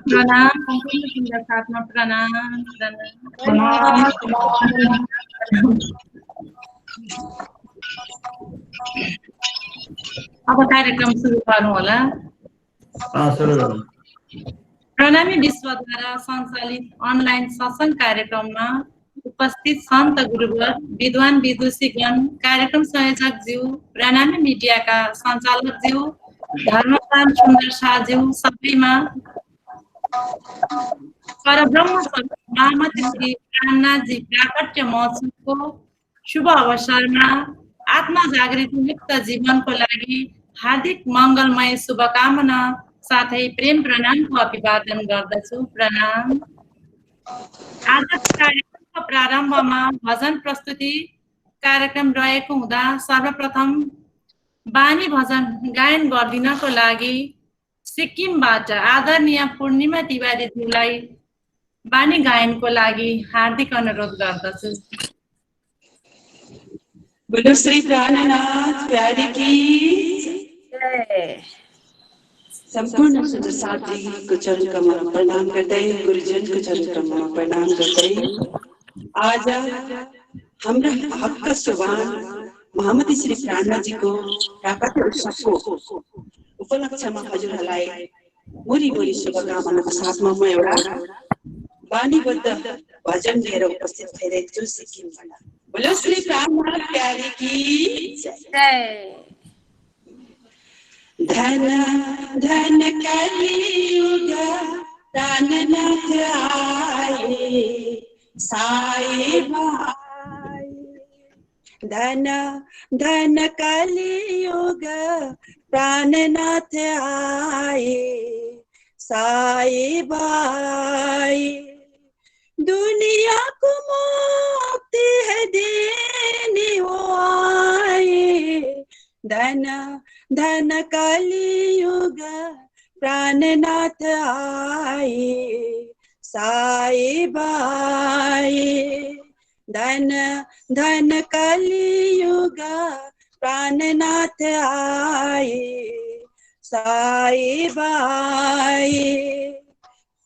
प्रणाम संपूर्ण सुंदर साथमा प्रणाम प्रणाम अब कार्यक्रम सुरु गरौँ होला। सुरु गरौँ। प्रणामी विश्वद्वारा सञ्चालित अनलाइन सत्सङ्ग कार्यक्रममा उपस्थित सन्त गुरुवर विद्वान विदुषीगण, कार्यक्रम संयोजकज्यू, प्रणामी मिडियाका सञ्चालकज्यू, धर्मप्राण सुन्दर शाहज्यू, सबैमा परब्रह्म महामती श्री प्राणनाथजी प्राकट्य महोत्सवको शुभ अवसरमा आत्मा जागृति मुक्त जीवनको लागि हार्दिक मङ्गलमय शुभकामना साथै प्रेम प्रणामको अभिवादन गर्दछु। प्रणाम। आजको कार्यक्रमको प्रारम्भमा भजन प्रस्तुति कार्यक्रम रहेको हुँदा सर्वप्रथम बानी भजन गायन गरिदिनको लागि सिक्किमबाट आदरणीय पूर्णिमा तिवारीज्यूलाई बानी गायनको लागि हार्दिक अनुरोध गर्दछु। बोलो श्री प्राणनाथ प्यारे की जय। सम्पूर्ण सुन्दर साथीको चरण कमलमा प्रणाम गर्दै, गुरुजनको चरण कमलमा प्रणाम गर्दै, आज हाम्रा भक्त सुभान महामती श्री प्राणनाथजीको प्राकट्य उत्सवको उपलक्ष्यमा हजुरहरूलाई मुरी मुरी शुभकामनाका साथमा म एउटा बानीबद्ध भजन लिएर उपस्थित भइरहेको छु सिक्किमबाट। बोलो श्री प्राणनाथ प्यारे की जय। धन धन कलियुग प्राणनाथ आए साईं भाई। धन धन कलियुग प्राणनाथ आए साईं भाई। दुनिया को मुक्ति है देने वो आए। धन धन कलियुग प्राणनाथ आए साईं भाई। धन धन कलियुग प्राणनाथ आए साईं भाई।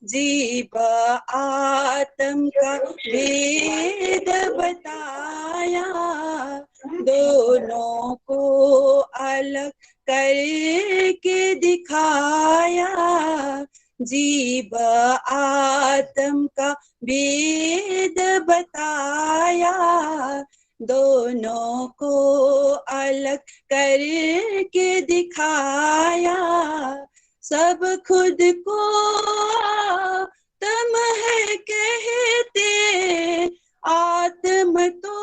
जीव आत्म का भेद बताया, दोनों को अलग करके दिखाया। जीव आत्म का भेद बताया, दोनों को अलग करके दिखाया। सब खुद को आत्म है कहते, आत्म तो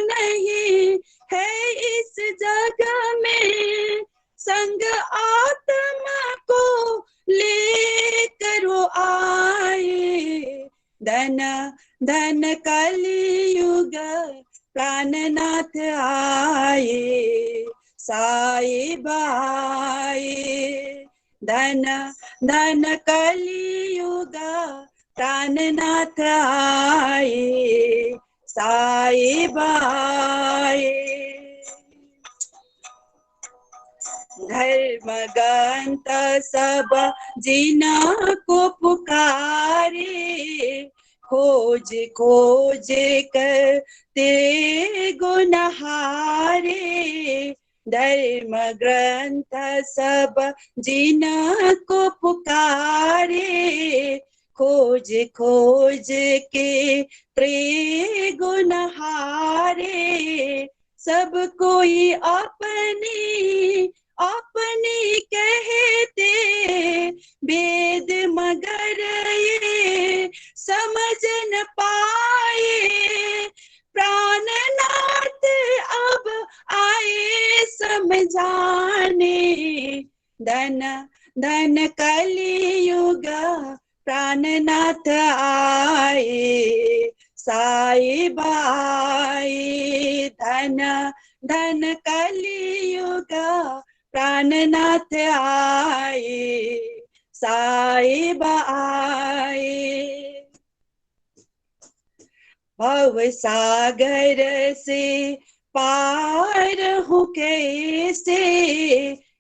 नहीं है इस जग में। संग आत्मा को लेकर वो आए। धन धन कलियुग प्राणनाथ आए साईं भाई। धन धन कलियुग प्राणनाथ आए साईं भाई। धर्म ग्रंथ सब जिना को पुकारे, खोज खोज करते गुनहारे। धर्म ग्रंथ सब जिना को पुकारे, खोज खोज के त्रे गुनहारे। सब कोई अपनी अपनी कहते, वेद मगर ये समझ न पाए। प्राणनाथ अब आए समझाने। धन धन कलियुग प्राणनाथ आए साईं भाई। धन धन कलियुग प्राणनाथ आए साईं भाई। भव सागर से पार हूँ कैसे,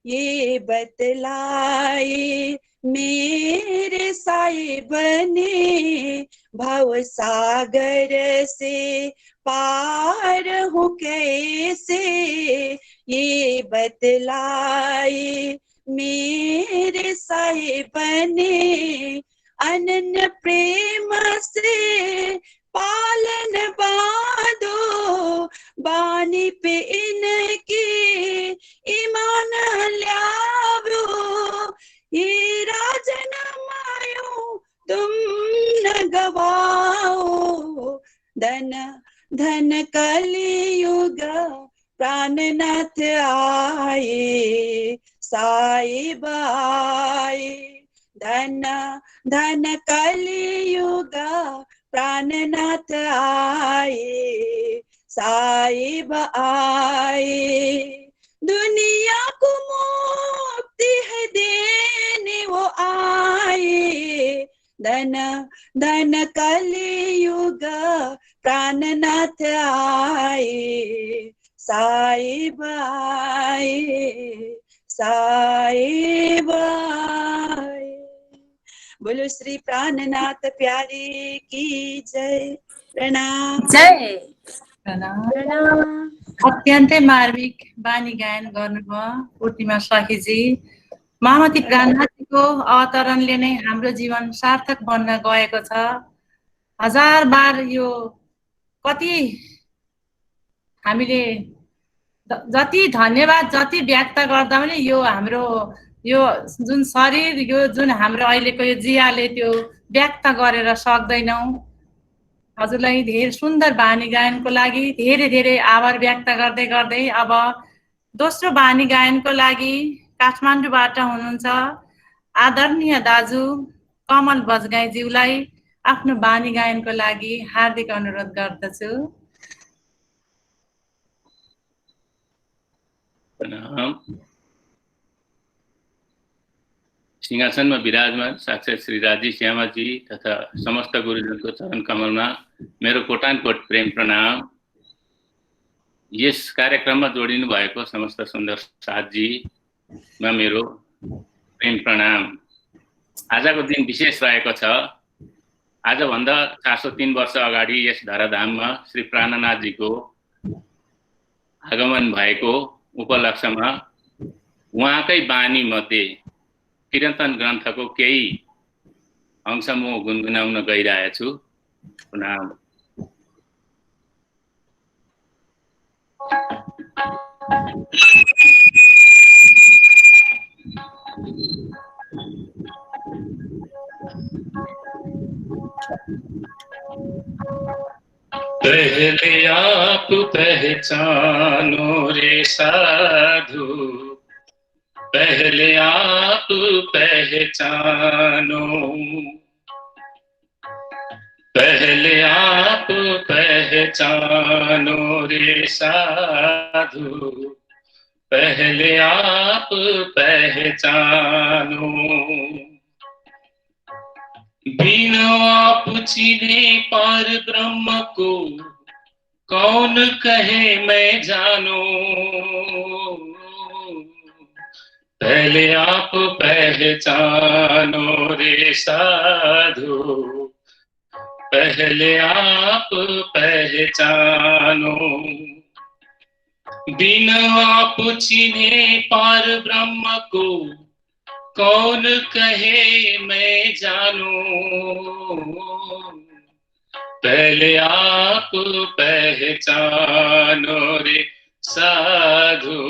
ये बतलाए मेरे साहिब ने, भव सागर से पार हूँ कैसे, ये बतलाए मेरे साहिब ने, अनन्य प्रेम से पालन बांधो, बानी पे इनके ईमान ल्यावो, ये राजन मायो तुम न गवाओ, धन धन कलियुग प्राणनाथ आए, साहिब आए, धन धन कलियुग प्राणनाथ आए, साहिब आए, दुनिया को मुक्ति है देने वो आए, धन धन कलियुग प्राणनाथ आए, साहिब आए, साहिब आए। बोलो श्री प्राणनाथ प्यारे की जय। प्रणाम जय। प्रणाम। अत्यन्तै मार्मिक बानी गायन गर्नुभयो पूर्णिमा सखीजी। महामती प्राणनाथजीको अवतरणले नै हाम्रो जीवन सार्थक बन्न गएको छ। हजार बार यो कति हामीले जति धन्यवाद जति व्यक्त गर्दा पनि यो हाम्रो यो जुन शरीर यो जुन हाम्रो अहिलेको यो जियाले त्यो व्यक्त गरेर सक्दैनौँ। हजुरलाई धेरै सुन्दर बानी गायनको लागि धेरै धेरै आभार व्यक्त गर्दै गर्दै अब दोस्रो बानी गायनको लागि काठमाडौँबाट हुनुहुन्छ आदरणीय दाजु कमल बजगाईज्यूलाई आफ्नो बानी गायनको लागि हार्दिक अनुरोध गर्दछु। प्रणाम। सिंहासनमा विराजमान साक्षात् श्री राजी श्यामाजी तथा समस्त गुरुजनको चरण कमलमा मेरो कोटानकोट प्रेम प्रणाम। यस कार्यक्रममा जोडिनु भएको समस्त सुन्दर साथजीमा मेरो प्रेम प्रणाम। आजको दिन विशेष रहेको छ। आजभन्दा 403 वर्ष अगाडि यस धराधाममा श्री प्राणनाथजीको आगमन भएको उपलक्ष्यमा उहाँकै बानी मध्ये किरन्तन ग्रन्थको केही अंश म गुनगुनाउन गइरहेछु। प्रणाम। पहले आप पहचानो रे साधु, पहले आप पहचानो, पहले आप पहचानो रे साधु, पहले आप पहचानो, बिना आप चिने पार ब्रह्म को कौन कहे मैं जानो, पहले आप पहचानो रे साधु, पहले आप पहचानो, बिना आप चिने पार ब्रह्म को कौन कहे मैं जानो, पहले आप पहचानो रे साधु,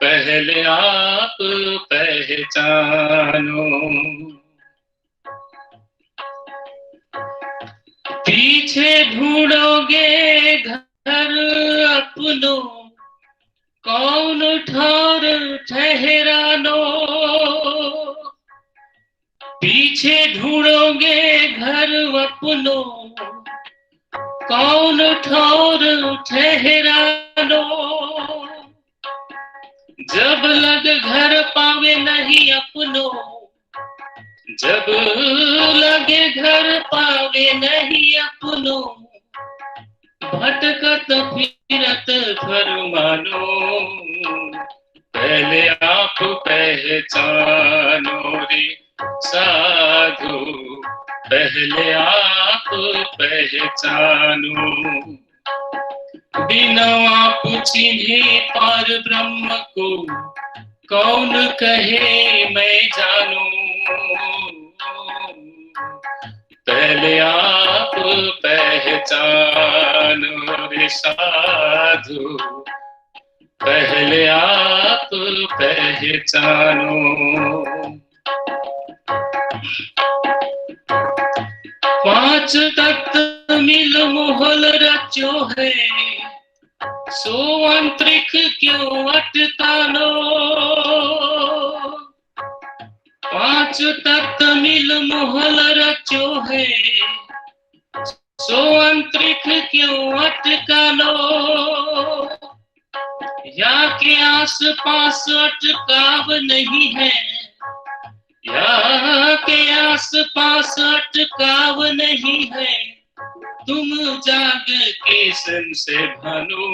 पहले आप पहचानो, पीछे ढूंढोगे घर अपनों कौन ठहर ठहरानो, पीछे ढूंढोगे घर अपनों कौन ठहर ठहरानो, जब लग घर पावे नहीं अपनों, जब लगे घर पावे नहीं अपनों, भटकत फिरत फरमानो, पहले आप पहचानो रे साधु, पहले आप पहचानो। बिना आप चिन्हे पर ब्रह्म को कौन कहे मैं जानूं। पहले आप पहचानो रे साधु, पहले आप पहचानो। पांच तत्व मिल मोहल रचो है, सो अंतरिक्ष क्यों अटकानो। पांच तत्व मिल मोहल रचो है, सो अंतरिक्ष क्यों अटकानो। या के आस पास अटकाव नहीं है, या के आस पास अटकाव नहीं है। तुम जाग के सन से भानो,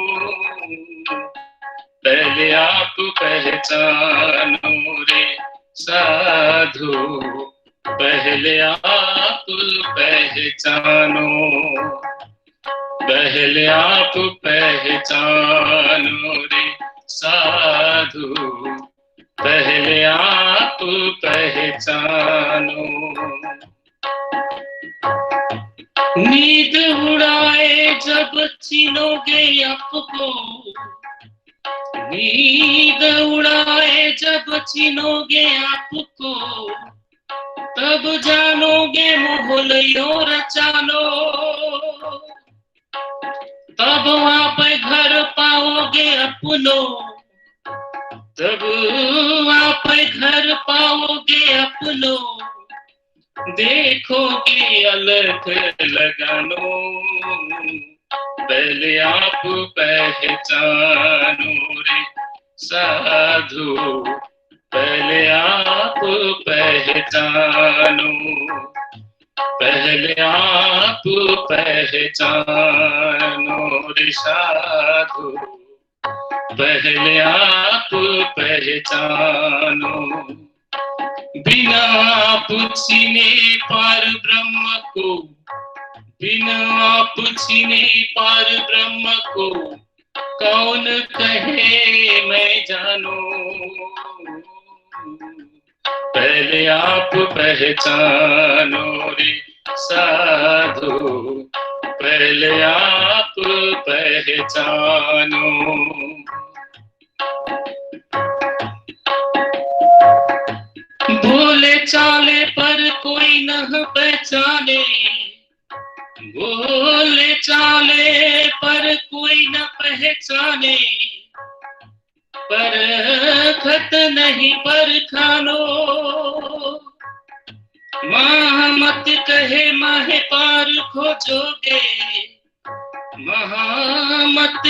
पहले आप पहचानो रे साधु, पहले आप पहचानो। पहले आप पहचानो रे साधु, पहले आप पहचानो। नींद उड़ाए जब चिनोगे आपको, नींद उड़ाए जब चिनोगे आपको, तब जानोगे मोहल यो रचानो। तब आप घर पाओगे अपनो, तब आप घर पाओगे अपनो। देखोगे अलग लगानो, पहले आप पहचानो रे साधु, पहले आप पहचानो। पहले आप पहचानो रे साधु, पहले आप पहचानो। बिना पूछने पर ब्रह्म को, बिना पूछने पर ब्रह्म को कौन कहे मैं जानूं। पहले आप पहचानो रे साधु, पहले आप पहचानो। बोले चाले पर कोई न पहचाने, बोले चाले पर कोई न पहचाने। परखत नहीं परखानो, महामत कहे माहे पार खोजोगे। महामत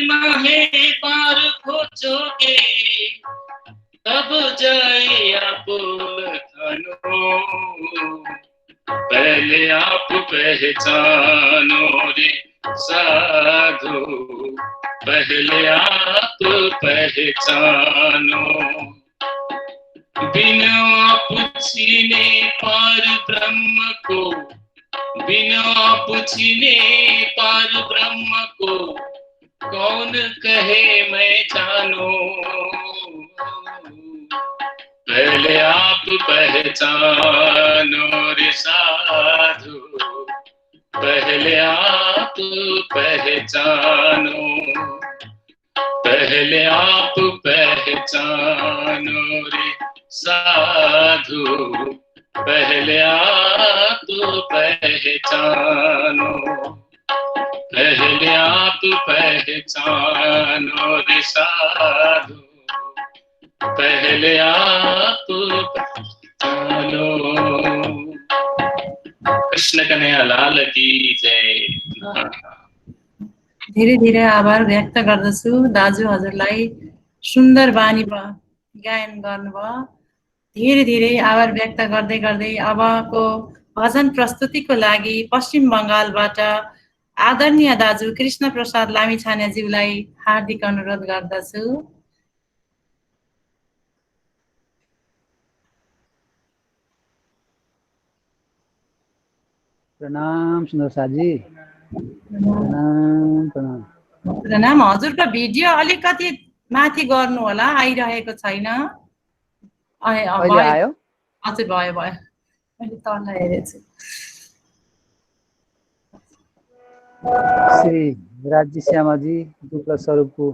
माहे पार खोजोगे, तब जाए आप लखानो। पहले आप पहचानो रे साधु, पहले आप पहचानो। बिना पूछने पर ब्रह्म को, बिना पूछने पर ब्रह्म को कौन कहे मैं जानूं। पहले आप पहचानो रे साधु, पहले आप पहचानो। पहले आप पहचानो रे साधु, पहले आप पहचानो। पहले आप पहचानो रे साधु, पहले आप पहचानो। कृष्ण कन्हैया लाल की जय। धेरै धेरै आभार व्यक्त गर्दछु दाजु हजुरलाई, सुन्दर बानी गायन गर्नुभयो। धेरै धेरै आभार व्यक्त गर्दै गर्दै अबको भजन प्रस्तुतिको लागि पश्चिम बङ्गालबाट आदरणीय दाजु कृष्ण प्रसाद लामिछानेज्यूलाई हार्दिक अनुरोध गर्दछु। प्रणाम सुन्दर साजी, प्रणाम प्रणाम। प्रणाम। हजुरको भिडियो अलिकति माथि गर्नु होला, आइरहेको छैन। अहिले आयो? हजुर भयो भयो, मैले तल हेरेछु। श्री राज्य श्यामाजी दुक्ल स्वरूपको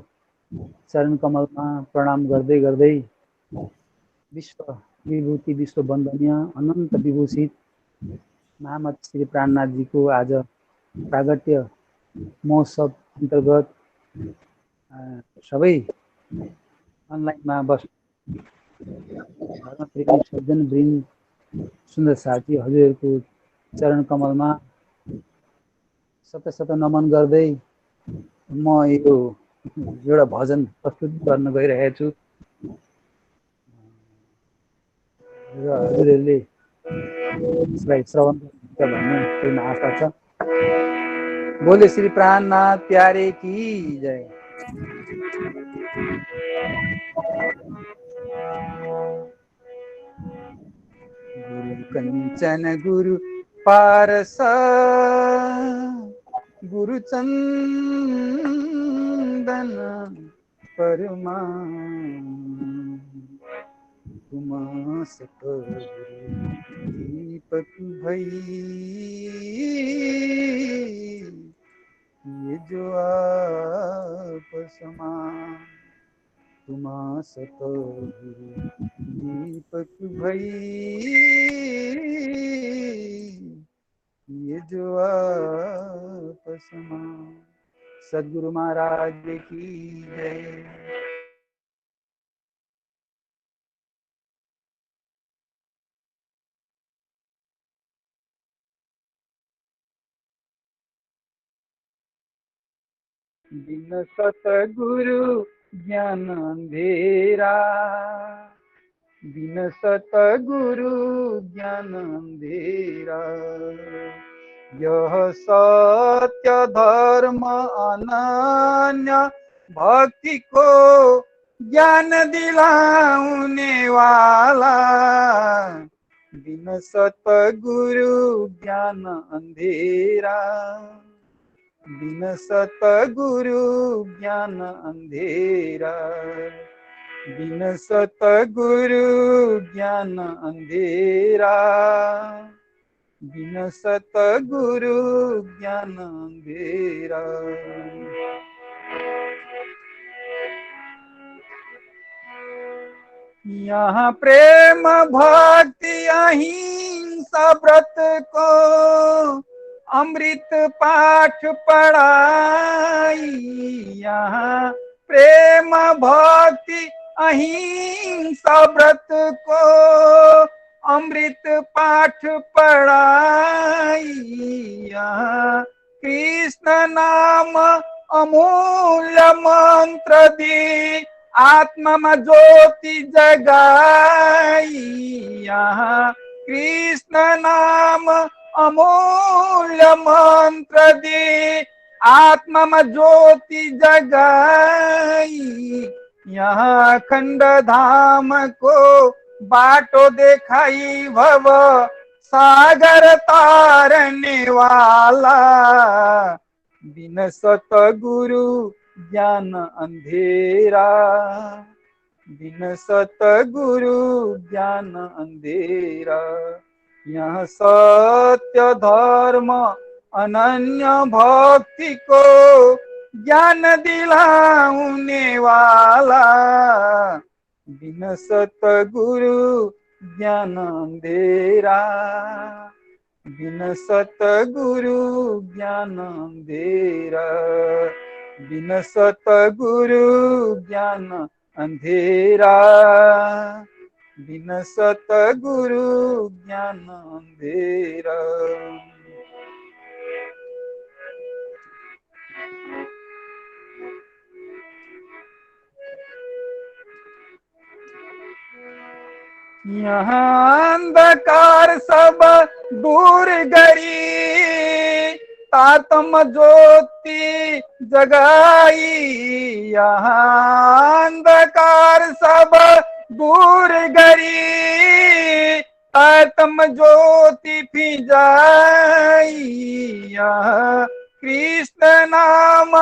चरण कमलमा प्रणाम गर्दै गर्दै विश्व विभूति विश्व वन्दनीय अनन्त विभूषित महामती श्री प्राणनाथजीको आज प्रागट्य महोत्सव अन्तर्गत सबै अनलाइनमा धर्मप्रेमी सज्जनवृन्द सुन्दर साथी हजुरहरूको चरण कमलमा शत नमन गर्दै म यो एउटा भजन प्रस्तुत गर्न गइरहेको छु र हजुरहरूले यसलाई श्रवण गर्नुहुन्छ भन्ने पूर्ण आशा छ। बोले श्री प्राणनाथ प्यारे की जय। गुरु कंचन गुरु पारस गुरु चंदन परमा दीपक भई ये जो आपस तुमा सतगुरु दीपक भई ये जो आपस सद्गुरु महाराज की जय। बिन सतगुरु ज्ञान अंधेरा, बिन सतगुरु ज्ञान अंधेरा, यह सत्य धर्म अनन्य भक्ति को ज्ञान दिलाने वाला, बिन सतगुरु ज्ञान अंधेरा, बिन सतगुरु ज्ञान अंधेरा, बिन सतगुरु ज्ञान अंधेरा, बिन सतगुरु ज्ञान अंधेरा। यहाँ प्रेम भक्ति अहिंसा व्रत को अमृत पाठ पढ़ाई, यहाँ प्रेम भक्ति अहिंसा व्रत को अमृत पाठ पढ़ाई, यहाँ कृष्ण नाम अमूल्य मंत्र दी आत्मा में ज्योति जगाई, यहाँ कृष्ण नाम अमूल्य मंत्र दी आत्मा में ज्योति जगाई, यहाँ अखंड धाम को बाटो देखाई भव सागर तारने वाला, बिन सतगुरु ज्ञान अंधेरा, बिन सतगुरु ज्ञान अंधेरा, यहाँ सत्य धर्म अनन्य भक्ति को ज्ञान दिलाने वाला, बिन सतगुरु ज्ञान अंधेरा, बिन सतगुरु ज्ञान अंधेरा, बिन सतगुरु ज्ञान अंधेरा, बिन सतगुरु ज्ञान अंधेरा। यहाँ अंधकार सब दूर गई, तातम ज्योति जगाई, यहाँ अंधकार सब दूर गई, आत्म ज्योति फिजाई यहाँ कृष्ण नाम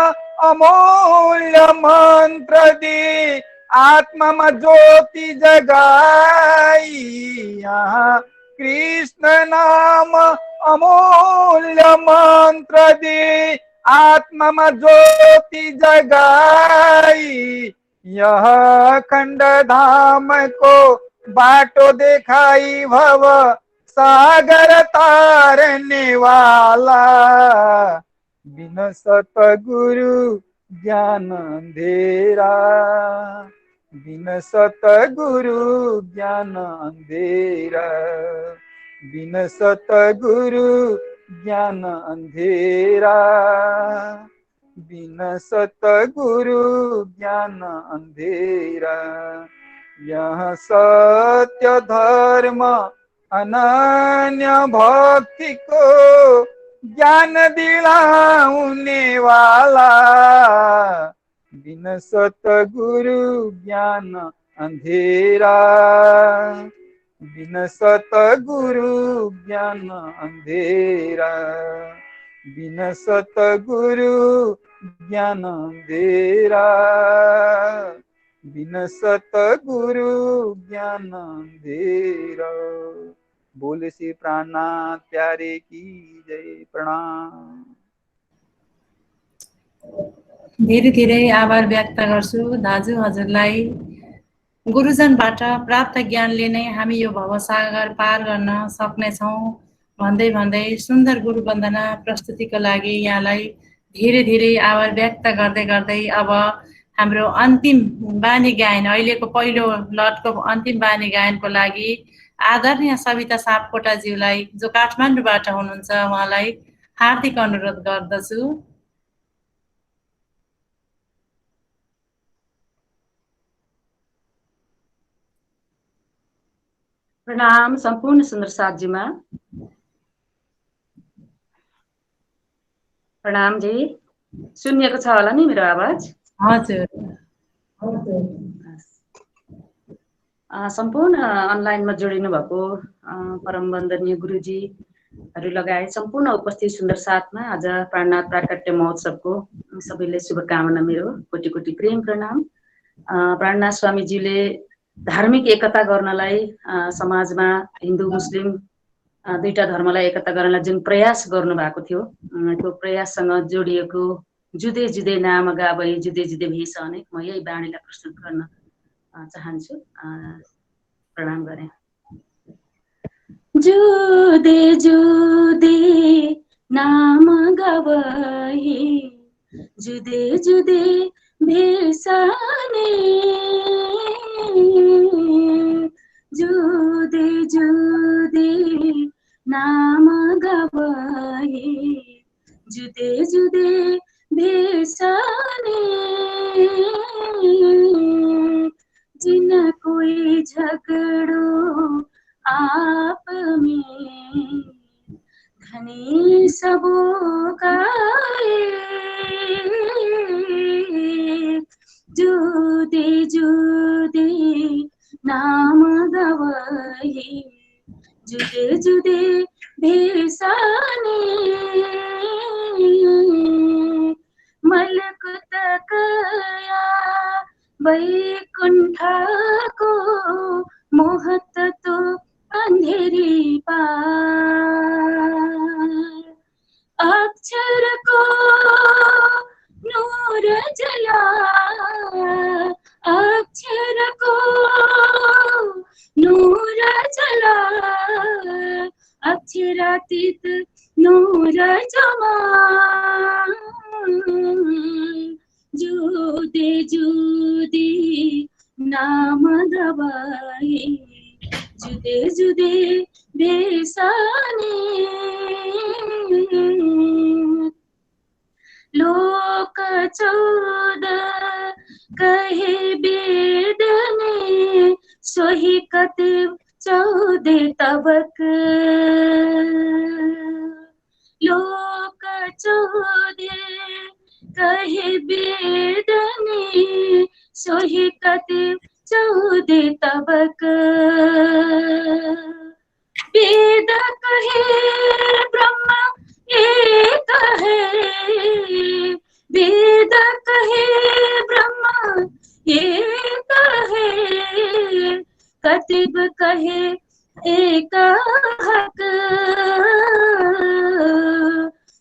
अमूल्य मंत्र दे आत्मा ज्योति जगाई यहाँ कृष्ण नाम अमूल्य मंत्र दे आत्मा ज्योति जगाई यह खंड धाम को बाटो दिखाई भव सागर तारने वाला बिन सतगुरु ज्ञान अंधेरा बिन सतगुरु ज्ञान अंधेरा बिन सतगुरु ज्ञान अंधेरा बिन सतगुरु ज्ञान अंधेरा यह सत्य धर्म अनन्य भक्ति को ज्ञान दिलाने वाला बिन सतगुरु ज्ञान अंधेरा बिन सतगुरु ज्ञान अंधेरा बिन सतगुरु ज्ञान अंधेरा बिन सतगुरु ज्ञान अंधेरा। बोले श्री प्राणनाथ प्यारे की जय। प्रणाम। धेरै धेरै आभार व्यक्त गर्छु दाजु हजुरलाई। गुरुजनबाट प्राप्त ज्ञानले नै हामी यो भवसागर पार गर्न सक्नेछौँ भन्दै भन्दै सुन्दर गुरु वन्दना प्रस्तुतिको लागि यहाँलाई धेरै धेरै आभार व्यक्त गर्दै गर्दै अब हाम्रो अन्तिम बानी गायन अहिलेको पहिलो लटको अन्तिम बानी गायनको लागि आदरणीय सविता सापकोटाज्यूलाई जो काठमाडौँबाट हुनुहुन्छ उहाँलाई हार्दिक अनुरोध गर्दछु। प्रणाम सम्पूर्ण सुन्दर साथजीमा। प्रणाम जी। सुनिएको छ होला नि मेरो आवाज? हजुर। सम्पूर्ण अनलाइनमा जोडिनु भएको परम वन्दनीय गुरुजीहरू लगायत सम्पूर्ण उपस्थित सुन्दर साथमा आज प्राणनाथ प्राकट्य महोत्सवको सबैले शुभकामना मेरो कोटि कोटि प्रेम प्रणाम। प्राणनाथ स्वामीजीले धार्मिक एकता गर्नलाई समाजमा हिन्दू मुस्लिम दुईटा धर्मलाई एकता गर्नलाई जुन प्रयास गर्नुभएको थियो त्यो प्रयाससँग जोडिएको जुदे जुदे नाम गावै जुदे जुदे भेष अनेक म यही बाणीलाई प्रस्तुत गर्न चाहन्छु। प्रणाम गरे। जुदे जुदे नाम गावै जुदे जुदे भेषाने जुदे जुदे नाम गावै जुदे जुदे भेषाने जिन कोई झगड़ो आप में धनी सबों का जुदे जुदे नाम गवाई जुदे जुदे भेषाने मलक तकया वैकुंठ को मोहत तो अंधेरी पार अक्षर को नूर जला अक्षर को नूर जला अक्षरातीत नूर जमा जुदे जुदे नाम गवाई जुदे जुदे भेषाने लोक 14 कहे वेद ने सोही कतिव 14 तबक लोक 14 कहे वेद ने सोही कतिव 14 तबक वेद कहे ब्रह्म एक है, वेद कहे ब्रह्म एक है, कतिब कहे एक हक,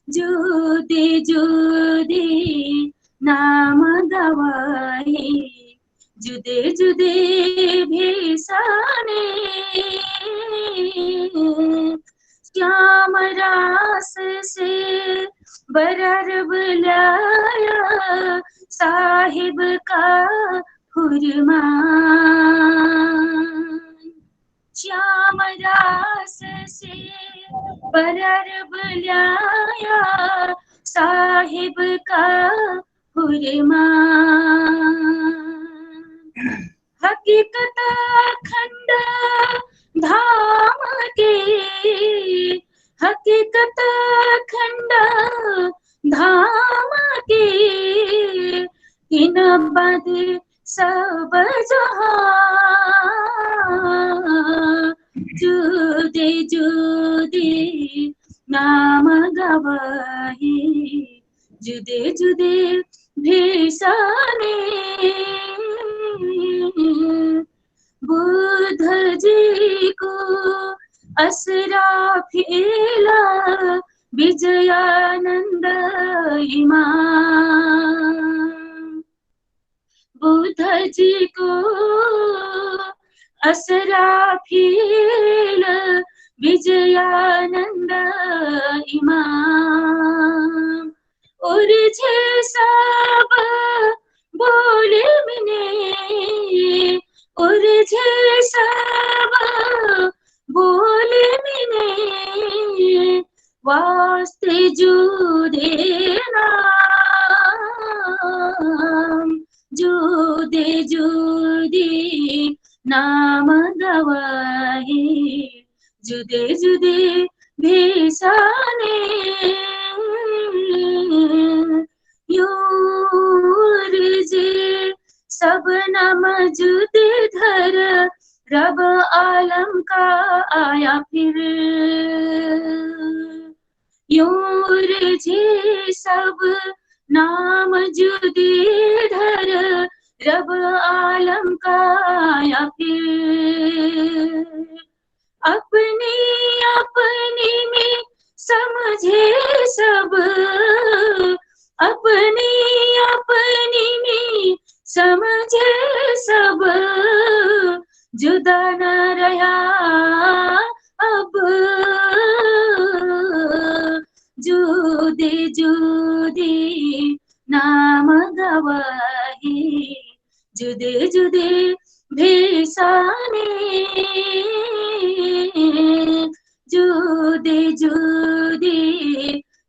जुदी जुदी नाम गवाई, जुदे जुदे भेसाने, श्याम रास से बरर बुलाया साहिब का फुरमान, श्याम रास से बरर बुलाया साहिब का फुरमान। हकीकत खंड धाम के, हकीकत खंड धाम के, इन बद सब जहां, जुदे जुदे नाम गवाही, जुदे जुदे भेसाने, बुद्ध जी को असरा फैला विजयानंद इमाम, बुद्ध जी को असरा फैला विजयानंद इमाम, और छे सब बोले मिने, और छे सब बोले मिने, वास्ते जुदे नाम, जुदे जुदे नाम गवाही, जुदे जुदे भेसाने, यूर जे सब नाम जुदे धर, रब आलम का आया फिर, यूर जे सब नाम जुदे धर, रब आलम का आया फिर, अपनी अपनी में समझे सब, अपनी अपनी में समझे सब, जुदा न रहा अब, जुदे जुदे नाम गवाही, जुदे जुदे भेसाने, जुदे जुदे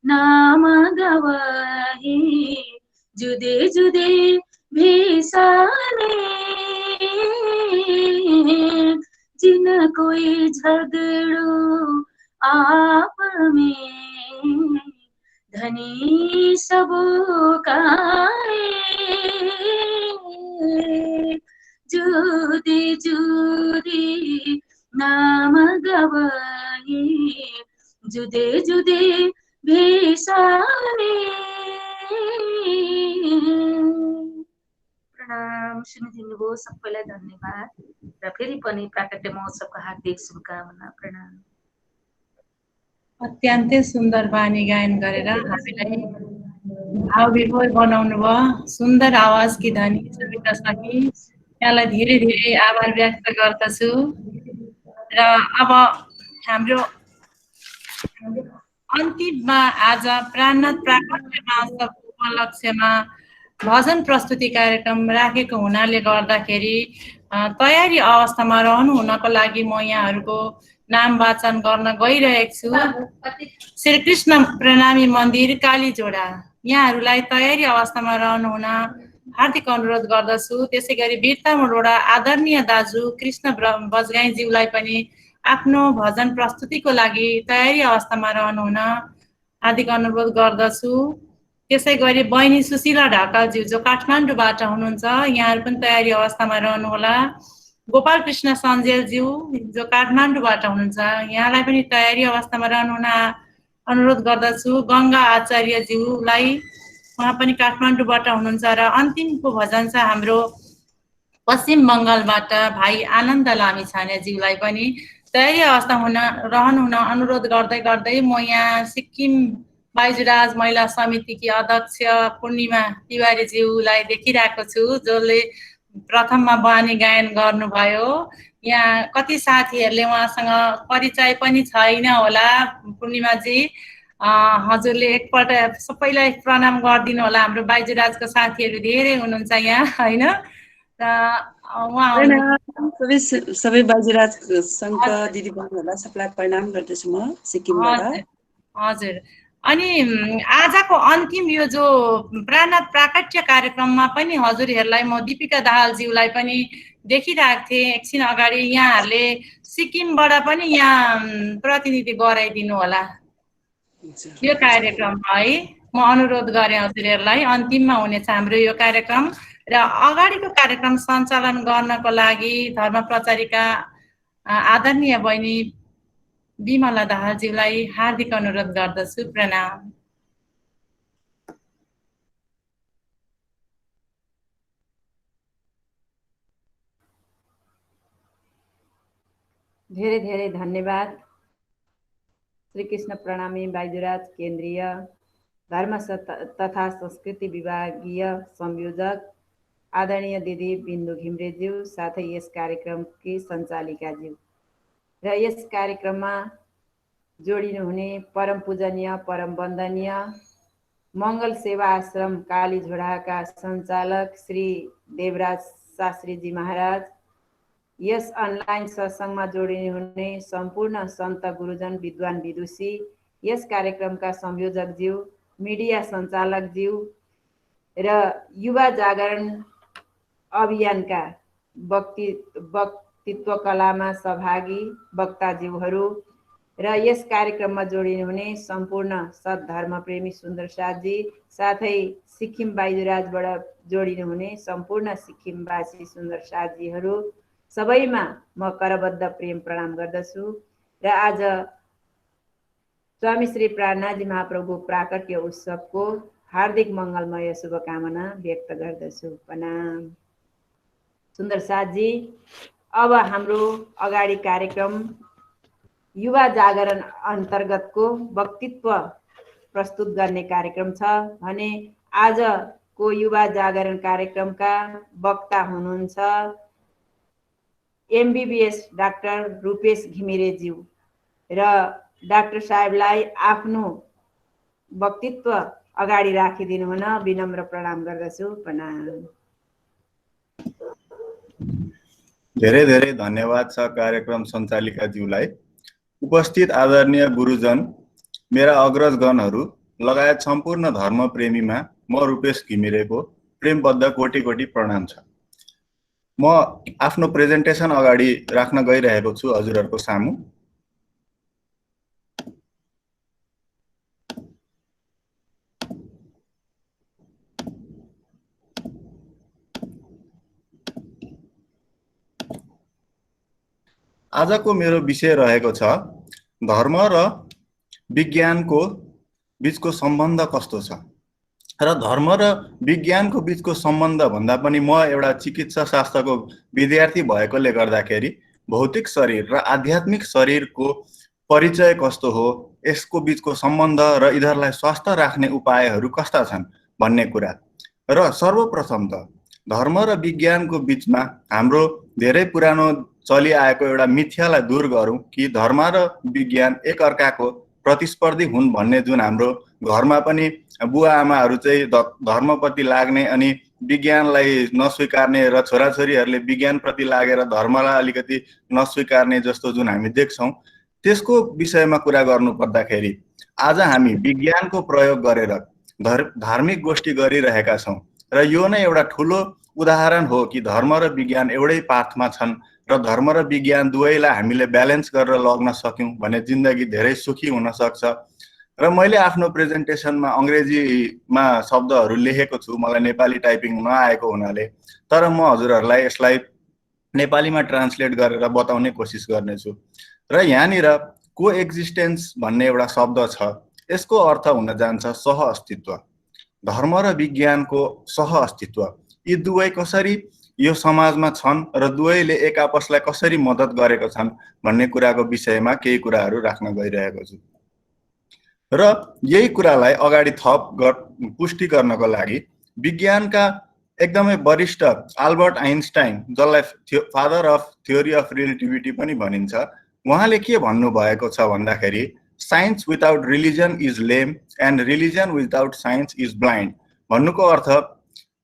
नाम गवाही, जुदे जुदे भेसाने, जिन कोई झगड़ो आप में, धनी सबो काए, जुदे जुदे नाम गवाही, जुदे जुदे भेसाने। प्रणाम, सुनिदिनुभयो सबैलाई धन्यवाद र फेरि पनि प्राकट्य महोत्सवको हार्दिक शुभकामना। प्रणाम। अत्यन्तै सुन्दर बानी गायन गरेर हामीलाई भावविभोर बनाउनु भयो। सुन्दर आवाजकी धनी सविता सखी, यहाँलाई धेरै धेरै आभार व्यक्त गर्दछु। र अब हाम्रो अन्तिममा आज प्राणनाथ प्राकट्य महोत्सवको उपलक्ष्यमा भजन प्रस्तुति कार्यक्रम राखेको हुनाले गर्दाखेरि तयारी अवस्थामा रहनु हुनको लागि म यहाँहरूको नाम वाचन गर्न गइरहेको छु। श्री कृष्ण प्रणामी मन्दिर कालीझोडा, यहाँहरूलाई तयारी अवस्थामा रहनुहुन हार्दिक अनुरोध गर्दछु। त्यसै गरी वीरता मोडोडा आदरणीय दाजु कृष्ण बजगाईज्यूलाई पनि आफ्नो भजन प्रस्तुतिको लागि तयारी अवस्थामा रहनुहुन हार्दिक अनुरोध गर्दछु। त्यसै गरी बहिनी सुशीला ढकालज्यू जो काठमाडौँबाट हुनुहुन्छ, यहाँहरू पनि तयारी अवस्थामा रहनुहोला। गोपाल कृष्ण सञ्जेलज्यू जो काठमाडौँबाट हुनुहुन्छ, यहाँलाई पनि तयारी अवस्थामा रहनुहुन अनुरोध गर्दछु। गङ्गा आचार्यज्यूलाई, उहाँ पनि काठमाडौँबाट हुनुहुन्छ। र अन्तिमको भजन छ हाम्रो पश्चिम बङ्गालबाट भाइ आनन्द लामिछानेज्यूलाई पनि तयारी अवस्था रहनुहुन अनुरोध गर्दै गर्दै म यहाँ सिक्किम बाइजुराज महिला समितिकी अध्यक्ष पूर्णिमा तिवारीज्यूलाई देखिरहेको छु, जसले प्रथममा वाणी गायन गर्नुभयो। यहाँ कति साथीहरूले उहाँसँग परिचय पनि छैन होला। पूर्णिमाजी, हजुरले एकपल्ट सबैलाई प्रणाम गरिदिनु होला। हाम्रो बाइजुराजको साथीहरू धेरै हुनुहुन्छ यहाँ, होइन? सबै बाजुराज सङ्घका दिदीबहिनीहरूलाई सबैलाई प्रणाम गर्दछु म सिक्किमबाट। हजुर। अनि आजको अन्तिम यो जो प्राणनाथ प्राकट्य कार्यक्रममा पनि हजुरहरूलाई म दीपिका दाहालज्यूलाई पनि देखिरहेको थिएँ एकछिन अगाडि। यहाँहरूले सिक्किमबाट पनि यहाँ प्रतिनिधि गराइदिनु होला यो कार्यक्रममा, है? म अनुरोध गरेँ हजुरहरूलाई। अन्तिममा हुनेछ हाम्रो यो कार्यक्रम, र अगाडिको कार्यक्रम सञ्चालन गर्नको लागि धर्म प्रचारिका आदरणीय बहिनी विमला दाहालज्यूलाई हार्दिक अनुरोध गर्दछु। प्रणाम। धेरै धेरै धन्यवाद। श्री कृष्ण प्रणामी बाइजुराज केन्द्रीय धर्म तथा संस्कृति विभागीय संयोजक आदरणीय दिदी बिन्दु घिम्रेज्यू, साथै यस कार्यक्रमकी सञ्चालिकाज्यू र यस कार्यक्रममा जोडिनुहुने परम पूजनीय परम वन्दनीय मङ्गल सेवा आश्रम कालीझोडाका सञ्चालक श्री देवराज शास्त्रीजी महाराज, यस अनलाइन सत्सङ्गमा जोडिनुहुने सम्पूर्ण सन्त गुरुजन विद्वान विदुषी, यस कार्यक्रमका संयोजकज्यू, मिडिया सञ्चालकज्यू र युवा जागरण अभियानका वक्तित्व कलामा सहभागी वक्ताज्यूहरू र यस कार्यक्रममा जोडिनुहुने सम्पूर्ण सद्धर्मप्रेमी सुन्दर साथजी, साथै सिक्किम बाइजुराजबाट जोडिनुहुने सम्पूर्ण सिक्किमवासी सुन्दर साथजीहरू सबैमा म करबद्ध प्रेम प्रणाम गर्दछु। र आज स्वामी श्री प्राणनाथजी महाप्रभु प्राकट्य उत्सवको हार्दिक मङ्गलमय शुभकामना व्यक्त गर्दछु। प्रणाम सुन्दर साथजी। अब हाम्रो अगाडि कार्यक्रम युवा जागरण अन्तर्गतको वक्तित्व प्रस्तुत गर्ने कार्यक्रम छ भने आजको युवा जागरण कार्यक्रमका वक्ता हुनुहुन्छ MBBS डाक्टर रूपेश घिमिरेज्यू, र डाक्टर साहेबलाई आफ्नो वक्तित्व अगाडि राखिदिनु हुन विनम्र प्रणाम गर्दछु। प्रणाम। धेरै धेरै धन्यवाद छ कार्यक्रम सञ्चालिकाज्यूलाई। उपस्थित आदरणीय गुरुजन, मेरा अग्रजगणहरू लगायत सम्पूर्ण धर्मप्रेमीमा म रूपेश घिमिरेको प्रेमबद्ध कोटि कोटि प्रणाम छ। म आफ्नो प्रेजेन्टेसन अगाडि राख्न गइरहेको छु हजुरहरूको सामु। आजको मेरो विषय रहेको छ धर्म र विज्ञानको बीचको सम्बन्ध कस्तो छ। र धर्म र विज्ञानको बीचको सम्बन्ध भन्दा पनि म एउटा चिकित्सा शास्त्रको विद्यार्थी भएकोले गर्दाखेरि भौतिक शरीर र आध्यात्मिक शरीरको परिचय कस्तो हो, यसको बीचको सम्बन्ध र यिनीहरूलाई स्वस्थ राख्ने उपायहरू कस्ता छन् भन्ने कुरा। र सर्वप्रथम त धर्म र विज्ञानको बीचमा हाम्रो धेरै पुरानो चलिआएको एउटा मिथ्यालाई दूर गरौँ कि धर्म र विज्ञान एक अर्काको प्रतिस्पर्धी हुन् भन्ने जुन हाम्रो घरमा पनि बुवा आमाहरू चाहिँ धर्मप्रति लाग्ने अनि विज्ञानलाई नस्वीकार्ने र छोराछोरीहरूले विज्ञानप्रति लागेर धर्मलाई अलिकति नस्वीकार्ने जस्तो जुन हामी देख्छौँ, त्यसको विषयमा कुरा गर्नु पर्दाखेरि आज हामी विज्ञानको प्रयोग गरेर धार्मिक गोष्ठी गरिरहेका छौँ। र यो नै एउटा ठुलो उदाहरण हो कि धर्म र विज्ञान एउटै पाथमा छन् र धर्म र विज्ञान दुवैलाई हामीले ब्यालेन्स गरेर लग्न सक्यौँ भने जिन्दगी धेरै सुखी हुन सक्छ। र मैले आफ्नो प्रेजेन्टेसनमा अङ्ग्रेजीमा शब्दहरू लेखेको छु, मलाई नेपाली टाइपिङ नआएको हुनाले, तर म हजुरहरूलाई यसलाई नेपालीमा ट्रान्सलेट गरेर बताउने कोसिस गर्नेछु। र यहाँनिर कोएक्जिस्टेन्स भन्ने एउटा शब्द छ, यसको अर्थ हुन जान्छ सह अस्तित्व। धर्म र विज्ञानको सह अस्तित्व, यी दुवै कसरी यो समाजमा छन् र दुवैले एक आपसलाई कसरी मद्दत गरेका छन् भन्ने कुराको विषयमा केही कुराहरू राख्न गइरहेको छु। र यही कुरालाई अगाडि पुष्टि गर्नको लागि विज्ञानका एकदमै वरिष्ठ अल्बर्ट आइन्स्टाइन, जसलाई father of theory of relativity पनि भनिन्छ, उहाँले के भन्नुभएको छ भन्दाखेरि science without religion is lame and religion without science is blind. भन्नुको अर्थ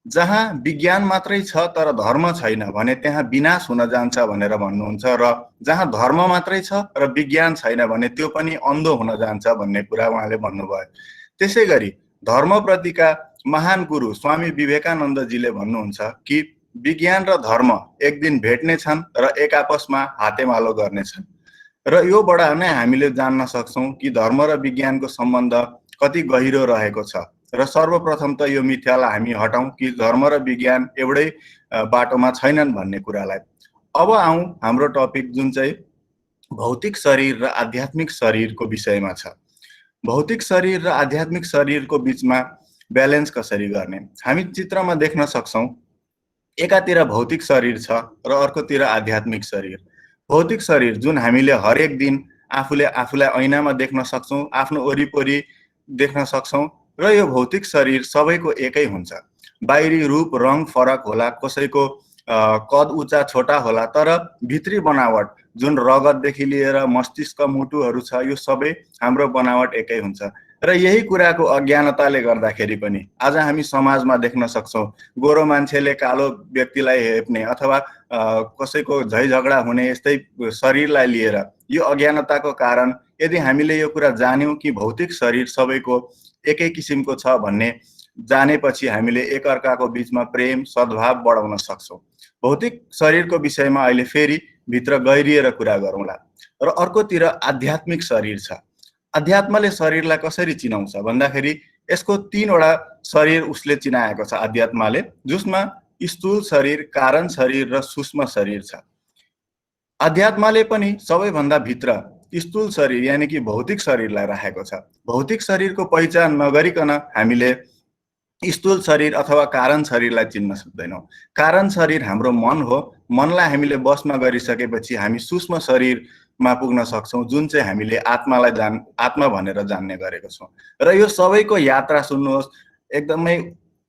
जहाँ विज्ञान मात्रै छ तर धर्म छैन भने त्यहाँ विनाश हुन जान्छ भनेर भन्नुहुन्छ, र जहाँ धर्म मात्रै छ र विज्ञान छैन भने त्यो पनि अन्धो हुन जान्छ भन्ने कुरा उहाँले भन्नुभयो। त्यसै गरी धर्मप्रतिका महान गुरु स्वामी विवेकानन्दजीले भन्नुहुन्छ कि विज्ञान र धर्म एक दिन भेट्नेछन् र एक आपसमा हातेमालो गर्नेछन्। र योबाट नै हामीले जान्न सक्छौँ कि धर्म र विज्ञानको सम्बन्ध कति गहिरो रहेको छ। र सर्वप्रथम त यो मिथ्यालाई हामी हटाउँ कि धर्म र विज्ञान एउटै बाटोमा छैनन् भन्ने कुरालाई। अब आउँ हाम्रो टपिक जुन चाहिँ भौतिक शरीर र आध्यात्मिक शरीरको विषयमा छ। भौतिक शरीर र आध्यात्मिक शरीरको बीचमा ब्यालेन्स कसरी गर्ने? हामी चित्रमा देख्न सक्छौँ, एकातिर भौतिक शरीर छ र अर्कोतिर आध्यात्मिक शरीर। भौतिक शरीर जुन हामीले हरेक दिन आफूलाई ऐनामा देख्न सक्छौँ, आफ्नो वरिपरि देख्न सक्छौँ, र यो भौतिक शरीर सबैको एकै हुन्छ। बाहिरी रूप रङ फरक होला, कसैको कद उच्चा छोटा होला, तर भित्री बनावट जुन रगतदेखि लिएर मस्तिष्क मुटुहरू छ यो सबै हाम्रो बनावट एकै हुन्छ। र यही कुराको अज्ञानताले गर्दाखेरि पनि आज हामी समाजमा देख्न सक्छौँ, गोरो मान्छेले कालो व्यक्तिलाई हेप्ने अथवा कसैको झैझगडा हुने यस्तै शरीरलाई लिएर, यो अज्ञानताको कारण यदि हामीले यो कुरा जान्यौँ कि भौतिक शरीर सबैको एकै किसिमको छ भन्ने जानेपछि हामीले एकअर्काको बीचमा प्रेम सद्भाव बढाउन सक्छौँ। भौतिक शरीरको विषयमा अहिले फेरि भित्र गहिरिएर कुरा गरौँला। र अर्कोतिर आध्यात्मिक शरीर छ। अध्यात्मले शरीरलाई कसरी चिनाउँछ भन्दाखेरि यसको 3वटा शरीर उसले चिनाएको छ अध्यात्मले, जसमा स्थूल शरीर, कारण शरीर र सूक्ष्म शरीर छ। अध्यात्मले पनि सबैभन्दा भित्र स्थूल शरीर यानी कि भौतिक शरीरलाई राखेको छ। भौतिक शरीरको पहिचान नगरिकन हामीले स्थूल शरीर अथवा कारण शरीरलाई चिन्न सक्दैनौँ। कारण शरीर हाम्रो मन हो, मनलाई हामीले बसमा गरिसकेपछि हामी सूक्ष्म शरीरमा पुग्न सक्छौँ, जुन चाहिँ हामीले आत्मा भनेर जान्ने गरेको छौँ। र यो सबैको यात्रा सुन्नुहोस्, एकदमै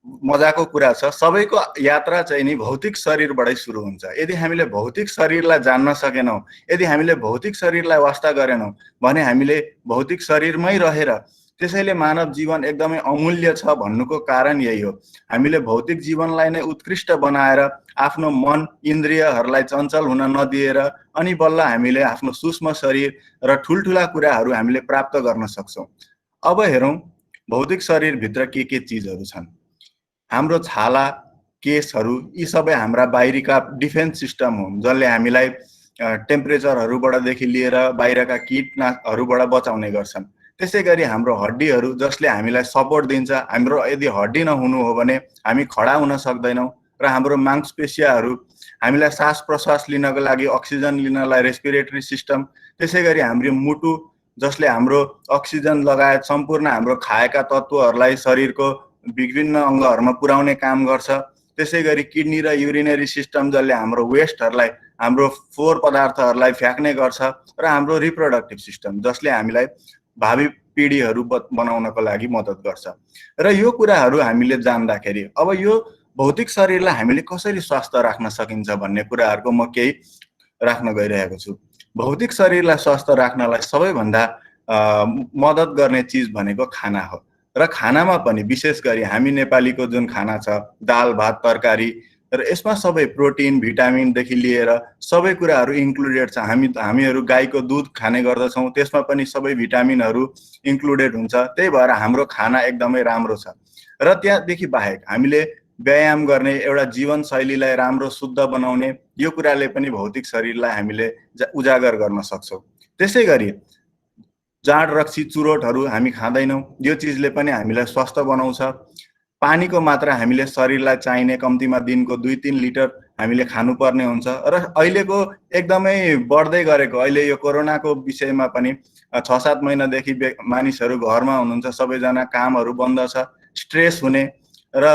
मजाको कुरा छ। सबैको यात्रा चाहिँ नि भौतिक शरीरबाटै सुरु हुन्छ। यदि हामीले भौतिक शरीरलाई जान्न सकेनौँ, यदि हामीले भौतिक शरीरलाई वास्ता गरेनौँ भने हामीले भौतिक शरीरमै रहेर, त्यसैले मानव जीवन एकदमै अमूल्य छ भन्नुको कारण यही हो। हामीले भौतिक जीवनलाई नै उत्कृष्ट बनाएर आफ्नो मन इन्द्रियहरूलाई चञ्चल हुन नदिएर अनि बल्ल हामीले आफ्नो सूक्ष्म शरीर र ठुल्ठुला कुराहरू हामीले प्राप्त गर्न सक्छौँ। अब हेरौँ भौतिक शरीरभित्र के चिजहरू छन्। हाम्रो छाला, केसहरू, यी सबै हाम्रा बाहिरीका डिफेन्स सिस्टम हुन्, जसले हामीलाई टेम्परेचरहरूबाटदेखि लिएर बाहिरका कीटनाशकहरूबाट बचाउने गर्छन्। त्यसै गरी हाम्रो हड्डीहरू जसले हामीलाई सपोर्ट दिन्छ। हाम्रो यदि हड्डी नहुनु हो भने हामी खडा हुन सक्दैनौँ। र हाम्रो मांसपेशियाहरू हामीलाई सास प्रश्वास लिनको लागि अक्सिजन लिनलाई रेस्पिरेटरी सिस्टम। त्यसै गरी हाम्रो मुटु जसले हाम्रो अक्सिजन लगायत सम्पूर्ण हाम्रो खाएका तत्त्वहरूलाई शरीरको विभिन्न अङ्गहरूमा पुर्याउने काम गर्छ। त्यसै गरी किडनी र युरिनरी सिस्टम जसले हाम्रो वेस्टहरूलाई, हाम्रो फोहोर पदार्थहरूलाई फ्याँक्ने गर्छ। र हाम्रो रिप्रोडक्टिभ सिस्टम जसले हामीलाई भावी पिँढीहरू बनाउनको लागि मद्दत गर्छ। र यो कुराहरू हामीले जान्दाखेरि अब यो भौतिक शरीरलाई हामीले कसरी स्वस्थ राख्न सकिन्छ भन्ने कुराहरूको म केही राख्न गइरहेको छु। भौतिक शरीरलाई स्वस्थ राख्नलाई सबैभन्दा मद्दत गर्ने चिज भनेको खाना हो। र खानामा पनि विशेष गरी हामी नेपालीको जुन खाना छ, दाल भात तरकारी, र यसमा सबै प्रोटिन भिटामिनदेखि लिएर सबै कुराहरू इन्क्लुडेड छ। हामीहरू गाईको दुध खाने गर्दछौँ, त्यसमा पनि सबै भिटामिनहरू इन्क्लुडेड हुन्छ। त्यही भएर हाम्रो खाना एकदमै राम्रो छ। र त्यहाँदेखि बाहेक हामीले व्यायाम गर्ने, एउटा जीवनशैलीलाई राम्रो शुद्ध बनाउने, यो कुराले पनि भौतिक शरीरलाई हामीले उजागर गर्न सक्छौँ। त्यसै गरी जाँड रक्सी चुरोटहरू हामी खाँदैनौँ, यो चिजले पनि हामीलाई स्वस्थ बनाउँछ। पानीको मात्रा हामीले शरीरलाई चाहिने कम्तीमा दिनको 2-3 लिटर हामीले खानुपर्ने हुन्छ र अहिलेको एकदमै बढ्दै गरेको अहिले यो कोरोनाको विषयमा पनि 6-7 महिनादेखि मानिसहरू घरमा हुनुहुन्छ, सबैजना कामहरू बन्द छ, स्ट्रेस हुने र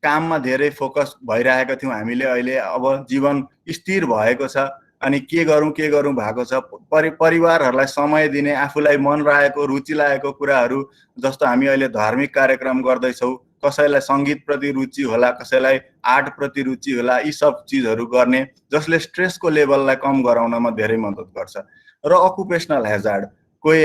काममा धेरै फोकस भइरहेका थियौँ हामीले। अहिले अब जीवन स्थिर भएको छ अनि के गरौँ भएको छ। परिवारहरूलाई समय दिने, आफूलाई मन लागेको रुचि लागेको कुराहरू जस्तो हामी अहिले धार्मिक कार्यक्रम गर्दैछौँ, कसैलाई सङ्गीतप्रति रुचि होला, कसैलाई आर्टप्रति रुचि होला, यी सब चिजहरू गर्ने जसले स्ट्रेसको लेभललाई कम गराउनमा धेरै मद्दत गर्छ। र अकुपेसनल हेजार्ड, कोही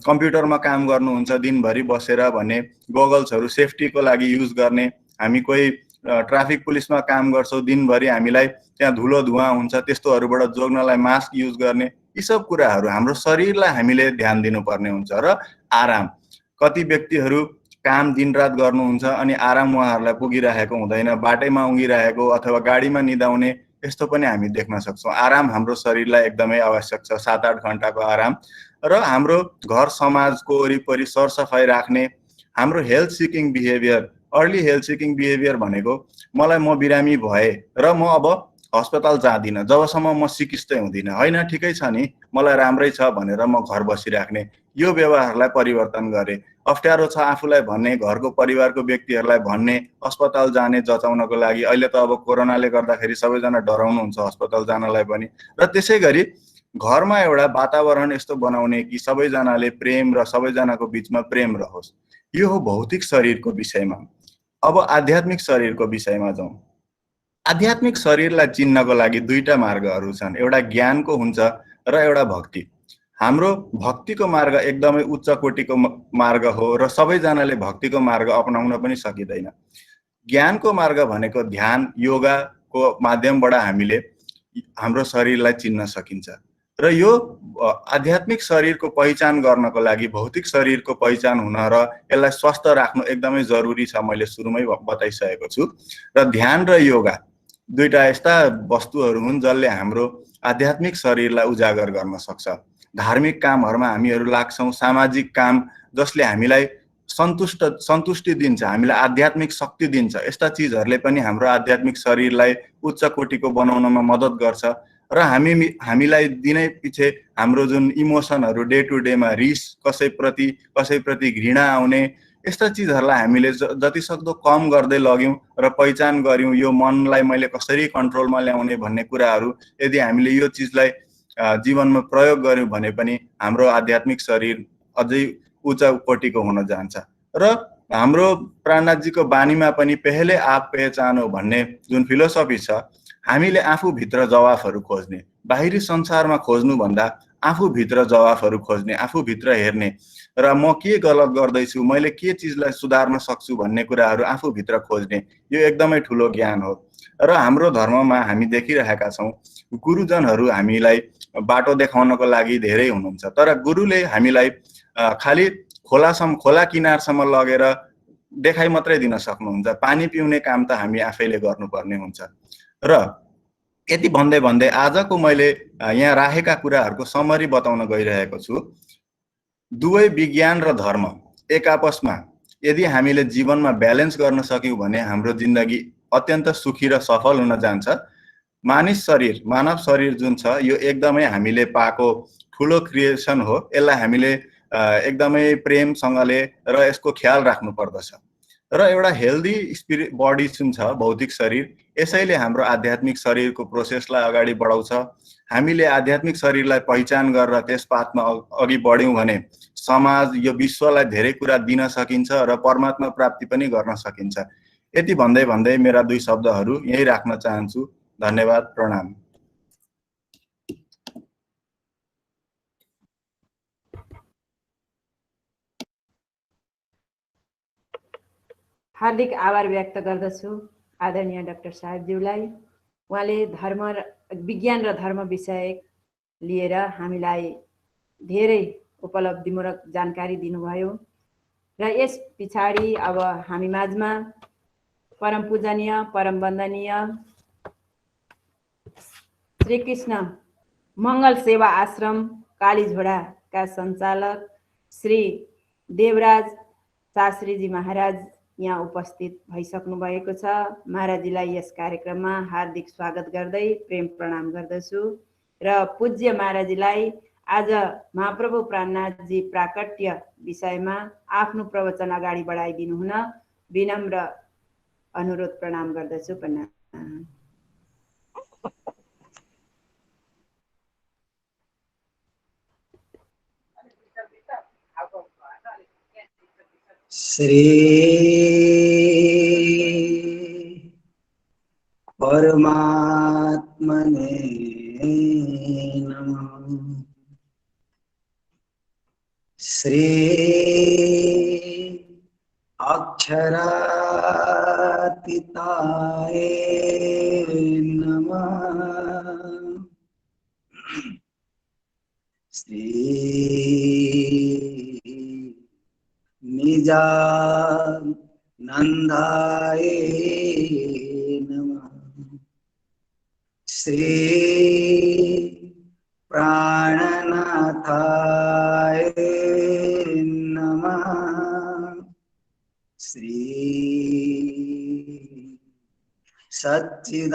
कम्प्युटरमा काम गर्नुहुन्छ दिनभरि बसेर भने गगल्सहरू सेफ्टीको लागि युज गर्ने, हामी कोही ट्राफिक पुलिसमा काम गर्छौँ दिनभरि हामीलाई त्यहाँ धुलो धुवाँ हुन्छ, त्यस्तोहरूबाट जोग्नलाई मास्क युज गर्ने, यी सब कुराहरू हाम्रो शरीरलाई हामीले ध्यान दिनुपर्ने हुन्छ। र आराम, कति व्यक्तिहरू काम दिनरात गर्नुहुन्छ अनि आराम उहाँहरूलाई पुगिरहेको हुँदैन, बाटैमा उङ्गिरहेको अथवा गाडीमा निदाउने यस्तो पनि हामी देख्न सक्छौँ। आराम हाम्रो शरीरलाई एकदमै आवश्यक छ, 7-8 घन्टाको आराम। र हाम्रो घर समाजको वरिपरि सरसफाइ राख्ने, हाम्रो health seeking behaviour, early health seeking behaviour भनेको मलाई म बिरामी भए र म अब अस्पताल जाँदिनँ जबसम्म म सिकिस्तै हुँदिनँ, होइन ठिकै छ नि मलाई राम्रै छ भनेर म घर बसिराख्ने, यो व्यवहारलाई परिवर्तन गरे। अप्ठ्यारो छ आफूलाई भन्ने, घरको परिवारको व्यक्तिहरूलाई भन्ने, अस्पताल जाने जचाउनको लागि। अहिले त अब कोरोनाले गर्दाखेरि सबैजना डराउनुहुन्छ अस्पताल जानलाई पनि। र त्यसै गरी घरमा एउटा वातावरण यस्तो बनाउने कि सबैजनाले प्रेम र सबैजनाको बिचमा प्रेम रहोस्। यो हो भौतिक शरीरको विषयमा। अब आध्यात्मिक शरीरको विषयमा जाउँ। आध्यात्मिक शरीरलाई चिन्नको लागि दुईटा मार्गहरू छन्, एउटा ज्ञानको हुन्छ र एउटा भक्ति। हाम्रो भक्तिको मार्ग एकदमै उच्च कोटिको मार्ग हो र सबैजनाले भक्तिको मार्ग अपनाउन पनि सकिँदैन। ज्ञानको मार्ग भनेको ध्यान योगाको माध्यमबाट हामीले हाम्रो शरीरलाई चिन्न सकिन्छ। र यो आध्यात्मिक शरीरको पहिचान गर्नको लागि भौतिक शरीरको पहिचान हुन र यसलाई स्वस्थ राख्नु एकदमै जरुरी छ, मैले सुरुमै बताइसकेको छु। र ध्यान र योगा दुईटा यस्ता वस्तुहरू हुन् जसले हाम्रो आध्यात्मिक शरीरलाई उजागर गर्न सक्छ। धार्मिक कामहरूमा हामीहरू लाग्छौँ, सामाजिक काम जसले हामीलाई सन्तुष्टि दिन्छ, हामीलाई आध्यात्मिक शक्ति दिन्छ, यस्ता चिजहरूले पनि हाम्रो आध्यात्मिक शरीरलाई उच्च कोटिको बनाउनमा मद्दत गर्छ। र हामीलाई दिनै पछि हाम्रो जुन इमोसनहरू डे टु डेमा रिस, कसैप्रति घृणा आउने, यस्ता चिजहरूलाई हामीले जति सक्दो कम गर्दै लग्यौँ र पहिचान गर्यौँ यो मनलाई मैले कसरी कन्ट्रोलमा ल्याउने भन्ने कुराहरू यदि हामीले यो चिजलाई जीवनमा प्रयोग गर्यौँ भने पनि हाम्रो आध्यात्मिक शरीर अझै उच्च कोटिको हुन जान्छ। र हाम्रो प्राणनाथजीको बानीमा पनि पहले आप पहचानो भन्ने जुन फिलोसफी छ, हामीले आफूभित्र जवाफहरू खोज्ने, बाहिरी संसारमा खोज्नुभन्दा आफूभित्र जवाफहरू खोज्ने, आफूभित्र हेर्ने र म के गलत गर्दैछु, मैले के चिजलाई सुधार्न सक्छु भन्ने कुराहरू आफूभित्र खोज्ने, यो एकदमै ठुलो ज्ञान हो। र हाम्रो धर्ममा हामी देखिरहेका छौँ गुरुजनहरू हामीलाई बाटो देखाउनको लागि धेरै हुनुहुन्छ, तर गुरुले हामीलाई खालि खोला किनारसम्म लगेर देखाइ मात्रै दिन सक्नुहुन्छ, पानी पिउने काम त हामी आफैले गर्नुपर्ने हुन्छ। र यति भन्दै आजको मैले यहाँ राखेका कुराहरूको समरी बताउन गइरहेको छु। दुवै विज्ञान र धर्म एक आपसमा यदि हामीले जीवनमा ब्यालेन्स गर्न सक्यौँ भने हाम्रो जिन्दगी अत्यन्त सुखी र सफल हुन जान्छ। मानव शरीर जुन छ यो एकदमै हामीले पाएको ठुलो क्रिएसन हो, यसलाई हामीले एकदमै प्रेमसँगले र यसको ख्याल राख्नु पर्दछ। र एउटा हेल्दी बडी जुन छ भौतिक शरीर, यसैले हाम्रो आध्यात्मिक शरीरको प्रोसेसलाई अगाडि बढाउँछ। हामीले आध्यात्मिक शरीरलाई पहिचान गरेर त्यस पाथमा अघि बढ्यौँ भने समाज यो विश्वलाई धेरै कुरा दिन सकिन्छ र परमात्मा प्राप्ति पनि गर्न सकिन्छ। यति भन्दै मेरा दुई शब्दहरू यही राख्न चाहन्छु। धन्यवाद, प्रणाम। हार्दिक आभार व्यक्त गर्दछु आदरणीय डाक्टर साहेबज्यूलाई। उहाँले विज्ञान र धर्म विषय लिएर हामीलाई धेरै उपलब्धिमूलक जानकारी दिनुभयो। र यस पछाडि अब हामी माझमा परम पूजनीय परम वन्दनीय श्री कृष्ण मङ्गल सेवा आश्रम कालीझोडाका सञ्चालक श्री देवराज शास्त्रीजी महाराज यहाँ उपस्थित भइसक्नु भएको छ। महाराजजीलाई यस कार्यक्रममा हार्दिक स्वागत गर्दै प्रेम प्रणाम गर्दछु र पूज्य महाराजजीलाई आज महाप्रभु प्राणनाथजी प्राकट्य विषयमा आफ्नो प्रवचन अगाडि बढाइदिनु हुन विनम्र अनुरोध प्रणाम गर्दछु। प्रणाम। श्री परमात्मने नमः। श्री अक्षरातीताय नमः। श्री निजानंदाय नमः। श्री प्राणनाथाय नमः। श्री सच्चिदानंद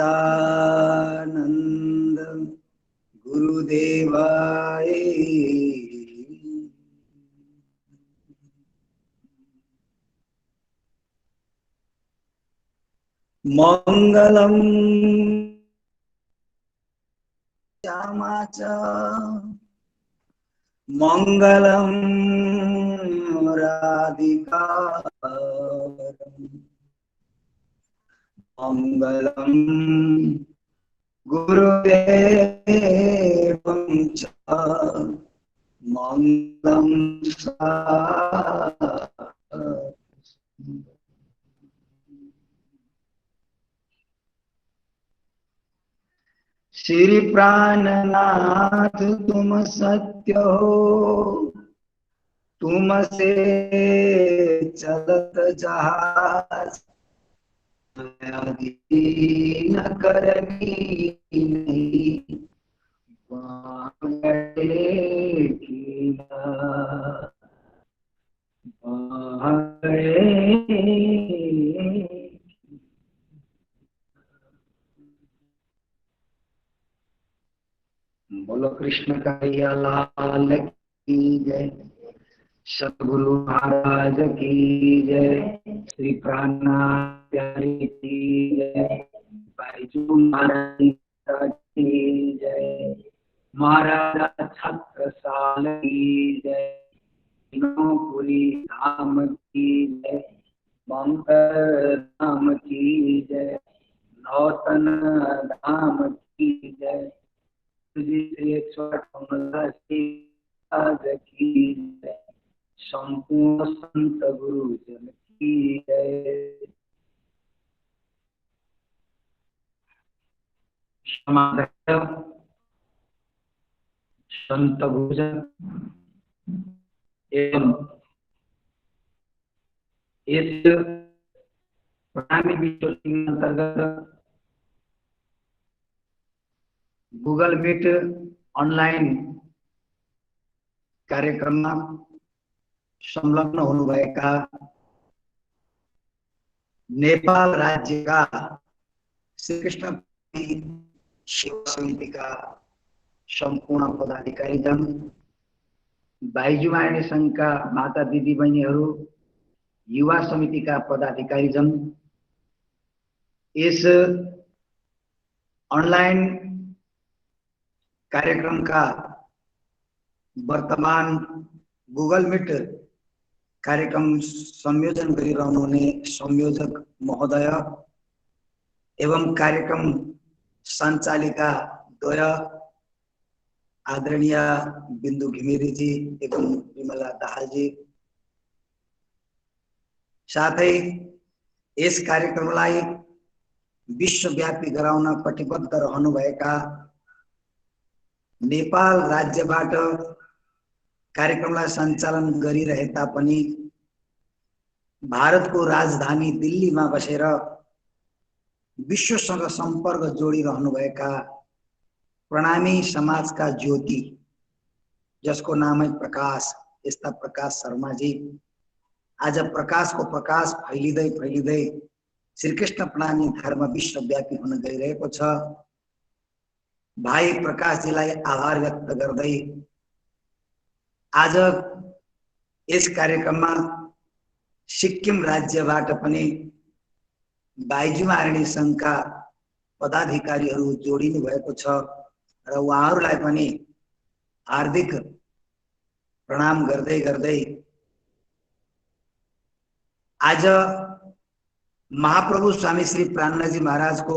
गुरुदेवाय मंगलम श्यामाच मंगलम राधिका मंगलम गुरुदेवं च मंगलम श्री प्राणनाथ तुम सत्य हो, तुमसे चलत जहाज, न करनी नहीं बोलो कृष्ण कन्हैया लाल की जय, सतगुरु महाराज की जय, श्री प्राणनाथ प्यारी की जय, बैजू महाराज की जय, महाराजा छत्रसाल की जय, पुरी धाम की जय, मंगल धाम की जय, नौतन धाम की जय, संपूर्ण संत गुरुजन की जय। संत गुरुजन एवं इस प्रणामी विश्व अंतर्गत गूगल मीट ऑनलाइन कार्यक्रममा संलग्न हुनुभएका नेपाल राज्यका श्रीकृष्ण सेवा समितिका सम्पूर्ण पदाधिकारीजन, बाइजुमायने संघका माता दिदी बहिनीहरू, युवा समितिका पदाधिकारीजन, यस अनलाइन कार्यक्रम का वर्तमान गूगल मीट कार्यक्रम संयोजन गरिरहनुहुने संयोजक महोदय एवं कार्यक्रम संचालिका द्वय आदरणीय बिन्दु घिमिरे जी एवं विमला दाहाल जी, साथै यस कार्यक्रमलाई विश्वव्यापी गराउन कटिबद्ध रहनुभएका नेपाल राज्यबाट कार्यक्रमलाई सञ्चालन गरिरहे तापनि भारतको राजधानी दिल्लीमा बसेर विश्वसँग सम्पर्क जोडिरहनुभएका प्रणामी समाजका ज्योति, जसको नामै प्रकाश, यस्ता प्रकाश शर्माजी, आज प्रकाशको प्रकाश फैलिँदै फैलिँदै श्रीकृष्ण प्रणामी धर्म विश्वव्यापी हुन गइरहेको छ। भाइ प्रकाशजीलाई आभार व्यक्त गर्दै आज यस कार्यक्रममा सिक्किम राज्यबाट पनि बाइजू महारानी संघका पदाधिकारीहरू जोडिनु भएको छ र उहाँहरूलाई पनि हार्दिक प्रणाम गर्दै गर्दै आज महाप्रभु स्वामी श्री प्राणनाथजी महाराजको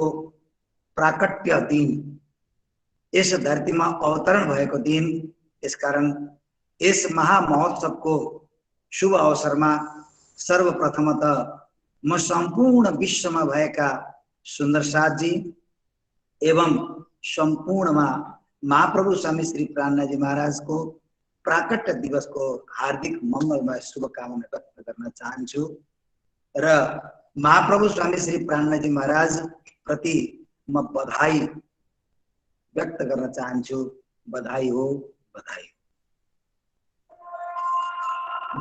प्राकट्य दिन, यस धरतीमा अवतरण भएको दिन, यसकारण यस महामहोत्सवको शुभ अवसरमा सर्वप्रथमतः म सम्पूर्ण विश्वमा भएका सुन्दर साथजी एवं सम्पूर्णमा महाप्रभु स्वामी श्री प्राणनाथजी महाराजको प्राकट्य दिवसको हार्दिक मङ्गलमय शुभकामना व्यक्त गर्न चाहन्छु र महाप्रभु स्वामी श्री प्राणनाथजी महाराज प्रति म बधाई व्यक्त गर्न चाहन्छु। बधाई हो, बधाई हो।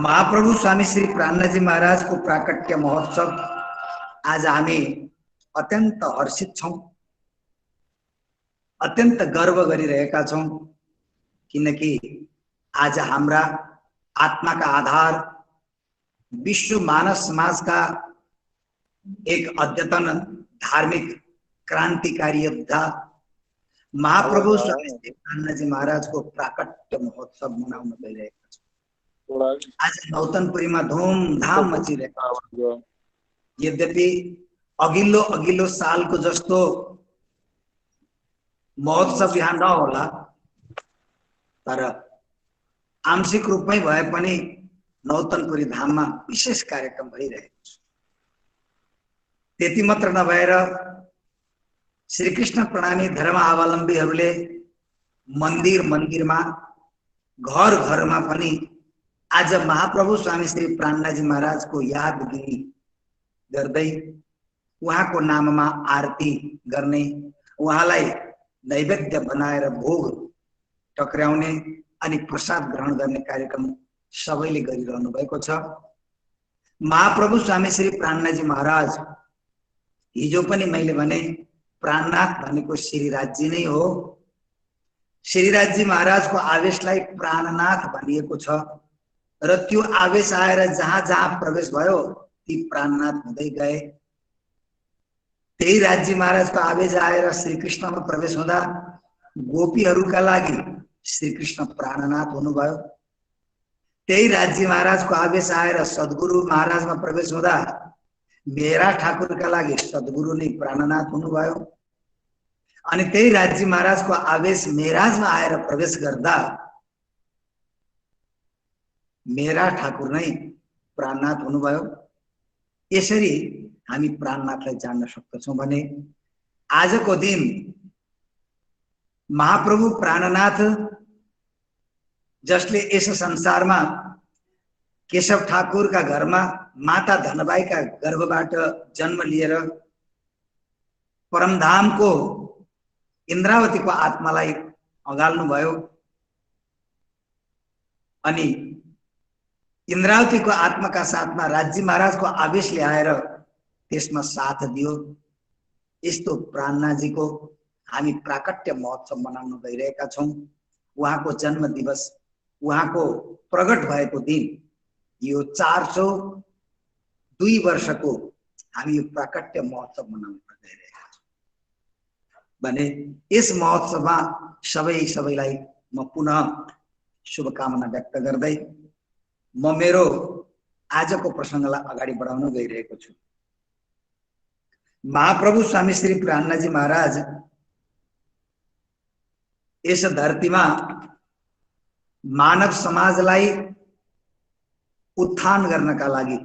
महाप्रभु स्वामी श्री प्राणनाथजी महाराज को प्राकट्य महोत्सव आज हामी अत्यंत हर्षित छौं, अत्यंत गर्व गरिरहेका छौं, किनकि आज हाम्रा आत्मा का आधार विश्व मानव समाज का एक अद्यतन धार्मिक क्रांतिकारी योद्धा महाप्रभु स्वामी श्री प्राणनाथजी महाराज को प्राकट्य महोत्सव मनाउन गइरहेका छौं। आज नौतनपुरीमा धूमधाम मचिरहेको छ। यद्यपि अघिल्लो सालको जस्तो महोत्सव यहाँ नहोला, तर आंशिक रूपमै भए पनि नौतनपुरी धाममा विशेष कार्यक्रम भइरहेको छ। त्यति मात्र नभएर श्रीकृष्ण प्रणामी धर्मावलम्बीहरूले मन्दिरमा घर घरमा पनि आज महाप्रभु स्वामी श्री प्राणनाथजी महाराज को यादगिरी गर्दै उहाँको नाममा आरती गर्ने, उहाँलाई नैवेद्य बनाएर भोग टक्राउने अनि प्रसाद ग्रहण गर्ने कार्यक्रम सबैले गरिरहनु भएको छ। महाप्रभु स्वामी श्री प्राणनाथजी महाराज हिजो पनि मैले भने प्राणनाथ भनेको श्रीराजजी नै हो। श्रीराजजी महाराज को आवेशलाई प्राणनाथ भनिएको छ र त्यो आवेश आएर जहाँ जहाँ प्रवेश भयो ती प्राणनाथ हुँदै गए। त्यही राजजी महाराज को आवेश आएर श्रीकृष्णमा प्रवेश हुँदा गोपीहरूका लागि श्रीकृष्ण प्राणनाथ हुनुभयो। त्यही राजजी महाराज को आवेश आएर सद्गुरु महाराजमा प्रवेश हुँदा मेरा ठाकुरका लागि सद्गुरु नै प्राणनाथ हुनुभयो। अनि त्यही राजजी महाराज को आवेश मेराजमा आएर प्रवेश गर्दा मेरा ठाकुर नै प्राणनाथ हुनुभयो। यसरी हामी प्राणनाथलाई जान्न सक्दछौं भने आजको दिन महाप्रभु प्राणनाथ जसले यस संसारमा केशव ठाकुर का घरमा माता धनबाई का गर्भबाट जन्म लिएर परमधाम को इंद्रावती को आत्मालाई अगाल्नु भयो अनि इंद्रावती को आत्मा का साथमा राजजी महाराज को आवेश ल्याएर त्यसमा साथ दियो। यस्तो प्राणनाथजी को हामी प्राकट्य महोत्सव मनाउन गइरहेका छौं। उहाँको जन्म दिवस, उहाँको प्रगट भएको दिन, यो 402 वर्षको हामी यो प्राकट्य महोत्सव मनाउन गइरहेका छौं भने यस महोत्सवमा सबैलाई म पुनः शुभकामना व्यक्त गर्दै म मेरो आजको प्रसंगलाई अगाडि बढाउन गइरहेको छु। महाप्रभु स्वामी श्री प्राणनाथजी महाराज यस धरतीमा मानव समाजलाई उत्थान गर्नका लागि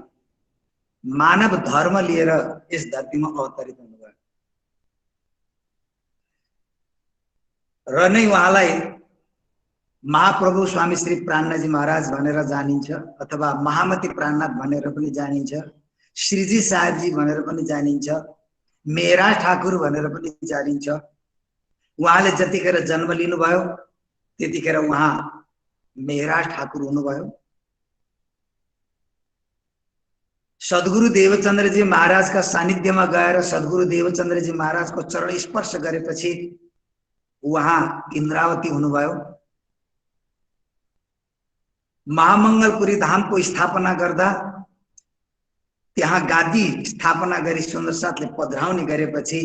मानव धर्म लिएर यस धरतीमा अवतरित हुनुभयो र नै उहाँलाई महाप्रभु स्वामी श्री प्राणनाथजी महाराज भनेर जानिन्छ अथवा महामती प्राणनाथ भनेर पनि जानिन्छ, श्रीजी साहेबजी भनेर पनि जानिन्छ, मेरा ठाकुर भनेर पनि जानिन्छ। उहाँले जतिखेर जन्म लिनुभयो त्यतिखेर उहाँ मेरा ठाकुर हुनुभयो सद्गुरु देवचन्द्रजी महाराजका सानिध्यमा गएर सद्गुरु देवचन्द्रजी महाराजको चरण स्पर्श गरेपछि उहाँ इन्द्रावती हुनुभयो। महामंगलपुरी धामको स्थापना गर्दा त्यहाँ गादी स्थापना गरी सुन्दरसाथले पधराउने गरेपछि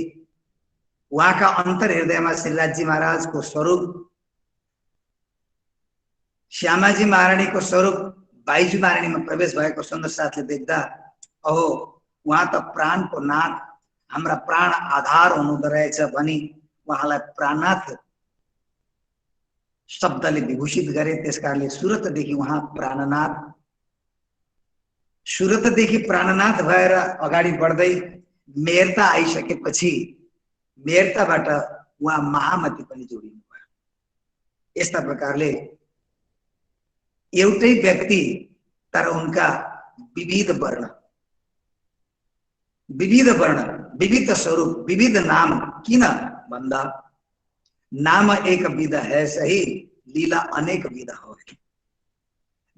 उहाँका अन्तर हृदयमा श्रीराजजी महाराजको स्वरूप, श्यामाजी महारानीको स्वरूप बाईजी महारानीमा प्रवेश भएको सुन्दरसाथले देख्दा अहो उहाँ त प्राणको नाथ, हाम्रा प्राण आधार हुनुहुँदो रहेछ भनी उहाँलाई प्राणनाथ शब्दले विभूषित गरे। त्यसकारणले सुरतदेखि उहाँ प्राणनाथ, सुरतदेखि प्राणनाथ भएर अगाडि बढ्दै मेरता आइसकेपछि मेरताबाट उहाँ महामती पनि जोडिनु भयो। यस्ता प्रकारले एउटै व्यक्ति तर उनका विविध वर्ण, विविध स्वरूप, विविध नाम। किन भन्दा नाम एक विध है सही, लीला अनेक विध हो।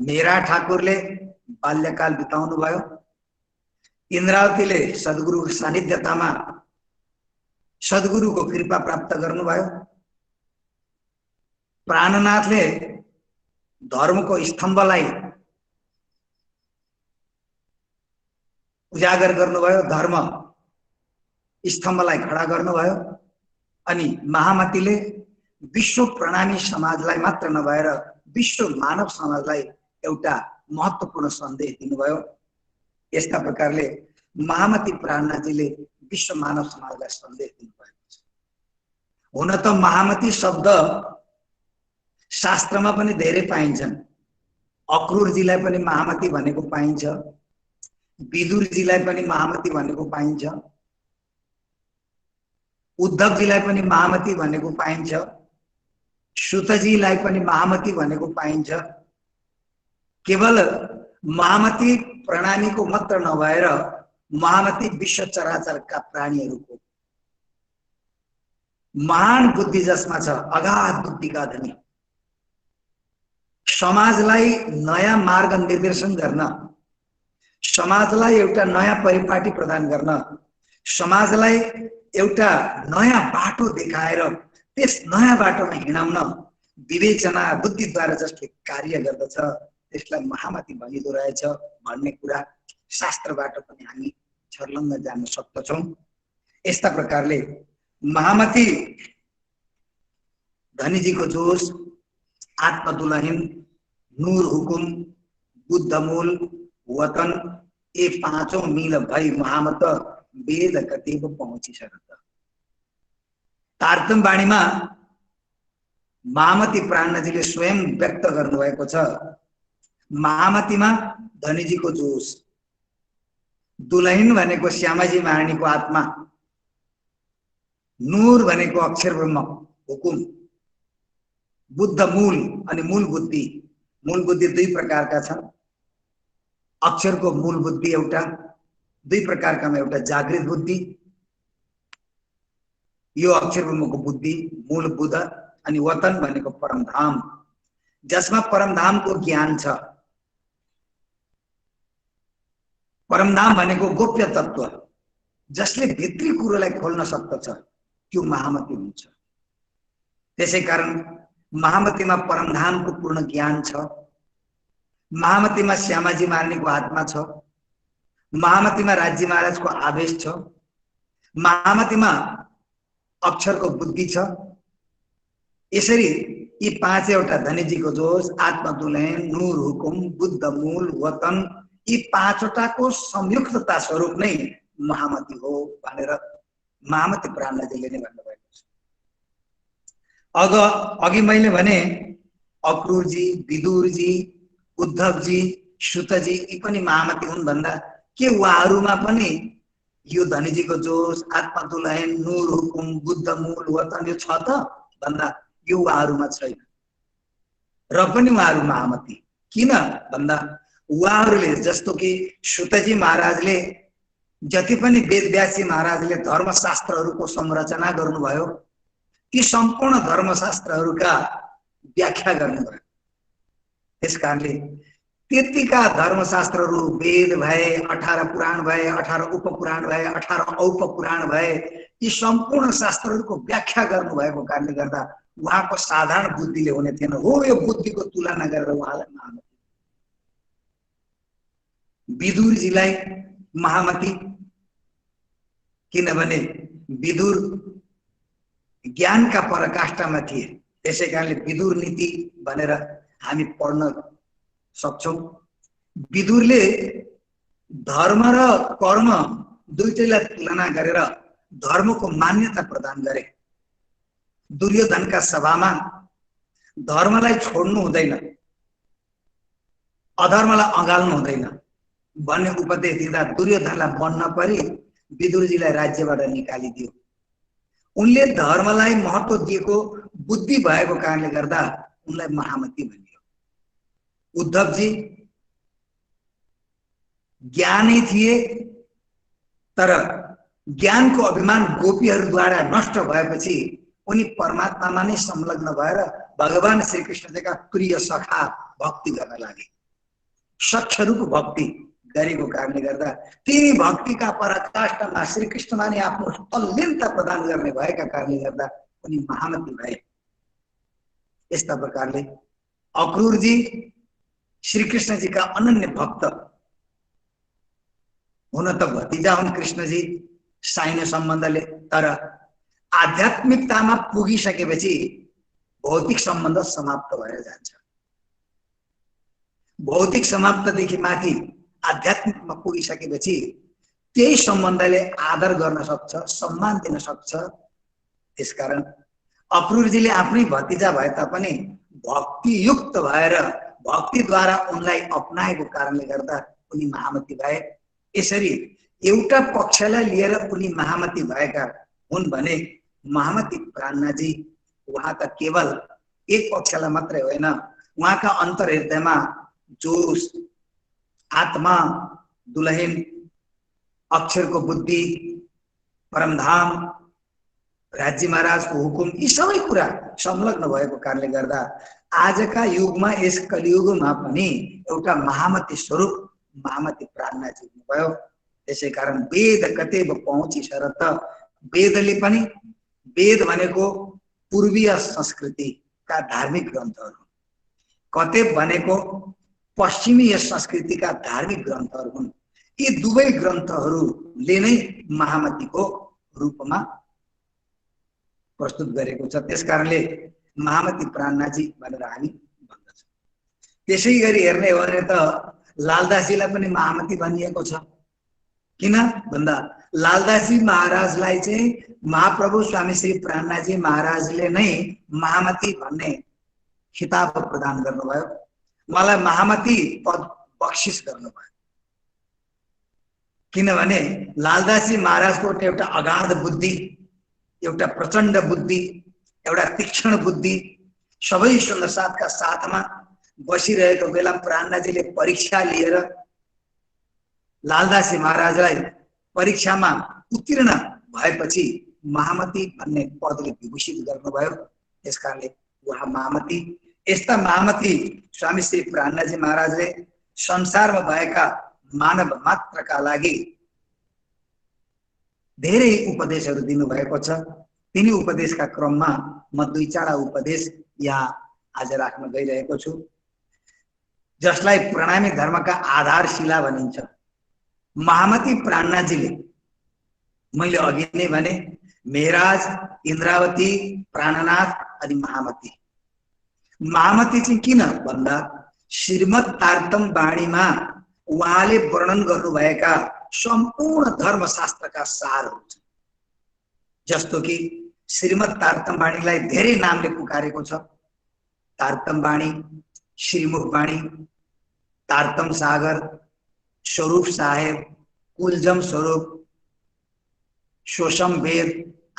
मेरा ठाकुरले बाल्यकाल बिताउनु भयो, इन्द्रावतीले सद्गुरुको सानिध्यतामा सद्गुरुको कृपा प्राप्त गर्नुभयो, प्राणनाथले धर्मको स्तम्भलाई उजागर गर्नुभयो, धर्म स्तम्भलाई खडा गर्नुभयो, अनि महामतीले विश्व प्रणामी समाजलाई मात्र नभएर विश्व मानव समाजलाई एउटा महत्त्वपूर्ण सन्देश दिनुभयो। यस्ता प्रकारले महामती प्राणनाथजीले विश्व मानव समाजलाई सन्देश दिनुभएको छ। हुन त महामती शब्द शास्त्रमा पनि धेरै पाइन्छन्। अक्रूरजीलाई पनि महामती भनेको पाइन्छ, विदुरजीलाई पनि महामती भनेको पाइन्छ, उद्धवजीलाई पनि महामती भनेको पाइन्छ, सुतजीलाई पनि महामती भनेको पाइन्छ। केवल महामती प्रणामीको मात्र नभएर महामती विश्व चराचरका प्राणीहरूको महान बुद्धि जसमा छ, अगाध बुद्धिका धनी, समाजलाई नयाँ मार्ग निर्देशन गर्न, समाजलाई एउटा नयाँ परिपाटी प्रदान गर्न, समाजलाई एउटा नयाँ बाटो देखाएर त्यस नयाँ बाटोमा हिँडाउन विवेचना बुद्धिद्वारा जसले कार्य गर्दछ त्यसलाई महामती भनिदो रहेछ भन्ने कुरा शास्त्रबाट पनि हामी छर्लङ्ग जान्न सक्दछौँ। यस्ता प्रकारले महामती धनीजीको जोश, आत्मदुलहिन, नूर हुकुम, बुद्धमूल, वतन, ये पाँचों मिल भई महामत वेद कतिब पहुँचिसक्छ। तारतम वाणीमा महामती प्राणनाथजीले स्वयं व्यक्त गर्नुभएको छ। महामतीमा धनीजीको जोश, दुलहिन भनेको श्यामाजी महारानीको आत्मा, नूर भनेको अक्षर ब्रह्म हुकुम, बुद्ध मूल अनि मूल बुद्धि। मूल बुद्धि दुई प्रकारका छन्। अक्षरको मूल बुद्धि एउटा, दुई प्रकारकामा एउटा जागृत बुद्धि, यो अक्षर ब्रह्मको बुद्धि मूल बुद्ध, अनि वतन भनेको परमधाम जसमा परमधामको ज्ञान छ। परमधाम भनेको गोप्य तत्व जसले भित्री कुरोलाई खोल्न सक्दछ, त्यो महामती हुन्छ। त्यसैकारण महामतीमा परमधामको पूर्ण ज्ञान छ, महामतीमा श्यामाजी महारानीको आत्मा छ, महामतीमा राज्य महाराजको आवेश छ, महामतीमा अक्षरको बुद्धि छ। यसरी यी पाँचवटा धनीजीको जोश, आत्मदुलहन, नूर हुकुम, बुद्ध मूल, वतन, यी पाँचवटाको संयुक्तता स्वरूप नै महामती हो भनेर महामती प्राणनाथजीले नै भन्नुभएको छ। अघि मैले भने अक्रूरजी, विदुरजी, उद्धवजी, सुतजी यी पनि महामती हुन् भन्दा के उहाँहरूमा पनि यो धनीजीको जोश, आत्मदुलहन, नूर हुकुम, बुद्ध मूल, वतन यो छ त भन्दा यो उहाँहरूमा छैन। र पनि उहाँहरू महामती किन भन्दा उहाँहरूले जस्तो कि सुतजी महाराजले जति पनि वेदव्यासी महाराजले धर्मशास्त्रहरूको संरचना गर्नुभयो ती सम्पूर्ण धर्मशास्त्रहरूका व्याख्या गर्नुभयो। त्यसकारणले त्यतिका धर्मशास्त्रहरू वेद भए, 18 पुराण भए, 18 उपपुराण भए, 18 औपपुराण भए, यी सम्पूर्ण शास्त्रहरूको व्याख्या गर्नुभएको कारणले गर्दा उहाँको साधारण बुद्धिले हुने थिएन। हो, यो बुद्धिको तुलना गरेर उहाँलाई महामती, विदुरजीलाई महामती, किनभने विदुर ज्ञानका पराकाष्ठामा थिए। त्यसै कारणले विदुर नीति भनेर हामी पढ्न सक्छौं। विदुरले धर्म र कर्म दुईटैलाई तुलना गरेर धर्मको मान्यता प्रदान गरे। दुर्योधनका सभामा धर्मलाई छोड्नु हुँदैन, अधर्मलाई अँगाल्नु हुँदैन भन्ने उपदेश दिँदा दुर्योधनलाई मन नपरी विदुरजीलाई राज्यबाट निकालिदियो। उनले धर्मलाई महत्त्व दिएको बुद्धि भएको कारणले गर्दा उनलाई महामती भनियो। उद्धवजी ज्ञानी थिए, तर ज्ञानको अभिमान गोपीहरूद्वारा नष्ट भएपछि उनी परमात्मामा नै संलग्न भएर भगवान श्रीकृष्णजीका प्रिय सखा भक्ति गर्न लागे। सक्षरूप भक्ति गरेको कारणले गर्दा ती भक्तिका पराकाष्ठामा श्रीकृष्णमा नै आफ्नो तल्लीनता प्रदान गर्ने भएका कारणले गर्दा उनी महामती भए। यस्ता प्रकारले अक्रूरजी श्रीकृष्णजीका अनन्य भक्त हुन त भतिजा हुन् कृष्णजी साइनो सम्बन्धले, तर आध्यात्मिकतामा पुगिसकेपछि भौतिक सम्बन्ध समाप्त भएर जान्छ। भौतिक समाप्तदेखि माथि आध्यात्मिकमा पुगिसकेपछि त्यही सम्बन्धले आदर गर्न सक्छ, सम्मान दिन सक्छ। त्यसकारण अक्रूरजीले आफ्नै भतिजा भए तापनि भक्तियुक्त भएर भक्तिद्वारा उनलाई अपनाएको कारणले गर्दा उनी महामती भए। यसरी एउटा पक्षलाई लिएर उनी महामती भएका हुन् भने महामती प्राणनाजी उहाँ त केवल एक पक्षलाई मात्रै होइन, उहाँका अन्तर्हृदयमा जोश, आत्मा, दुलहिन, अक्षरको बुद्धि, परमधाम, राज्य महाराजको हुकुम, यी सबै कुरा संलग्न भएको कारणले गर्दा आजका युगमा, यस कलियुगमा पनि एउटा महामती स्वरूप महामती प्राणनाजी हुनुभयो। त्यसै कारण वेद कतैब पहुँची शरत, वेदले पनि, वेद भनेको पूर्वीय संस्कृतिका धार्मिक ग्रन्थहरू, कतैब भनेको पश्चिमीय संस्कृतिका धार्मिक ग्रन्थहरू हुन्। यी दुवै ग्रन्थहरूले नै महामतीको रूपमा प्रस्तुत गरेको छ। त्यसकारणले महामती प्राणनाजी भनेर हामी भन्दछौँ। त्यसै गरी हेर्ने हो भने त लालदासजीलाई पनि महामती भनिएको छ। किन भन्दा लालदासजी महाराजलाई चाहिँ महाप्रभु स्वामी श्री प्राणनाजी महाराजले नै महामती भन्ने खिताब प्रदान गर्नुभयो, मलाई महामती पद बख्सिस गर्नुभयो। किनभने लालदासजी महाराजको एउटा अगाध बुद्धि, एउटा प्रचण्ड बुद्धि, एउटा तीक्ष्ण बुद्धि, सबै सुन्दरसाथका साथमा बसिरहेको बेला प्राणनाजीले परीक्षा लिएर लालदासजी महाराजलाई परीक्षामा उत्तीर्ण भएपछि महामती भन्ने पदले विभूषित गर्नुभयो। त्यसकारणले उहाँ महामती। यस्ता महामती स्वामी श्री प्राणनाजी महाराजले संसारमा भएका मानव मात्रका लागि धेरै उपदेशहरू दिनुभएको छ। तिनी उपदेशका क्रममा म दुई चारवटा उपदेश यहाँ आज राख्न गइरहेको छु, जसलाई प्रणामी धर्मका आधारशिला भनिन्छ। महामती प्राणनाजीले, मैले अघि नै भने, मेहराज, इन्द्रावती, प्राणनाथ अनि महामती। महामती चाहिँ किन भन्दा श्रीमद् तारतम वाणीमा उहाँले वर्णन गर्नुभएका सम्पूर्ण धर्मशास्त्रका सारहरू छन्। जस्तो कि श्रीमद् तारतम वाणीलाई धेरै नामले पुकारेको छ। तारतम वाणी, श्रीमुख वाणी, तारतम सागर, स्वरूप साहेब, कुलजम स्वरूप, शोषम वेद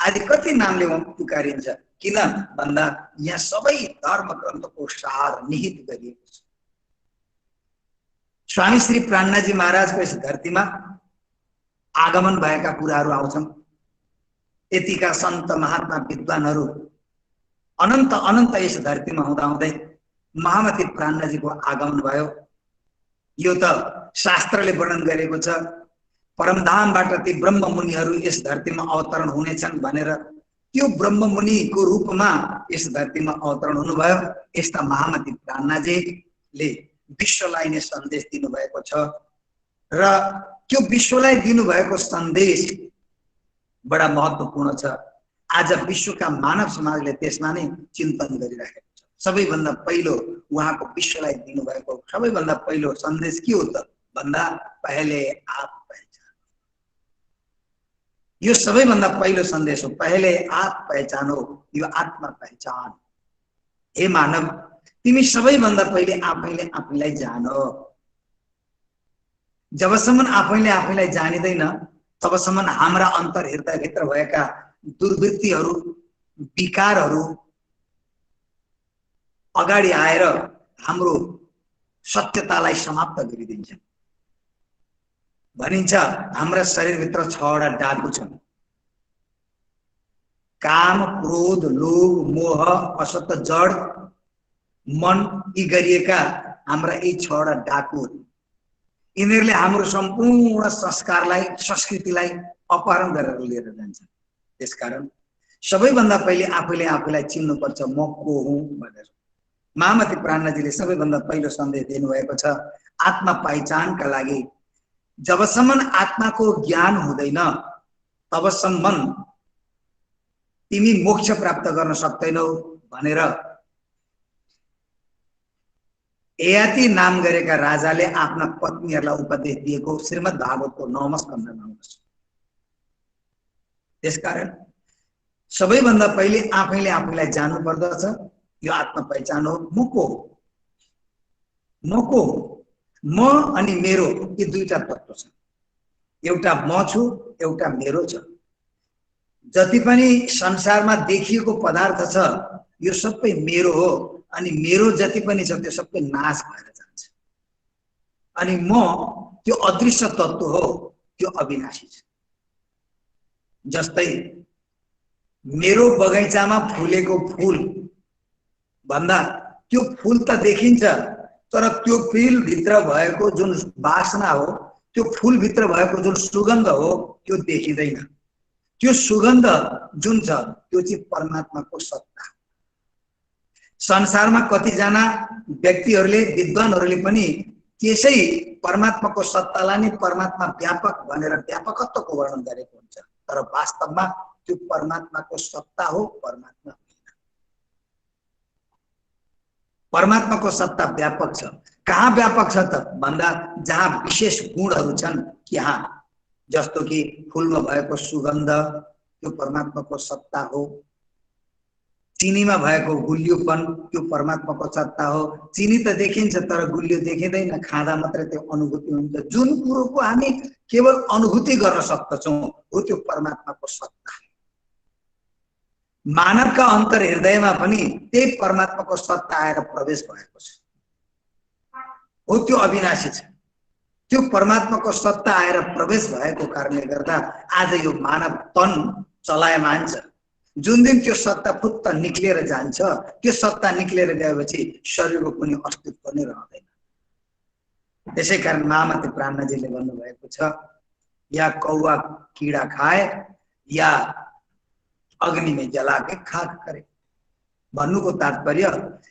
आदि कति नामले पुकारिन्छ। किन भन्दा यहाँ सबै धर्म ग्रन्थको सार निहित गरिएको छ। स्वामी श्री प्राणनाजी महाराजको यस धरतीमा आगमन भएका कुराहरू आउँछन्। यतिका सन्त महात्मा विद्वानहरू अनन्त अनन्त यस धरतीमा हुँदाहुँदै महामती प्राणनाजीको आगमन भयो। यो त शास्त्रले वर्णन गरेको छ। परमधामबाट ती ब्रह्म मुनिहरू यस धरतीमा अवतरण हुनेछन् भनेर त्यो ब्रह्म मुनिको रूपमा यस धरतीमा अवतरण हुनुभयो। यस्ता महामती प्राणनाजीले विश्वलाई नै सन्देश दिनुभएको छ र त्यो विश्वलाई दिनुभएको सन्देश बडा महत्त्वपूर्ण छ। आज विश्वका मानव समाजले त्यसमा नै चिन्तन गरिरहेको छ। सबैभन्दा पहिलो उहाँको विश्वलाई दिनुभएको सबैभन्दा पहिलो सन्देश के हो त भन्दा पहले आप पहचान। यो सबैभन्दा पहिलो सन्देश हो। पहले आप पहचानो, यो आत्मा पहचान। हे मानव, तिमी सबैभन्दा पहिले आफैले आफैलाई जान। जबसम्म आफैले आफैलाई जानिदैन तबसम्म हाम्रा अन्तर हृदयभित्र भएका दुर्वृत्तिहरू, विकारहरू अगाडि आएर हाम्रो सत्यतालाई समाप्त गरिदिन्छन्। भनिन्छ हाम्रा शरीरभित्र 6वटा डाकु छन्। काम, क्रोध, लोभ, मोह, असत, जड, मन, यी गरिएका हाम्रा यी 6वटा डाकु हुन्। यिनीहरूले हाम्रो सम्पूर्ण संस्कारलाई, संस्कृतिलाई अपहरण गरेर लिएर जान्छन्। त्यसकारण सबैभन्दा पहिले आफैले आफैलाई चिन्नुपर्छ, म को हुँ भनेर। महामती प्राणनाजीले सबैभन्दा पहिलो सन्देश दिनुभएको छ आत्मा पहिचानका लागि। जबसम्म आत्माको ज्ञान हुँदैन तबसम्म तिमी मोक्ष प्राप्त गर्न सक्दैनौ भनेर ययाति नाम गरेका राजाले आफ्ना पत्नीहरूलाई उपदेश दिएको श्रीमद् भागवतको 9औं स्कन्धमा हुन्छ। त्यसकारण सबैभन्दा पहिले आफैले आफैलाई जान्नु पर्दछ। यो आत्मा पहिचान हो। म को हो? म को हो? म अनि मेरो, यी दुईटा तत्त्व छन्। एउटा म छु, एउटा मेरो छ। जति पनि संसारमा देखिएको पदार्थ छ यो सबै मेरो हो अनि मेरो जति पनि छ त्यो सबै नाश भएर जान्छ। अनि म त्यो अदृश्य तत्त्व हो, त्यो अविनाशी छ। जस्तै मेरो बगैँचामा फुलेको फूल भन्दा त्यो फूल त देखिन्छ तर त्यो फूल भित्र भएको जुन वासना हो, त्यो फूल भित्र भएको जुन सुगन्ध हो त्यो देखिँदैन। त्यो सुगन्ध जुन छ त्यो चाहिँ परमात्माको सत्ता। संसारमा कतिजना व्यक्तिहरूले, विद्वानहरूले पनि त्यसै परमात्माको सत्तालाई नै परमात्मा व्यापक भनेर व्यापकत्वको वर्णन गरेको हुन्छ। तर वास्तवमा त्यो परमात्माको सत्ता हो, परमात्मा होइन। परमात्माको सत्ता व्यापक छ। कहाँ व्यापक छ त भन्दा जहाँ विशेष गुणहरू छन् त्यहाँ। जस्तो कि फूलमा भएको सुगन्ध त्यो परमात्माको सत्ता हो। चिनीमा भएको गुलियोपन त्यो परमात्माको सत्ता हो। चिनी त देखिन्छ तर गुलियो देखिँदैन, खाँदा मात्रै त्यो अनुभूति हुन्छ। जुन कुरोको हामी केवल अनुभूति गर्न सक्दछौँ हो त्यो परमात्माको सत्ता। मानवका अन्तर हृदयमा पनि त्यही परमात्माको सत्ता आएर प्रवेश भएको छ, हो त्यो अविनाशी छ। त्यो परमात्माको सत्ता आएर प्रवेश भएको कारणले गर्दा आज यो मानव तन चलायमान छ। जुन दिन त्यो सत्ता फुत्त निक्लिएर जान्छ, त्यो सत्ता निक्लिएर गएपछि शरीरको कुनै अस्तित्व नै रहँदैन। त्यसै कारण महामती प्राणनाजीले भन्नुभएको छ या कौवा कीड़ा खाए या अग्नि में जला के खाक करे। भन्नुको तात्पर्य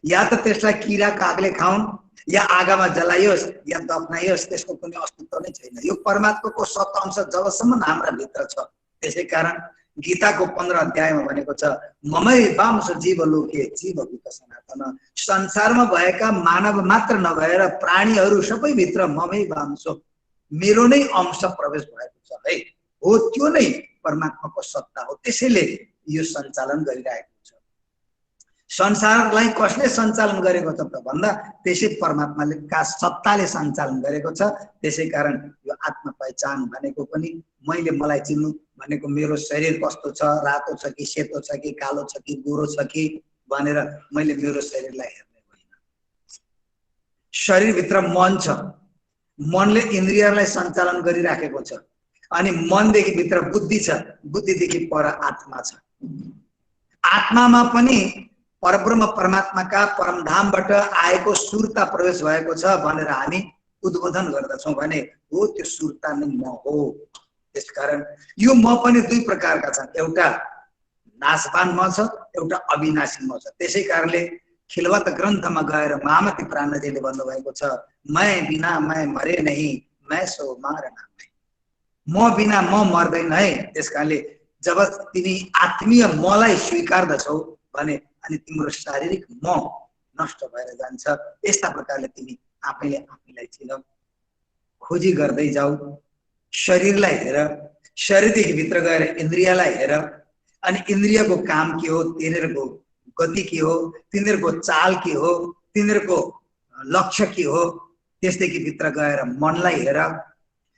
या त त्यसलाई किरा कागले खाउन् या आगामा जलाइयोस् या दफनाइयोस्, त्यसको कुनै अस्तित्व नै छैन। यो परमात्माको सत्ता अंश जबसम्म हाम्रा भित्र छ। त्यसै कारण गीताको 15 अध्यायमा भनेको छ ममै वांश जीवलोके जीव भूत सनातन। संसारमा भएका मानव मात्र नभएर प्राणीहरू सबै भित्र ममै वांश, मेरो नै अंश प्रवेश भएको छ है। हो त्यो नै परमात्माको सत्ता हो। त्यसैले यो सञ्चालन गरिरहेको छ। संसारलाई कसले सञ्चालन गरेको छ त भन्दा त्यसै परमात्माले का सत्ताले सञ्चालन गरेको छ। त्यसै कारण यो आत्मा पहिचान भनेको पनि मैले मलाई चिन्नु भनेको मेरो शरीर कस्तो छ, रातो छ कि सेतो छ कि कालो छ कि गोरो छ कि भनेर मैले मेरो शरीरलाई हेर्ने होइन। शरीरभित्र मन छ, मनले इन्द्रियहरूलाई सञ्चालन गरिराखेको छ। अनि मनदेखि भित्र बुद्धि छ, बुद्धिदेखि पर आत्मा छ। आत्मामा पनि परब्रह्म परमात्माका परमधामबाट आएको सुरता प्रवेश भएको छ भनेर हामी उद्बोधन गर्दछौँ भने हो त्यो सुरता नै म हो। त्यसकारण यो म पनि दुई प्रकारका छन्, एउटा नाशवान म छ, एउटा अविनाशी म छ। त्यसै कारणले खिलवत ग्रन्थमा गएर महामती प्राणजीले भन्नुभएको छ, मैं बिना मैं मरे नहीं, मैं सो मारना मैं। म बिना म मर्दैन है। त्यसकारणले जब तिमी आत्मीय मलाई स्वीकार्दछौ भने अनि तिम्रो शारीरिक म नष्ट भएर जान्छ। यस्ता प्रकारले तिमी आफैले आफैलाई चिन, खोजी गर्दै जाऊ। शरीरलाई हेर, शरीरदेखि भित्र गएर इन्द्रियलाई हेर, अनि इन्द्रियको काम के हो, तिनीहरूको गति के हो, तिनीहरूको चाल के हो, तिनीहरूको लक्ष्य के हो। त्यसदेखि भित्र गएर मनलाई हेर,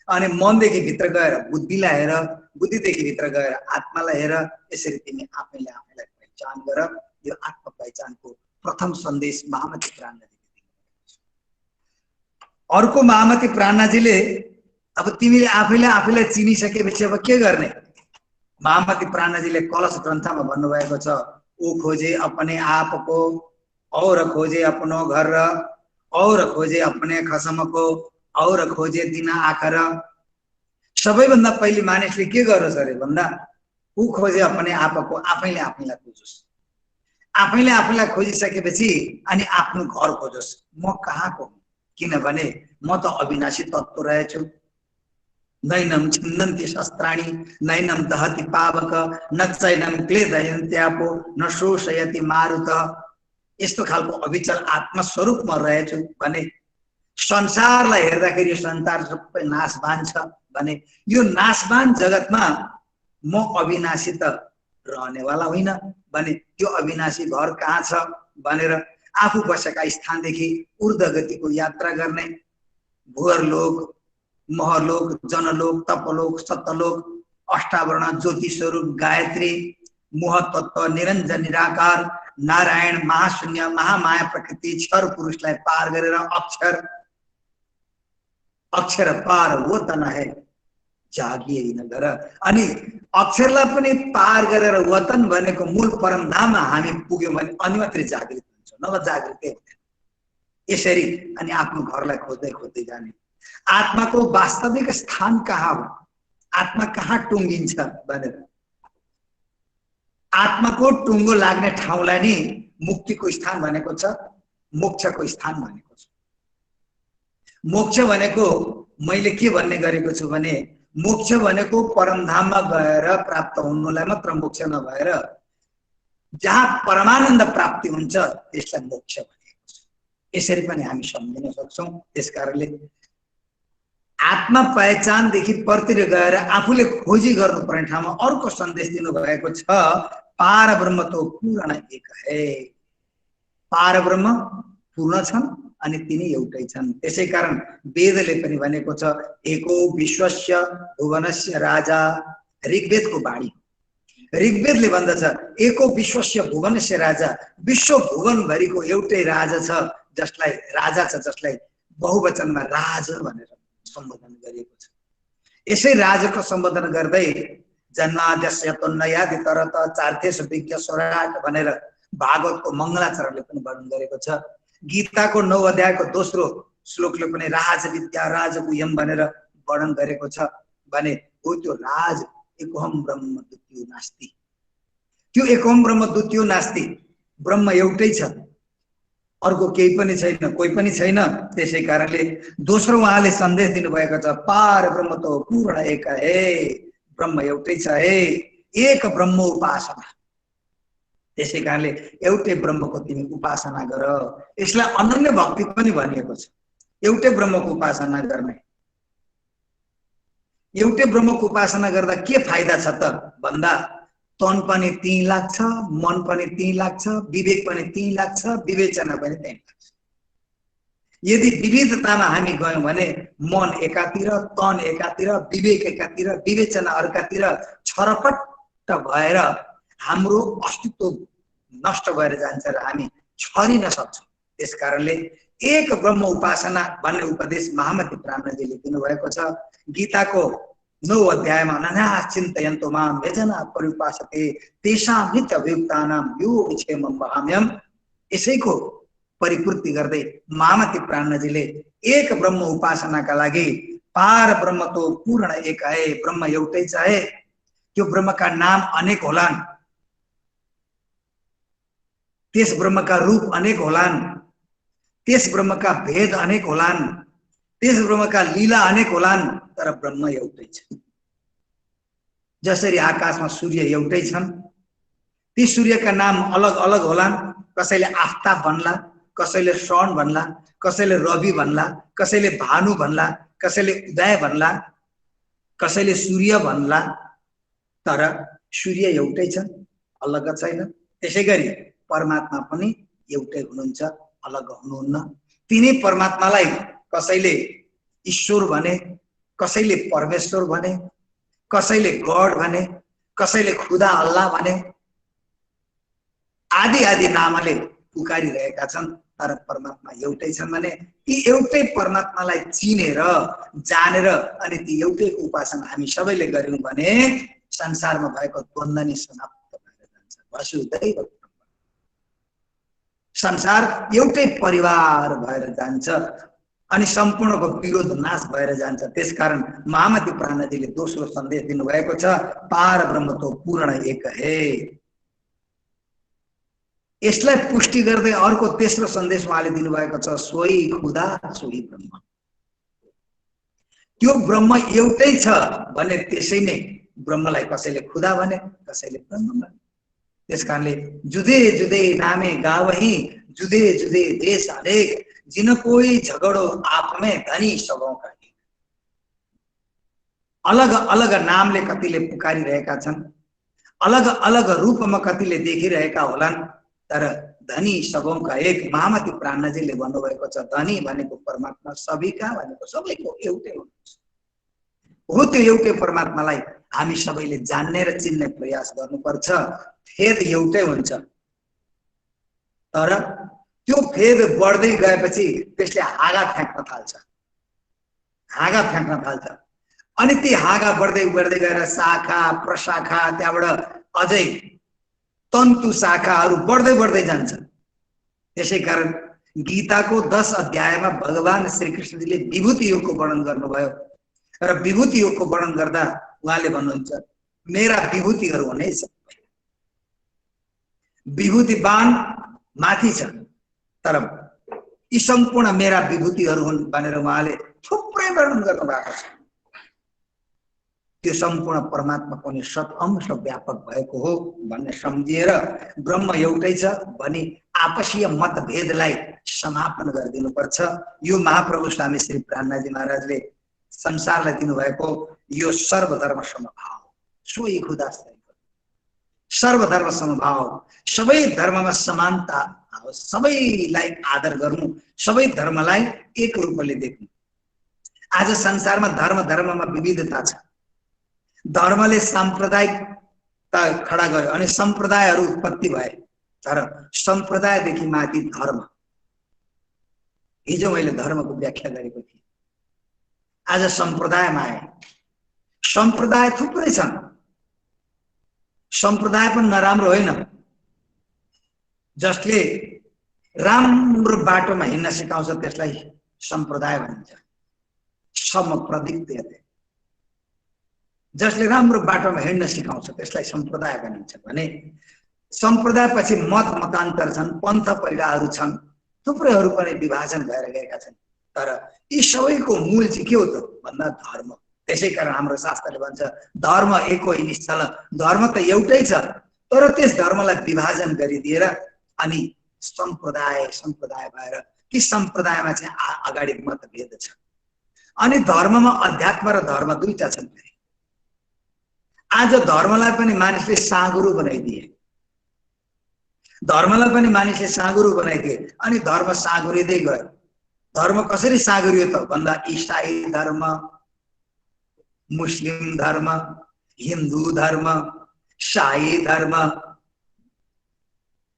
अनि मनदेखि भित्र गएर बुद्धिलाई हेर, बुद्धिदेखि भित्र गएर आत्मालाई हेर। यसरी तिमी आफैले आफैलाई पहिचान गर। यो आत्म पहिचानको प्रथम सन्देश महामती प्राणजीले दिनुभएको छ। अर्को महामती प्राणजीले अब तिमीले आफैले आफैलाई चिनिसकेपछि अब के गर्ने? महामती प्राणजीले कलश ग्रन्थमा भन्नुभएको छ, ओ खोजे अपने आप को और खोजे अपनो घर, और खोजे अपने खसम को और खोजे दिन आखर। सबैभन्दा पहिले मानिसले के गरोस् अरे भन्दा ऊ खोजे अपने आप को, आफैले आफैलाई खोजोस्। आफैले आफैलाई खोजिसकेपछि अनि आफ्नो घर खोजोस्। म कहाँको हुँ? किनभने म त अविनाशी तत्त्व रहेछु। नैनम छिन्दन्ति शस्त्राणि, नैनम दहति पावक, न चैनम क्लेदयन्त्यापो, न शोषयति मारुत। यस्तो खालको अविचल आत्मस्वरूप म रहेछु भने संसारलाई हेर्दाखेरि यो संसार सबै नाशवान छ भने यो नाशवान जगतमा म अविनाशी त रहनेवाला होइन भने त्यो अविनाशी घर कहाँ छ भनेर आफू बसेका स्थानदेखि ऊर्ध्व गतिको यात्रा गर्ने, भूअरलोक, महलोक, जनलोक, तपलोक, सत्यलोक, अष्टावरण, ज्योति स्वरूप, गायत्री, मोहतत्व, निरञ्जन निराकार, नारायण, महाशून्य, महामाया प्रकृति, क्षर पुरुषलाई पार गरेर अक्षर, अक्षर पार वो तना है जागिए नगर। अनि अक्षरलाई पनि पार गरेर वतन भनेको मूल परमधाममा हामी पुग्यौँ भने अनि मात्रै जागृत हुन्छ, नभए जागृतै हुँदैन। यसरी अनि आफ्नो घरलाई खोज्दै खोज्दै जाने। आत्माको वास्तविक स्थान कहाँ हो, आत्मा कहाँ टुङ्गिन्छ भनेर आत्माको टुङ्गो लाग्ने ठाउँलाई नि मुक्तिको स्थान भनेको छ, मोक्षको स्थान भनेको छ। मोक्ष भनेको मैले के भन्ने गरेको छु भने मोक्ष भनेको परमधाममा गएर प्राप्त हुनुलाई मात्र मोक्ष नभएर जहाँ परमानन्द प्राप्ति हुन्छ त्यसलाई मोक्ष भनेको छ। यसरी पनि हामी सम्झिन सक्छौँ। त्यसकारणले आत्मा पहिचानदेखि परतिर गएर आफूले खोजी गर्नुपर्ने ठाउँमा अर्को सन्देश दिनुभएको छ, पार ब्रह्म तो पूर्ण एक है। पार ब्रह्म पूर्ण छन् अनि तिनी एउटै छन्। त्यसै कारण वेदले पनि भनेको छ, एको विश्वस्य भुवनस्य राजा। ऋग्वेदको बाणी, ऋग्वेदले भन्दछ एको विश्वस्य भुवनस्य राजा, विश्व भुवनभरिको एउटै राजा छ जसलाई राजा छ, जसलाई बहुवचनमा राज भनेर सम्बोधन गरिएको छ। यसै राजको सम्बोधन गर्दै जन्माद्यस्य तन्नयादि तरत चार्थेषु विज्ञ स्वराट भनेर भागवतको मङ्गलाचरणले पनि वर्णन गरेको छ। गीताको 9 अध्यायको दोस्रो श्लोकले पनि राज विद्या राजगुह्यम भनेर वर्णन गरेको छ भने हो त्यो राज एकोहम ब्रह्म द्वितीयो नास्ति। त्यो एकोहम ब्रह्म द्वितीयो नास्ति, ब्रह्म एउटै छ, अर्को केही पनि छैन, कोही पनि छैन। त्यसै कारणले दोस्रो उहाँले सन्देश दिनुभएको छ, पार ब्रह्म तो पूर्ण एक है। ब्रह्म एउटै छ है, एक ब्रह्म उपासना। त्यसै कारणले एउटै ब्रह्मको तिमी उपासना गर। यसलाई अनन्य भक्ति पनि भनिएको छ। एउटै ब्रह्मको उपासना गर्ने, एउटै ब्रह्मको उपासना गर्दा के फाइदा छ त भन्दा तन पनि त्यही लाग्छ, मन पनि त्यही लाग्छ, विवेक पनि त्यही लाग्छ, विवेचना पनि त्यही लाग्छ। यदि विविधतामा हामी गयौँ भने मन एकातिर, तन एकातिर, विवेक एकातिर, विवेचना अर्कातिर छरपट्ट भएर हाम्रो अस्तित्व नष्ट भएर जान्छ र हामी छरिन सक्छौँ। त्यसकारणले एक ब्रह्म उपासना भन्ने उपदेश महामती प्राणजीले दिनुभएको छ। गीताको 9 अध्यायमा अनन्या चिन्तयन्तो मां यजना परिउपासते तेषां नित्य अभियुक्तानां योगक्षेमं वहाम्यहम्। यसैको परिपूर्ति गर्दै महामती प्राणजीले एक ब्रह्म उपासनाका लागि पार ब्रह्म तो पूर्ण एक है, ब्रह्म एउटै छ है, त्यो ब्रह्मका नाम अनेक होलान्, त्यस ब्रह्मका रूप अनेक होलान्, त्यस ब्रह्मका भेद अनेक होलान्, त्यस ब्रह्मका लीला अनेक होलान्, तर ब्रह्म एउटै छ। जसरी आकाशमा सूर्य एउटै छन्, ती सूर्यका नाम अलग अलग होलान्, कसैले आफ्ताब भन्ला, कसैले श्रवण भन्ला, कसैले रवि भन्ला, कसैले भानु भन्ला, कसैले उदय भन्ला, कसैले सूर्य भन्ला, तर सूर्य एउटै छ, अलग छैन। त्यसैगरी परमात्मा पनि एउटै हुनुहुन्छ, अलग हुनुहुन्न। तिनै परमात्मालाई कसैले ईश्वर भने, कसैले परमेश्वर भने, कसैले गॉड भने, कसैले खुदा अल्लाह भने, आदि आदि नामले पुकारिरहेका छन्, तर परमात्मा एउटै छन् भने ती एउटै परमात्मालाई चिनेर जानेर अनि ती एउटैको उपासना हामी सबैले गर्यौं भने संसारमा भएको द्वन्द्व नै समाप्त भएर जान्छ। वसुधैव संसार एउटै परिवार भएर जान्छ अनि सम्पूर्णको विरोध नाश भएर जान्छ। त्यसकारण महामती प्राणजीले दोस्रो सन्देश दिनुभएको छ, पार ब्रह्म तो पूर्ण एक है। यसलाई पुष्टि गर्दै अर्को तेस्रो सन्देश उहाँले दिनुभएको छ, सोही खुदा सोही ब्रह्म। त्यो ब्रह्म एउटै छ भने त्यसै नै ब्रह्मलाई कसैले खुदा भने, कसैले ब्रह्म भने। त्यसकारणले जुदे जुदे नामे गावही, जुदे जुदे देश अनेक, जिन कोई झगडो आपमे धनी सबौं का। अलग अलग नामले कतिले पुकारिरहेका छन्, अलग अलग रूपमा कतिले देखिरहेका होलान्, तर धनी सबौं का एक। महामती प्राणजीले भन्नुभएको छ, धनी भनेको परमात्मा, सबैका भनेको सबैको एउटै हुनुहुन्छ। हो त्यो एउटै परमात्मालाई हामी सबैले जान्ने र चिन्ने प्रयास गर्नुपर्छ। भेद एउटै हुन्छ, तर त्यो भेद बढ्दै गएपछि त्यसले हाँगा फ्याँक्न थाल्छ, हाँगा फ्याँक्न थाल्छ। अनि ती हाँगा बढ्दै बढ्दै गएर शाखा प्रशाखा, त्यहाँबाट अझै तन्तु शाखाहरू बढ्दै बढ्दै जान्छ। त्यसैकारण गीताको 10 अध्यायमा भगवान श्रीकृष्णजीले विभूति योगको वर्णन गर्नुभयो र विभूति योगको वर्णन गर्दा उहाँले भन्नुहुन्छ, मेरा विभूतिहरू हुने छ। विभूतिवान माथि छ, तर यी सम्पूर्ण मेरा विभूतिहरू हुन् भनेर उहाँले थुप्रै वर्णन गर्नुभएको छ। त्यो सम्पूर्ण परमात्मा पनि सत अंश व्यापक भएको हो भन्ने सम्झिएर ब्रह्म एउटै छ भनी आपसीय मतभेदलाई समापन गरिदिनुपर्छ। यो महाप्रभु स्वामी श्री प्राणनाथजी महाराजले संसारलाई दिनुभएको यो सर्वधर्म समभाव, सोही खुदा सर्वधर्म समभाव, सबै धर्ममा समानता, सबैलाई आदर गर्नु, सबै धर्मलाई एक रूपले देख्नु। आज संसारमा धर्म धर्ममा विविधता छ। धर्मले सांप्रदायिकता खडा गर्यो अनि सम्प्रदायहरू उत्पत्ति भए, तर सम्प्रदायदेखि माथि धर्म। हिजो मैले धर्मको व्याख्या गरेको थिएँ, आज सम्प्रदायमा आए। सम्प्रदाय थुप्रै छन्, सम्प्रदाय पनि नराम्रो होइन। जसले राम्रो बाटोमा हिँड्न सिकाउँछ त्यसलाई सम्प्रदाय भनिन्छ, समप्रदिक्तेते। जसले राम्रो बाटोमा हिँड्न सिकाउँछ त्यसलाई सम्प्रदाय भनिन्छ। भने सम्प्रदायपछि मत मतान्तर छन्, पन्थ परिवारहरू छन्, थुप्रैहरू पनि विभाजन भएर गएका छन्, तर यी सबैको मूल चाहिँ के हो त भन्दा धर्म। त्यसैकारण हाम्रो शास्त्रले भन्छ, धर्म एको निश्चल, धर्म त एउटै छ, तर त्यस धर्मलाई विभाजन गरिदिएर अनि सम्प्रदाय सम्प्रदाय भएर ती सम्प्रदायमा चाहिँ अगाडि मतभेद छ। अनि धर्ममा अध्यात्म र धर्म दुईटा छन्। आज धर्मलाई पनि मानिसले साँगुरो बनाइदिए, धर्मलाई पनि मानिसले साँगुरो बनाइदिए अनि धर्म साँगुरिँदै गयो। धर्म कसरी साँगुरियो त भन्दा ईसाई धर्म, मुस्लिम धर्म, हिन्दू धर्म, शाही धर्म,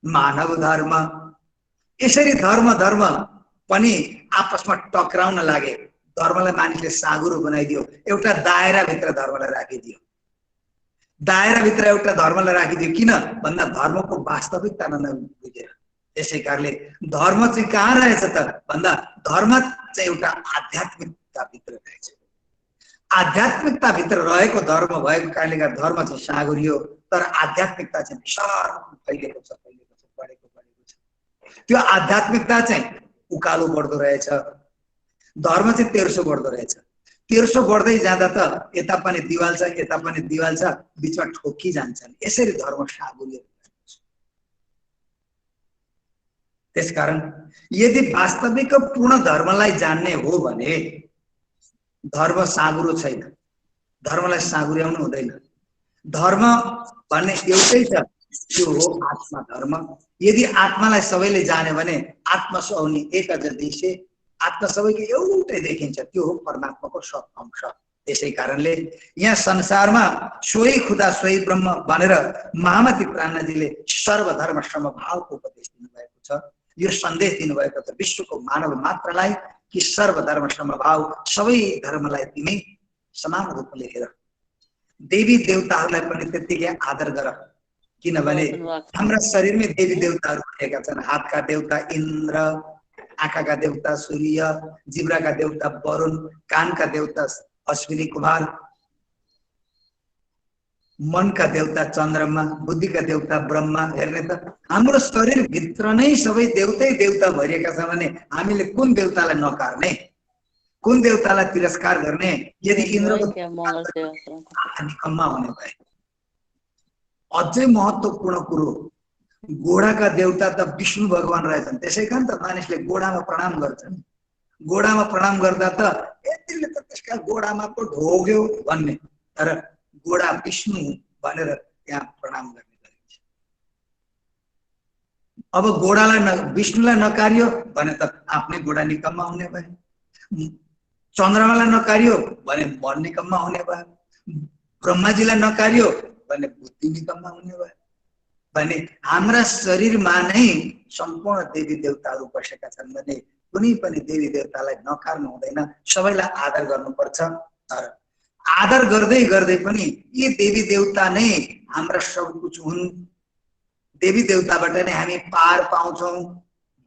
मानव धर्म, यसरी धर्म धर्म पनि आपसमा टक्राउन लागे। धर्मलाई मानिसले साँगुरो बनाइदियो, एउटा दायराभित्र धर्मलाई राखिदियो। दायराभित्र एउटा धर्मलाई राखिदियो किन भन्दा धर्मको वास्तविकता नबुझेर। त्यसै कारणले धर्म चाहिँ कहाँ रहेछ त भन्दा धर्म चाहिँ एउटा आध्यात्मिकताभित्र रहेछ। आध्यात्मिकताभित्र रहेको धर्म भएको कारणले गर्दा धर्म चाहिँ साँगुरियो, तर आध्यात्मिकता चाहिँ विशाल फैलिएको छ, बढेको छ। त्यो आध्यात्मिकता चाहिँ उकालो बढ्दो रहेछ, धर्म चाहिँ तेर्सो बढ्दो रहेछ। तेर्सो बढ्दै जाँदा त यता पनि दिवाल छ, यता पनि दिवाल छ, बिचमा ठोकी जान्छन्। यसरी धर्म साँगुरियो। त्यसकारण यदि वास्तविक पूर्ण धर्मलाई जान्ने हो भने धर्म साँगुरो छैन, धर्मलाई साँगुर्याउनु हुँदैन। धर्म भन्ने एउटै छ, त्यो हो आत्मा धर्म। यदि आत्मालाई सबैले जाने भने आत्मा सुहाउने एक अझ दिशे, आत्मा सबैको एउटै देखिन्छ, त्यो हो परमात्माको सत अंश। त्यसै कारणले यहाँ संसारमा सोही खुदा सोही ब्रह्म भनेर महामती प्राणनाजीले सर्वधर्म समभावको उपदेश दिनुभएको छ। यो सन्देश दिनुभएको छ विश्वको मानव मात्रलाई कि सर्वधर्म समभाव, सबै धर्मलाई तिमी समान रूपले हेर। देवी देवताहरूलाई पनि त्यत्तिकै आदर गर, किनभने हाम्रा शरीरमै देवी देवताहरू रहेका छन्। हातका देवता इन्द्र, आँखाका देवता सूर्य, जिब्राका देवता वरुण, कानका देवता अश्विनी कुमार, मनका देवता चन्द्रमा, बुद्धिका देवता ब्रह्मा। हेर्ने त हाम्रो शरीरभित्र नै सबै देवतै देवता भरिएका छ भने हामीले कुन देवतालाई नकार्ने, कुन देवतालाई तिरस्कार गर्ने? यदि इन्द्रको निकम्मा हुने भए। अझै महत्त्वपूर्ण कुरो, घोडाका देवता त विष्णु भगवान रहेछन्, त्यसै कारण त मानिसले घोडामा प्रणाम गर्छन्। घोडामा प्रणाम गर्दा त यतिले त त्यसका घोडामा पो ढोग्यो भन्ने, तर घोडा विष्णु भनेर त्यहाँ प्रणाम गर्ने गरिन्छ। अब घोडालाई विष्णुलाई नकार्यो भने त आफ्नै घोडा निकम्मा हुने भए, चन्द्रमालाई नकार्यो भने मन निकम्मा हुने भए, ब्रह्माजीलाई नकार्यो भने बुद्धि निकम्मा हुने भए। भने हाम्रा शरीरमा नै सम्पूर्ण देवी देवताहरू बसेका छन् भने कुनै पनि देवी देवतालाई नकार्नु हुँदैन, सबैलाई आदर गर्नुपर्छ। तर आदर गर्दै गर्दै पनि यी देवी देवता नै हाम्रा सब कुछ हुन्, देवी देवताबाट नै हामी पार पाउँछौँ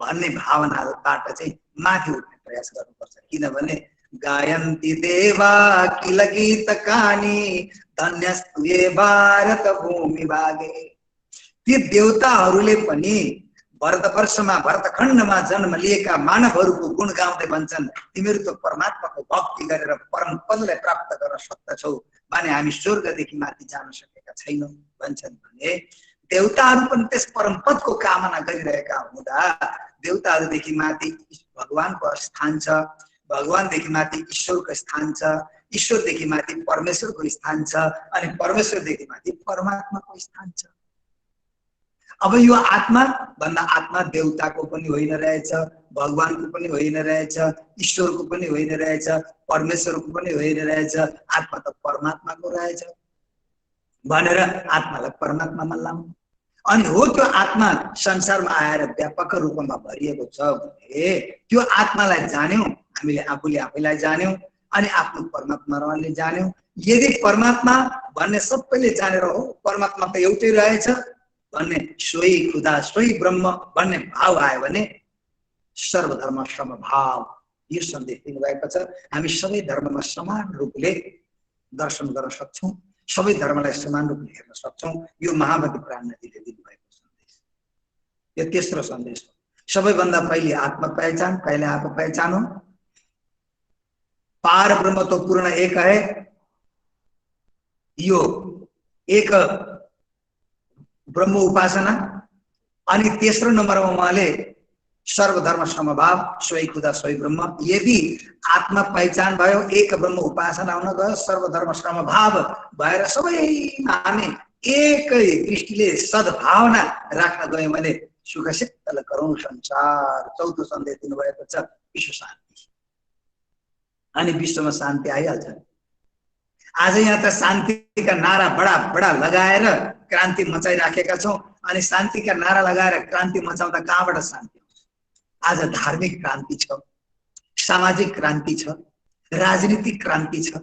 भन्ने भावनाबाट चाहिँ माथि उठ्ने प्रयास गर्नुपर्छ। किनभने गायन्ति देवा किल गीतकानि धन्यस्तुये भारत भूमि भागे। ती देवताहरूले पनि भरतवर्षमा भरतखण्डमा जन्म लिएका मानवहरूको गुण गाउँदै भन्छन्, तिमीहरू त परमात्माको भक्ति गरेर परम पदलाई प्राप्त गर्न सक्दछौ भने हामी स्वर्गदेखि माथि जान सकेका छैनौँ भन्छन्। भने देवताहरू पनि त्यस परम पदको कामना गरिरहेका हुँदा देवताहरूदेखि माथि भगवानको स्थान छ, भगवानदेखि माथि ईश्वरको स्थान छ, ईश्वरदेखि माथि परमेश्वरको स्थान छ, अनि परमेश्वरदेखि माथि परमात्माको स्थान छ। अब यो आत्मा भन्दा आत्मा देवताको पनि होइन रहेछ, भगवानको पनि होइन रहेछ, ईश्वरको पनि होइन रहेछ, परमेश्वरको पनि होइन रहेछ, आत्मा त परमात्माको रहेछ भनेर आत्मालाई परमात्मामा लाउनु। अनि हो त्यो आत्मा संसारमा आएर व्यापक रूपमा भरिएको छ भने त्यो आत्मालाई जान्यौँ हामीले, आफूले आफैलाई जान्यौँ अनि आफ्नो परमात्मा रहने जान्यौँ। यदि परमात्मा भन्ने सबैले जानेर हो परमात्मा त एउटै रहेछ भन्ने सोही खुदा सोही ब्रह्म भन्ने भाव आयो भने सर्वधर्म समभाव यो सन्देश दिनुभएको छ। हामी सबै धर्ममा समान रूपले दर्शन गर्न सक्छौँ, सबै धर्मलाई समान रूपले हेर्न सक्छौँ। यो महामती प्राणनाजीले दिनुभएको सन्देश यो तेस्रो सन्देश हो। सबैभन्दा पहिले आत्म पहिचान, पहले आप पहचानो पार ब्रह्म तो पूर्ण एक है। यो एक ब्रह्म उपासना अनि तेस्रो नम्बरमा उहाँले सर्वधर्म समभाव सोही खुदा सोही ब्रह्म। यदि आत्मा पहिचान भयो, एक ब्रह्म उपासना हुन गयो, सर्वधर्म समभाव भएर सबैमा हामी एकै दृष्टिले सद्भावना राख्न गयौँ भने सुख शीतल गरौँ संसार। चौथो सन्देश दिनुभएको छ विश्व शान्ति, अनि विश्वमा शान्ति आइहाल्छ। आज यहाँ त शान्तिका नारा बडा बडा लगाएर क्रान्ति मचाइराखेका छौँ, अनि शान्तिका नारा लगाएर क्रान्ति मचाउँदा कहाँबाट शान्ति हुन्छ? आज धार्मिक क्रान्ति छ, सामाजिक क्रान्ति छ, राजनीतिक क्रान्ति छ।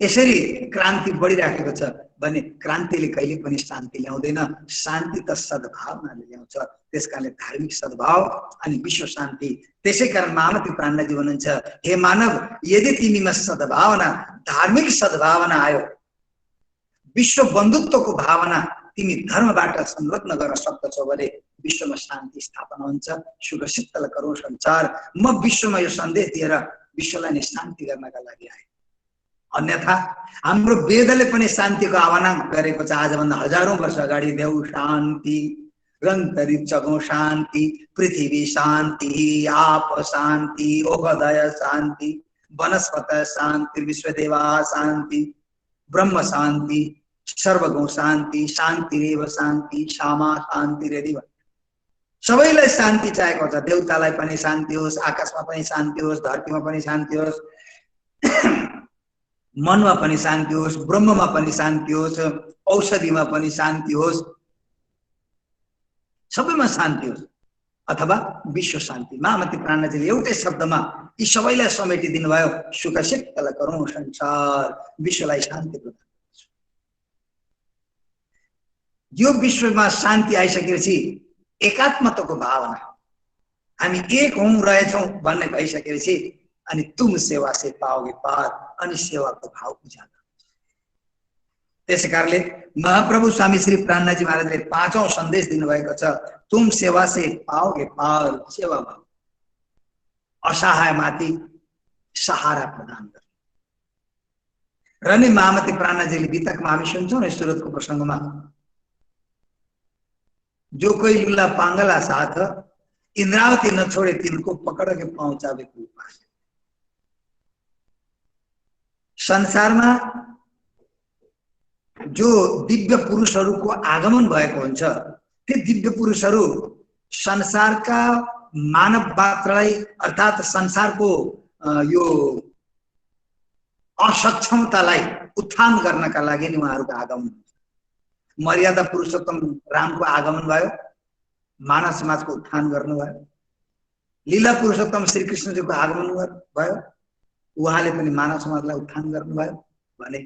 यसरी क्रान्ति बढिराखेको छ भने क्रान्तिले कहिले पनि शान्ति ल्याउँदैन, शान्ति त सद्भावनाले ल्याउँछ। त्यसकारणले धार्मिक सद्भाव अनि विश्व शान्ति। त्यसै कारण महामती प्राणनाथजी भन्नुहुन्छ, हे मानव, यदि तिमीमा सद्भावना, धार्मिक सद्भावना आयो, विश्व बन्धुत्वको भावना तिमी धर्मबाट संलग्न गर्न सक्दछौ भने विश्वमा शान्ति स्थापना हुन्छ, सुख शीतल गरौँ संसार। म विश्वमा यो सन्देश दिएर विश्वलाई नै शान्ति गर्नका लागि आए। अन्यथा हाम्रो वेदले पनि शान्तिको आह्वान गरेको छ। आजभन्दा हजारौं वर्ष अगाडि देऊ शान्ति, रन्तरिक्षको शान्ति, पृथ्वी शान्ति, आप शान्ति, ओगदय शान्ति, वनस्पत शान्ति, विश्वदेवा शान्ति, ब्रह्म शान्ति, सर्वगौ शान्ति, शान्तिरेव शान्ति, क्षमा शान्तिरेव। सबैलाई शान्ति चाहेको छ। देवतालाई पनि शान्ति होस्, आकाशमा पनि शान्ति होस्, धरतीमा पनि शान्ति होस्, मनमा पनि शान्ति होस्, ब्रह्ममा पनि शान्ति होस्, औषधिमा पनि शान्ति होस्, सबैमा शान्ति होस्, अथवा विश्व शान्ति। महामती प्राणनाथजीले एउटै शब्दमा यी सबैलाई समेटिदिनु भयो, सुख शीतल गरौँ संसार, विश्वलाई शान्ति प्रदान। यो विश्वमा शान्ति आइसकेपछि एकात्मताको भावना, हामी एक हौं रहेछौं भन्ने भइसकेपछि अनि तुम सेवा से पाओगे पार, अनि सेवाको भाव उजागर। त्यसै कारणले महाप्रभु स्वामी श्री प्राणनाथजी महाराजले पाँचौं सन्देश दिनुभएको छ, तुम सेवा से पाओगे पार, सेवा भाव। असहाय माथि सहारा प्रदान गर्ने। र नै महामती प्राणनाथजीले वितकमा हामी सुन्छौं न सुरतको प्रसङ्गमा, जो कोई लुला पांगला साथ इंद्रावती न छोड़े तिनको पकड़ के पहुंचावे को उपाय। संसारमा जो दिव्य पुरुषहरूको आगमन भएको हुन्छ, ती दिव्य पुरुषहरू संसारका मानव मात्रलाई अर्थात संसारको यो असक्षमतालाई उत्थान गर्नका लागि नि उहाँहरूको आगमन। मर्यादा पुरुषोत्तम रामको आगमन भयो, मानव समाजको उत्थान गर्नुभयो। लीला पुरुषोत्तम श्री कृष्णजीको आगमन भयो, उहाँले पनि मानव समाजलाई उत्थान गर्नुभयो भने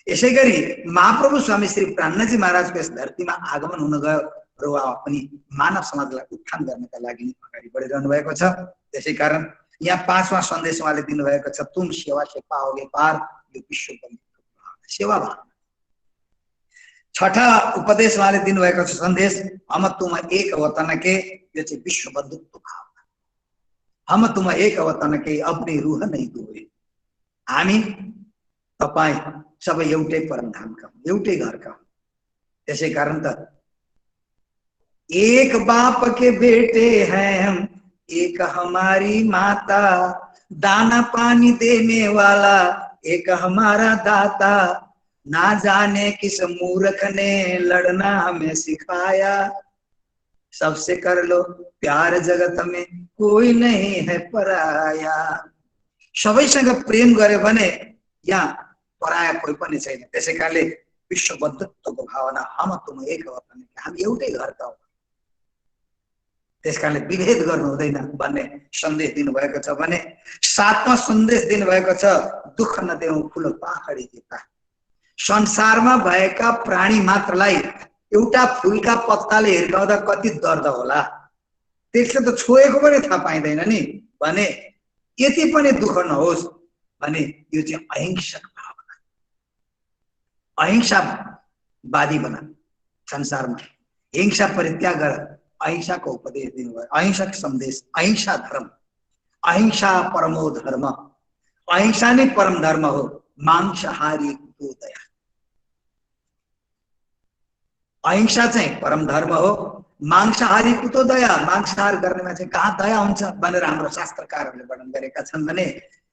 यसै गरी महाप्रभु स्वामी श्री प्राणनाथजी महाराजको यस धरतीमा आगमन हुन गयो र उहाँ पनि मानव समाजलाई उत्थान गर्नका लागि अगाडि बढिरहनु भएको छ। त्यसै कारण यहाँ पाँचवां सन्देश उहाँले दिनुभएको छ, तुम सेवा से पाओगे पार, यो विश्व बन्धुत्वको सेवा भावना। छठा उपदेश उहाँले दिनुभएको छ सन्देश, हम तुम एक वतन के, यो चाहिँ विश्व बन्धुत्व भावना। हम तुम एक वतन के, अपनी रूह नहीं दुए। हामी तपाई सबै एउटै परमधामका हौं, एउटै घरका हौं। त्यसै कारण त एक बाप के बेटे हैं हम, एक हमारी माता, दाना पानी देने वाला एक हमारा दाता, ना जाने किस मूर्ख ने लड़ना हमें सिखाया, सबसे कर लो प्यार जगत में कोई नहीं है पराया। सबैसँग प्रेम गर्यो भने यहाँ पराया कोही पनि छैन। त्यसै कारणले विश्व बन्धुत्वको भावना, हम तुम एक वतन के, हामी एउटै घरका हौं, त्यसकारणले विभेद गर्नु हुँदैन भन्ने सन्देश दिनुभएको छ। भने सातवां सन्देश दिनुभएको छ, दुःख नदेऊ फूल पाखडी दिता। संसारमा भएका प्राणी मात्रलाई एउटा फूलका पत्ताले हिर्काउँदा कति दर्द होला, त्यसले त छोएको पनि थाहा पाइँदैन नि। भने यति पनि दुःख नहोस् भने यो चाहिँ अहिंसक भावना, अहिंसावादी बना। संसारमा हिंसा परित्याग गर, अहिंसाको उपदेश दिनुभयो। अहिंसक सन्देश, अहिंसा धर्म, अहिंसा परमो धर्म, अहिंसा नै परम धर्म हो। मांसाहारी कुतो दया, अहिंसा चाहिँ परम धर्म हो। मांसाहारी कुतो दया, मांसाहार गर्नेमा चाहिँ कहाँ दया हुन्छ भनेर हाम्रो शास्त्रकारहरूले वर्णन गरेका छन्। भने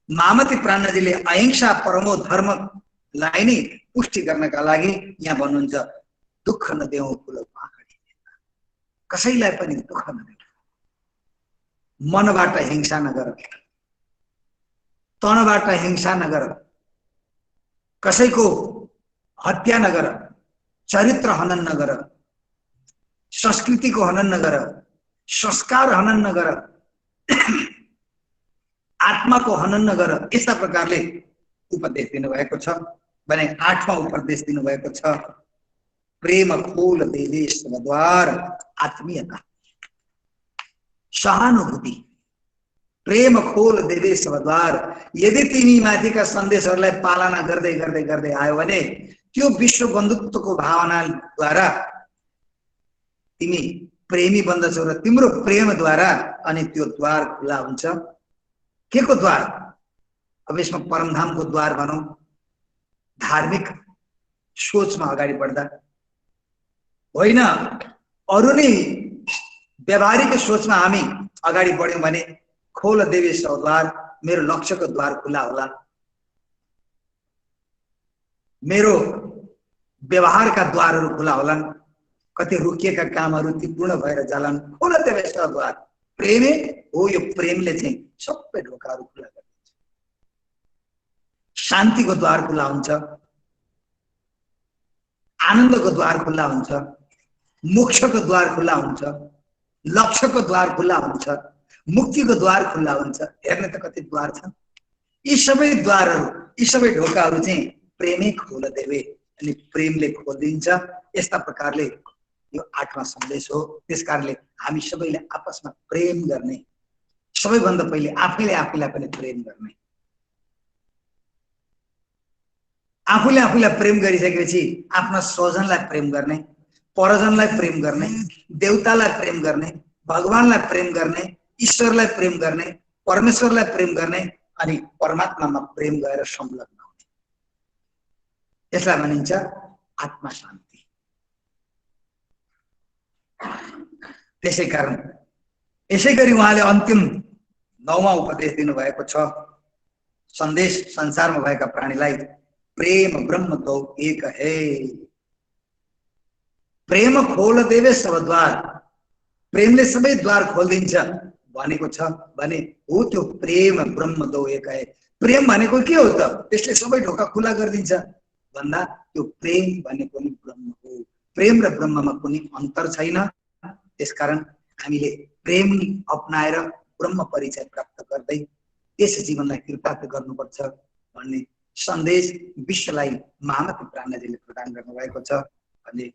महामती प्राणनाथजीले अहिंसा परमो धर्मलाई नै पुष्टि गर्नका लागि यहाँ भन्नुहुन्छ, दुःख नदेऊ फूल पाखडी, कसैलाई पनि दुःख नदेऊ, मनबाट हिंसा नगर, तनबाट हिंसा नगर, कसैको हत्या नगर, चरित्र हनन नगर, संस्कृतिको हनन नगर, संस्कार हनन नगर, आत्माको हनन नगर। यस्ता प्रकारले उपदेश दिनुभएको छ। भने 8वां उपदेश दिनुभएको छ, प्रेम खोल देवे सबद्वार, आत्मीयता, सहानुभूति, प्रेम खोल देवे सबद्वार। यदि तिमी माथिका सन्देशहरूलाई पालना गर्दै गर्दै गर्दै आयो भने त्यो विश्व बन्धुत्वको भावनाद्वारा तिमी प्रेमी बन्दछौ र तिम्रो प्रेमद्वारा अनि त्यो द्वार खुला हुन्छ। के को द्वार? अब यसमा परमधामको द्वार भनौं, धार्मिक सोचमा अगाडि बढ्दा होइन, अरु नै व्यवहारिक सोचमा हामी अगाडि बढ्यौं भने खोल देवे सबद्वार, मेरो लक्ष्यको द्वार खुला होला, मेरो व्यवहारका द्वारहरू खुला होलान्, कति रोकिएका कामहरू ती पूर्ण भएर जालान्। खोल देवे सबद्वार, प्रेमै हो, यो प्रेमले चाहिँ सबै ढोकाहरू खुला गरिदिन्छ। शान्तिको द्वार खुला हुन्छ, आनन्दको द्वार खुला हुन्छ, मोक्षको द्वार खुला हुन्छ, लक्ष्यको द्वार खुला हुन्छ, मुक्तिको द्वार खुला हुन्छ। हेर्ने त कति द्वार छन्। यी सबै द्वारहरू, यी सबै ढोकाहरू चाहिँ प्रेमै खोल देवे, अनि प्रेमले खोलिदिन्छ। यस्ता प्रकारले यो 8वां सन्देश हो। त्यसकारणले हामी सबैले आपसमा प्रेम गर्ने, सबैभन्दा पहिले आफैले आफैलाई पनि प्रेम गर्ने। आफूले आफूलाई प्रेम गरिसकेपछि आफ्ना स्वजनलाई प्रेम गर्ने, परजनलाई प्रेम गर्ने, देवतालाई प्रेम गर्ने, भगवानलाई प्रेम गर्ने, ईश्वरलाई प्रेम गर्ने, परमेश्वरलाई प्रेम गर्ने, अनि परमात्मामा प्रेम गएर संलग्न हुने। यसलाई भनिन्छ आत्मा शान्ति। त्यसैकारण यसैगरी उहाँले अन्तिम 9वां उपदेश दिनुभएको छ, सन्देश संसारमा भएका प्राणीलाई, प्रेम ब्रह्म दो एक है, प्रेम खोल देवे सबद्वार, प्रेमले सबै द्वार खोलिदिन्छ भनेको छ भने हो त्यो प्रेम ब्रह्म दो एक है। प्रेम भनेको के हो त? त्यसले सबै ढोका खुला गरिदिन्छ भन्दा त्यो प्रेम भनेको नि ब्रह्म हो। प्रेम र ब्रह्ममा कुनै अन्तर छैन। त्यसकारण हामीले प्रेम अपनाएर ब्रह्म परिचय प्राप्त गर्दै त्यस जीवनलाई कृतार्थ गर्नुपर्छ भन्ने सन्देश विश्वलाई महामती प्राणजीले प्रदान गर्नुभएको छ भन्ने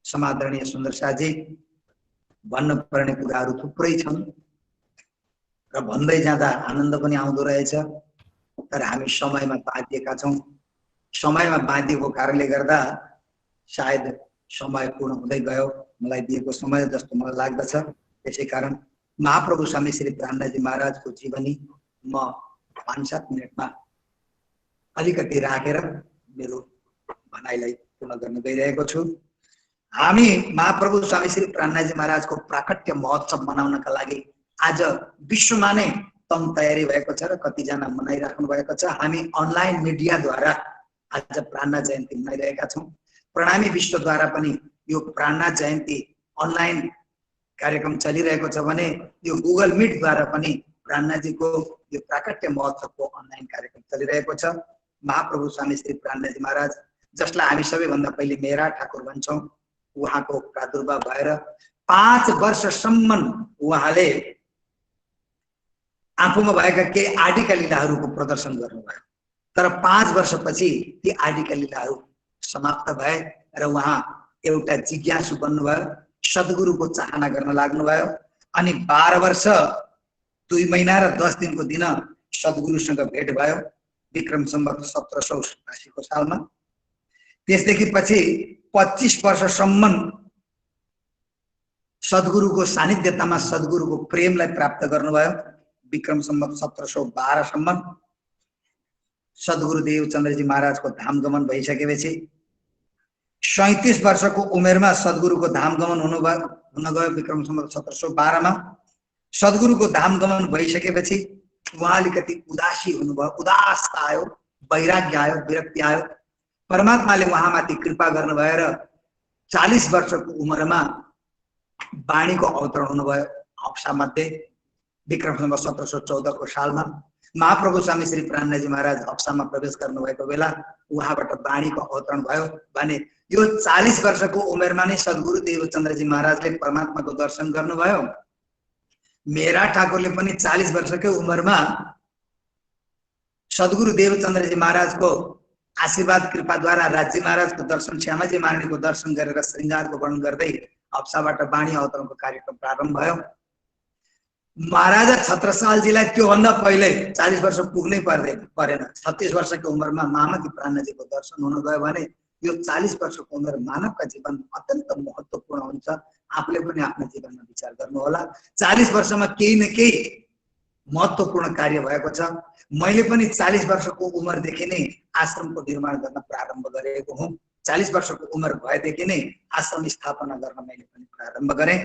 समादरणीय सुन्दर शाहजी भन्न पर्ने कुराहरू थुप्रै छन् र भन्दै जाँदा आनन्द पनि आउँदो रहेछ। तर हामी समयमा बाँधिएका छौँ। समयमा बाँधिएको कारणले गर्दा सायद समय पूर्ण हुँदै गयो, मलाई दिएको समय जस्तो मलाई लाग्दछ। त्यसै कारण महाप्रभु स्वामी श्री प्राणजी महाराजको जीवनी म 5-7 मिनटमा अलिकति राखेर मेरो भनाइलाई पूर्ण गर्न गइरहेको छु। हामी महाप्रभु स्वामी श्री प्राणजी महाराजको प्राकट्य महोत्सव मनाउनका लागि आज विश्वमा नै तम तयारी भएको छ र कतिजना मनाइराख्नु भएको छ। हामी अनलाइन मिडियाद्वारा आज प्राणना जयन्ती मनाइरहेका छौँ। प्रणामी विश्वद्वारा पनि यो प्राणना जयन्ती अनलाइन कार्यक्रम चलिरहेको छ भने यो गुगल मिटद्वारा पनि प्राणनाजीको यो प्राकट्य महोत्सवको अनलाइन कार्यक्रम चलिरहेको छ। महाप्रभु स्वामी श्री प्राणजी महाराज, जसलाई हामी सबैभन्दा पहिले मेरा ठाकुर भन्छौँ, उहाँको प्रादुर्भाव भएर 5 वर्षसम्म उहाँले आफूमा भएका केही आदिका लीलाहरूको प्रदर्शन गर्नुभयो। तर 5 वर्षपछि ती आदिका लीलाहरू समाप्त भए र उहाँ एउटा जिज्ञासु बन्नुभयो, सद्गुरुको चाहना गर्न लाग्नुभयो। अनि 12 वर्ष 2 महिना र 10 दिनको दिन सद्गुरुसँग भेट भयो विक्रम सम्वत 1787 को सालमा। त्यसदेखि पछि 25 वर्षसम्म सद्गुरुको सानिध्यतामा सद्गुरुको प्रेमलाई प्राप्त गर्नुभयो विक्रम सम्वत 1712 सम्म। सद्गुरुदेव चन्द्रजी महाराजको धामगमन भइसकेपछि 37 वर्षको उमेरमा सद्गुरुको धामगमन हुन गयो विक्रम सम्वत 1712 मा। सद्गुरुको धामगमन भइसकेपछि उहाँ अलिकति उदासी हुनुभयो, उदास आयो, वैराग्य आयो, विरक्ति आयो। परमात्माले उहाँमाथि कृपा गर्नुभयो र 40 वर्षको उमेरमा वाणीको अवतरण हुनुभयो हप्सा मध्ये विक्रम सम्वत 1714 को सालमा। महाप्रभु स्वामी श्री प्राणजी महाराज हप्सामा प्रवेश गर्नुभएको बेला उहाँबाट वाणीको अवतरण भयो भने यो 40 वर्षको उमेरमा नै सद्गुरु देवचन्द्रजी महाराजले परमात्माको दर्शन गर्नुभयो। मेरा ठाकुरले पनि 40 वर्षकै उमेरमा सद्गुरु देवचन्द्रजी महाराजको आशीर्वाद कृपाद्वारा राज्य महाराजको दर्शन, श्यामाजी महारानीको दर्शन गरेर श्रृङ्गारको वर्णन गर्दै अप्साबाट वाणी अवतरणको कार्यक्रम प्रारम्भ भयो। महाराजा छत्रसालजीलाई त्योभन्दा पहिले 40 वर्ष पुग्नै परेन। 36 वर्षको उमेरमा महामती प्राणनाथजीको दर्शन हुनुभयो भने यो 40 वर्षको उमेर मानवका जीवन अत्यन्त महत्त्वपूर्ण हुन्छ। आफूले पनि आफ्नो जीवनमा विचार गर्नुहोला। 40 वर्षमा केही न केही महत्त्वपूर्ण कार्य भएको छ। मैले पनि 40 वर्षको उमेरदेखि नै आश्रमको निर्माण गर्न प्रारम्भ गरेको हुँ। 40 वर्षको उमेर भएदेखि नै आश्रम स्थापना गर्न मैले पनि प्रारम्भ गरेँ।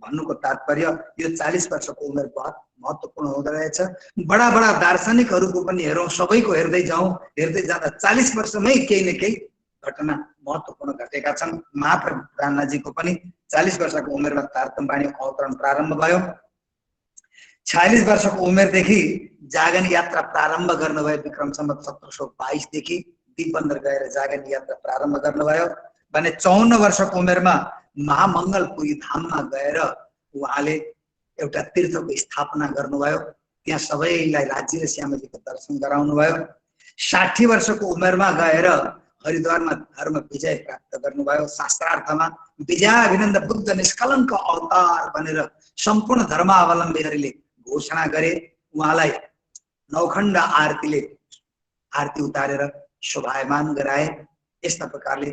भन्नुको तात्पर्य यो 40 वर्षको उमेर बहुत महत्त्वपूर्ण हुँदो रहेछ। बडा बडा दार्शनिकहरूको पनि हेरौँ, सबैको हेर्दै जाउँ, हेर्दै जाँदा 40 वर्षमै केही न केही घटना महत्त्वपूर्ण घटेका छन्। महाप्रभु प्राणनाथजीको पनि 40 वर्षको उमेरमा तारतम वाणी अवतरण प्रारम्भ भयो। 46 वर्षको उमेरदेखि जागन यात्रा प्रारम्भ गर्नुभयो। विक्रम सम्वत 1722 देखि दिपबन्दर गएर जागन यात्रा प्रारम्भ गर्नुभयो भने 54 वर्षको उमेरमा महामङ्गलपुरी धाममा गएर उहाँले एउटा तीर्थको स्थापना गर्नुभयो। त्यहाँ सबैलाई राज्य र श्यामाजीको दर्शन गराउनु भयो। 60 वर्षको उमेरमा गएर हरिद्वारमा धर्म विजय प्राप्त गर्नुभयो। शास्त्रार्थमा विजयाभिनन्द बुद्ध निष्कलङ्क अवतार भनेर सम्पूर्ण धर्मावलम्बीहरूले घोषणा गरे। उहाँलाई नौखण्ड आरतीले आरती उतारेर शोभायमान गराए। यस्ता प्रकारले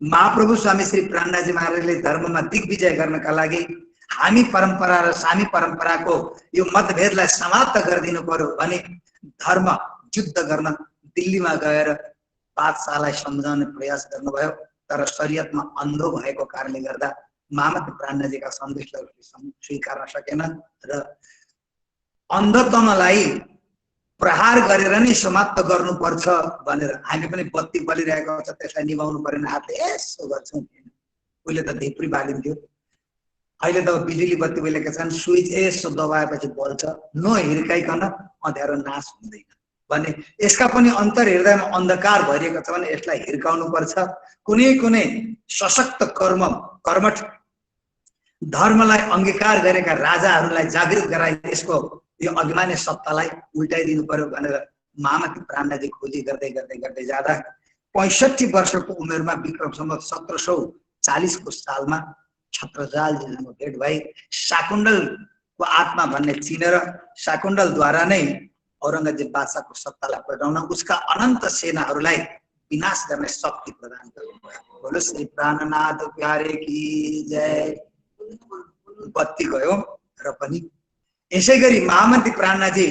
महाप्रभु स्वामी श्री प्राणनाथजी महाराजले धर्ममा दिग्विजय गर्नका लागि हामी परम्परा र सामी परम्पराको यो मतभेदलाई समाप्त गरिदिनु पर्यो भने धर्म युद्ध गर्न दिल्लीमा गएर पाठशालालाई सम्झाउने प्रयास गर्नुभयो। तर शरीयतमा अन्धो भएको कारणले गर्दा महामती प्राणनाथजीका सन्देशलाई स्वीकार्न सकेन र अन्धत्वलाई प्रहार गरेर नै समाप्त गर्नुपर्छ भनेर हामी पनि बत्ती बलिरहेको छ, त्यसलाई निभाउनु पर्ने हातले यसो गर्छौँ। उहिले त धिप्री बालिन्थ्यो, अहिले त बिजुली बत्ती बलेका छन्, स्विच यसो दबाएपछि बल्छ, नहिर्काइकन अँध्यारो नाश हुँदैन भने यसका पनि अन्तर हृदयमा अन्धकार भरिएको छ भने यसलाई हिर्काउनु पर्छ। कुनै कुनै सशक्त कर्मठ धर्मलाई अंगीकार गरेका राजाहरूलाई जागृत गराई यसको यो अभिमानी सत्तालाई उल्टाइदिनु पर्यो भनेर महामती प्राणनाथजी खोजी गर्दै गर्दै गर्दै जाँदा 65 वर्षको उमेरमा विक्रम सम्वत 1740 को सालमा छत्रसालजीसँग भेट भई शाकुण्डलको आत्मा भन्ने चिनेर शाकुण्डलद्वारा नै औरंगजेब बादशाहको सत्तालाई पल्टाउन उसका अनन्त सेनाहरूलाई विनाश गर्ने शक्ति प्रदान गर्नुभयो। बोलो श्री प्राणनाथ प्यारे की जय। बत्ती गयो र पनि यसै गरी महामती प्राणनाथजी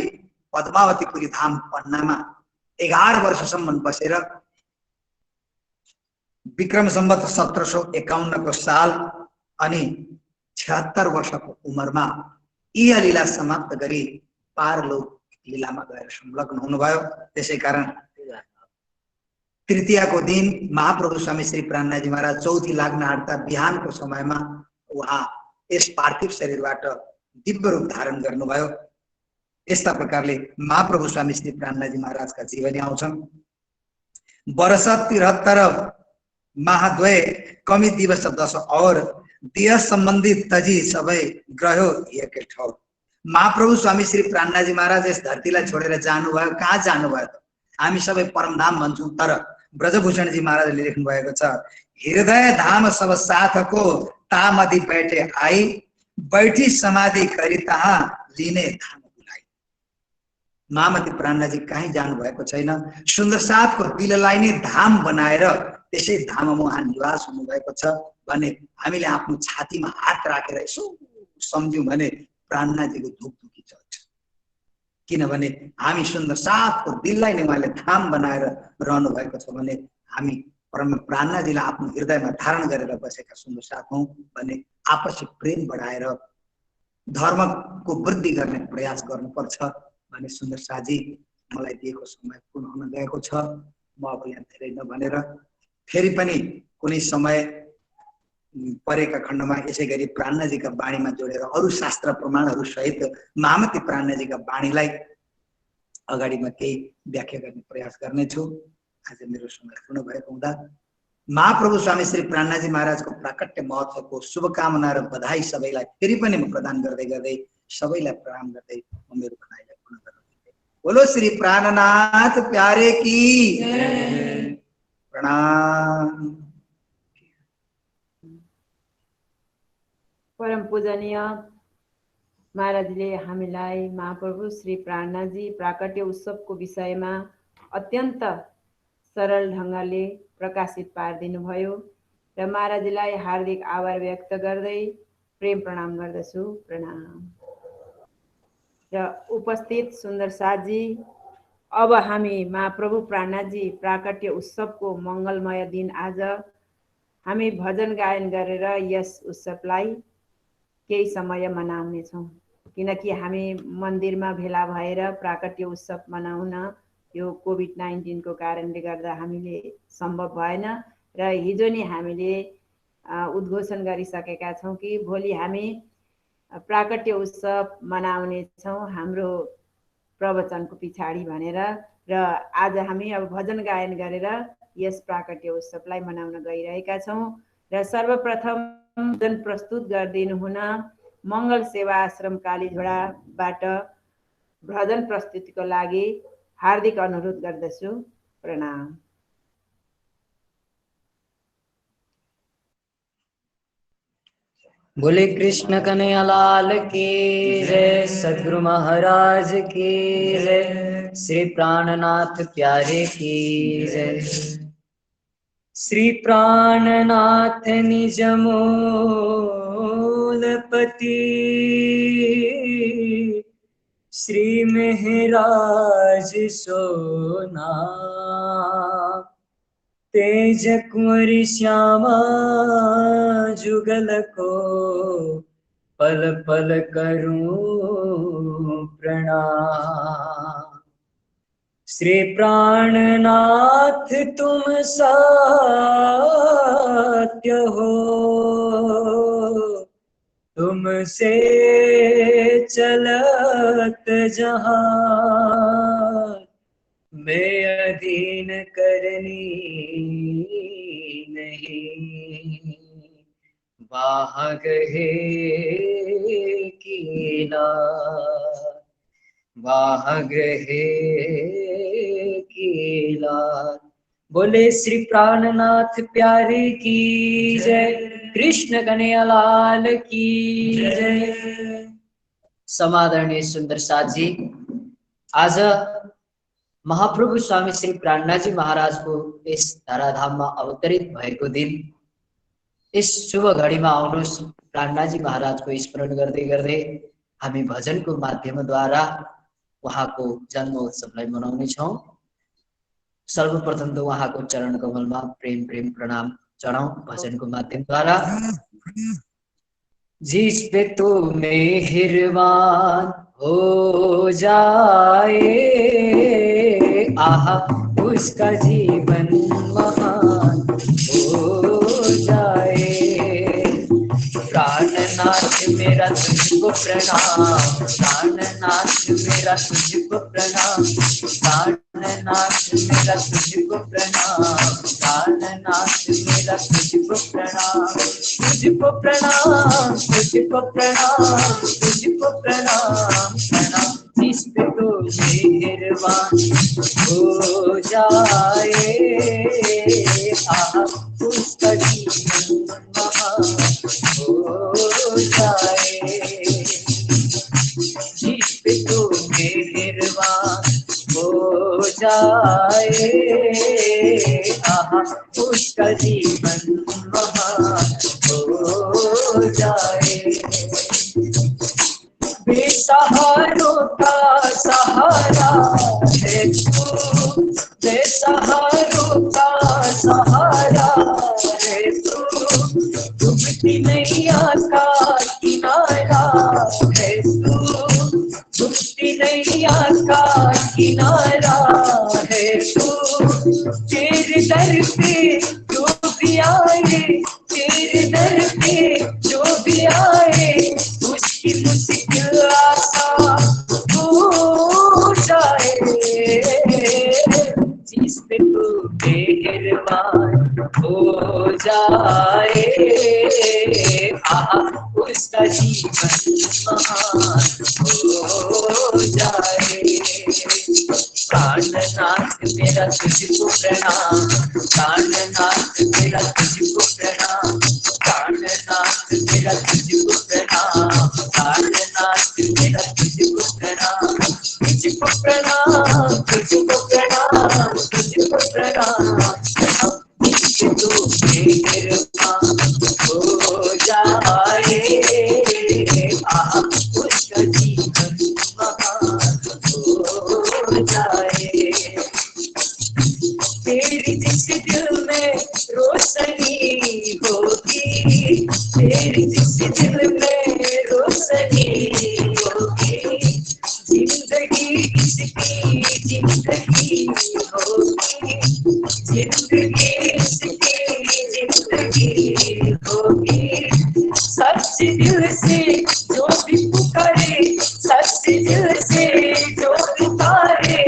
पद्मावतीपुरी धाम पन्नामा 11 वर्षसम्म बसेर विक्रम सम्वत 1751 को साल अनि 76 वर्षको उमेरमा यी लीला समाप्त गरी पारलोक लीलामा गएर संलग्न हुनुभयो। त्यसै कारण तृतीयाको दिन महाप्रभु स्वामी श्री प्राणनाथजी महाराज चौथी लाग्न आँट्दा बिहानको समयमा उहाँ यस पार्थिव शरीरबाट दिव्य रूप धारण गर्नुभयो। यस्ता प्रकारले महाप्रभु स्वामी श्री प्राणनाथजी महाराजका जीवनी आउँछन्। वर्ष 73 महाद्वय कमी दिवस 10 और देह सम्बन्धी तजी सबै ग्रह्यो एकै ठाउँ। महाप्रभु स्वामी श्री प्राणनाथजी महाराज यस धरतीलाई छोडेर जानुभयो। कहाँ जानुभयो त? हामी सबै परमधाम भन्छौँ, तर ब्रजभूषणजी महाराजले लेख्नु भएको छ, हृदय धाम सब साथको तामदि बैठे आई, बैठी समाधि करी तहाँ लिने धाम बुलाई। महामती प्राणनाथजी कहीँ जानु भएको छैन, सुन्दर साथको दिललाई नै धाम बनाएर त्यसै धाममा उहाँ निवास हुनुभएको छ भने हामीले आफ्नो छातीमा हात राखेर यसो सम्झ्यौँ भने प्राणनाथजीको धुकधुकी चल्छ। किनभने हामी सुन्दर साथको दिललाई नै उहाँले धाम बनाएर रहनु भएको छ भने हामी परम प्राणनाथजीलाई आफ्नो हृदयमा धारण गरेर बसेका सुन्दर साथ हौँ भने आपसी प्रेम बढाएर धर्मको वृद्धि गर्ने प्रयास गर्नुपर्छ भने सुन्दर साथजी मलाई दिएको समय पूर्ण हुन गएको छ। म अब यहाँ धेरै नभनेर फेरि पनि कुनै समय परेका खण्डमा यसै गरी प्राणनाथजीका वाणीमा जोडेर अरू शास्त्र प्रमाणहरू सहित महामती प्राणनाथजीका वाणीलाई अगाडिमा केही व्याख्या गर्ने प्रयास गर्नेछु। आज मेरो समय पूर्ण भएको हुँदा महाप्रभु स्वामी श्री प्राणनाथजी महाराजको प्राकट्य महोत्सवको शुभकामना र बधाई सबैलाई फेरि पनि म प्रदान गर्दै गर्दै सबैलाई प्रणाम गर्दै म मेरो बधाईलाई पूर्ण गर्न। बोलो श्री प्राणनाथ प्यारे की प्रणाम। परम पूजनीय महाराजले हामीलाई महाप्रभु श्री प्राणनाथजी प्राकट्य उत्सवको विषयमा अत्यन्त सरल ढङ्गले प्रकाशित पारिदिनु भयो र महाराजलाई हार्दिक आभार व्यक्त गर्दै प्रेम प्रणाम गर्दछु। प्रणाम। र उपस्थित सुन्दर साथजी, अब हामी महाप्रभु प्राणनाथजी प्राकट्य उत्सवको मङ्गलमय दिन आज हामी भजन गायन गरेर यस उत्सवलाई केही समय मनाउनेछौँ, किनकि हामी मन्दिरमा भेला भएर प्राकट्य उत्सव मनाउन यो कोभिड-19 को कारणले गर्दा हामीले सम्भव भएन र हिजो नि हामीले उद्घोषण गरिसकेका छौँ कि भोलि हामी प्राकट्य उत्सव मनाउने छौँ हाम्रो प्रवचनको पछाडि भनेर। र आज हामी अब भजन गायन गरेर यस प्राकट्य उत्सवलाई मनाउन गइरहेका छौँ। र सर्वप्रथम भजन प्रस्तुत गरिदिनु हुन मङ्गल सेवा आश्रम कालीझोडाबाट भजन प्रस्तुतिको लागि हार्दिक अनुरोध गर्दछु। प्रणाम। बोले कृष्ण कन्हैया लाल की जय, सद्गुरु महाराज की जय, श्री प्राणनाथ प्यारे की जय। श्री प्राणनाथ निज मूलपति, श्री मेहराज सोना, तेज कुंवर श्यामा जुगल को पल पल करूं प्रणाम। श्री प्राणनाथ तुम सत्य हो, तुमसे चलत जहां, मैं अधीन करनी नहीं, बाहग है कीला, बाहग है कीला। बोले श्री प्राणनाथ प्यारे की जय, कृष्ण कन्हैया लाल की जय। समादरणीय सुन्दर साथजी, आज महाप्रभु स्वामी श्री प्राणनाथजी महाराजको यस धराधाममा अवतरित भएको दिन, यस शुभ घडीमा आउनुहोस् प्राणनाथजी महाराजको स्मरण गर्दै गर्दै हामी भजनको माध्यमद्वारा उहाँको जन्म उत्सवलाई मनाउनेछौँ। सर्वप्रथम त उहाँको चरण कमलमा प्रेम प्रेम प्रणाम चढाउँ भजनको माध्यमद्वारा। जिस पे तो मेहरबान हो जाए, आहा उसका जीवन महान हो जाए। प्राणनाथ मेरा तुझको प्रणाम, प्राणनाथ मेरा तुझको प्रणाम, प्राणनाथ मेरा तुझको प्रणाम, प्राणनाथ मेरा तुझको प्रणाम, तुझको प्रणाम, तुझको प्रणाम, तुझको प्रणाम प्रणाम। जिस पे तो मेहरबान हो जाए, आहा उसका जीवन महान हो जाए। जिस पे तो मेहरबान हो जाए, आहा उसका जीवन महान हो जाए। बेसहारों का सहारा है तू, बेसहारों का सहारा है तू, डूबती नैया का किनारा है तू, डूबती नैया का किनारा है तू। तेरे दर पे जो भी आए, तेरे दर पे जो भी आए, उसकी मुश्किल आसान हो जाए। जिस पे तू मेहरबान हो जाए, आहा उसका जीवन महान हो जाए। प्राणनाथ मेरा तुझको प्रणाम, प्राणनाथ तुझको प्रणाम, तुझको प्रणाम, तुझको प्रणाम। तू कृपा हो जाए, उसका जीवन महान हो जाए। तेरी जिस दिल में रोशनी होगी, तेरी जिस दिल में रोशनी होगी, जिंदगी इसकी जिंदगी होगी, जिंदगी इसकी जिंदगी होगी। सच दिल से जो भी पुकारे, सच दिल से जो पुकारे,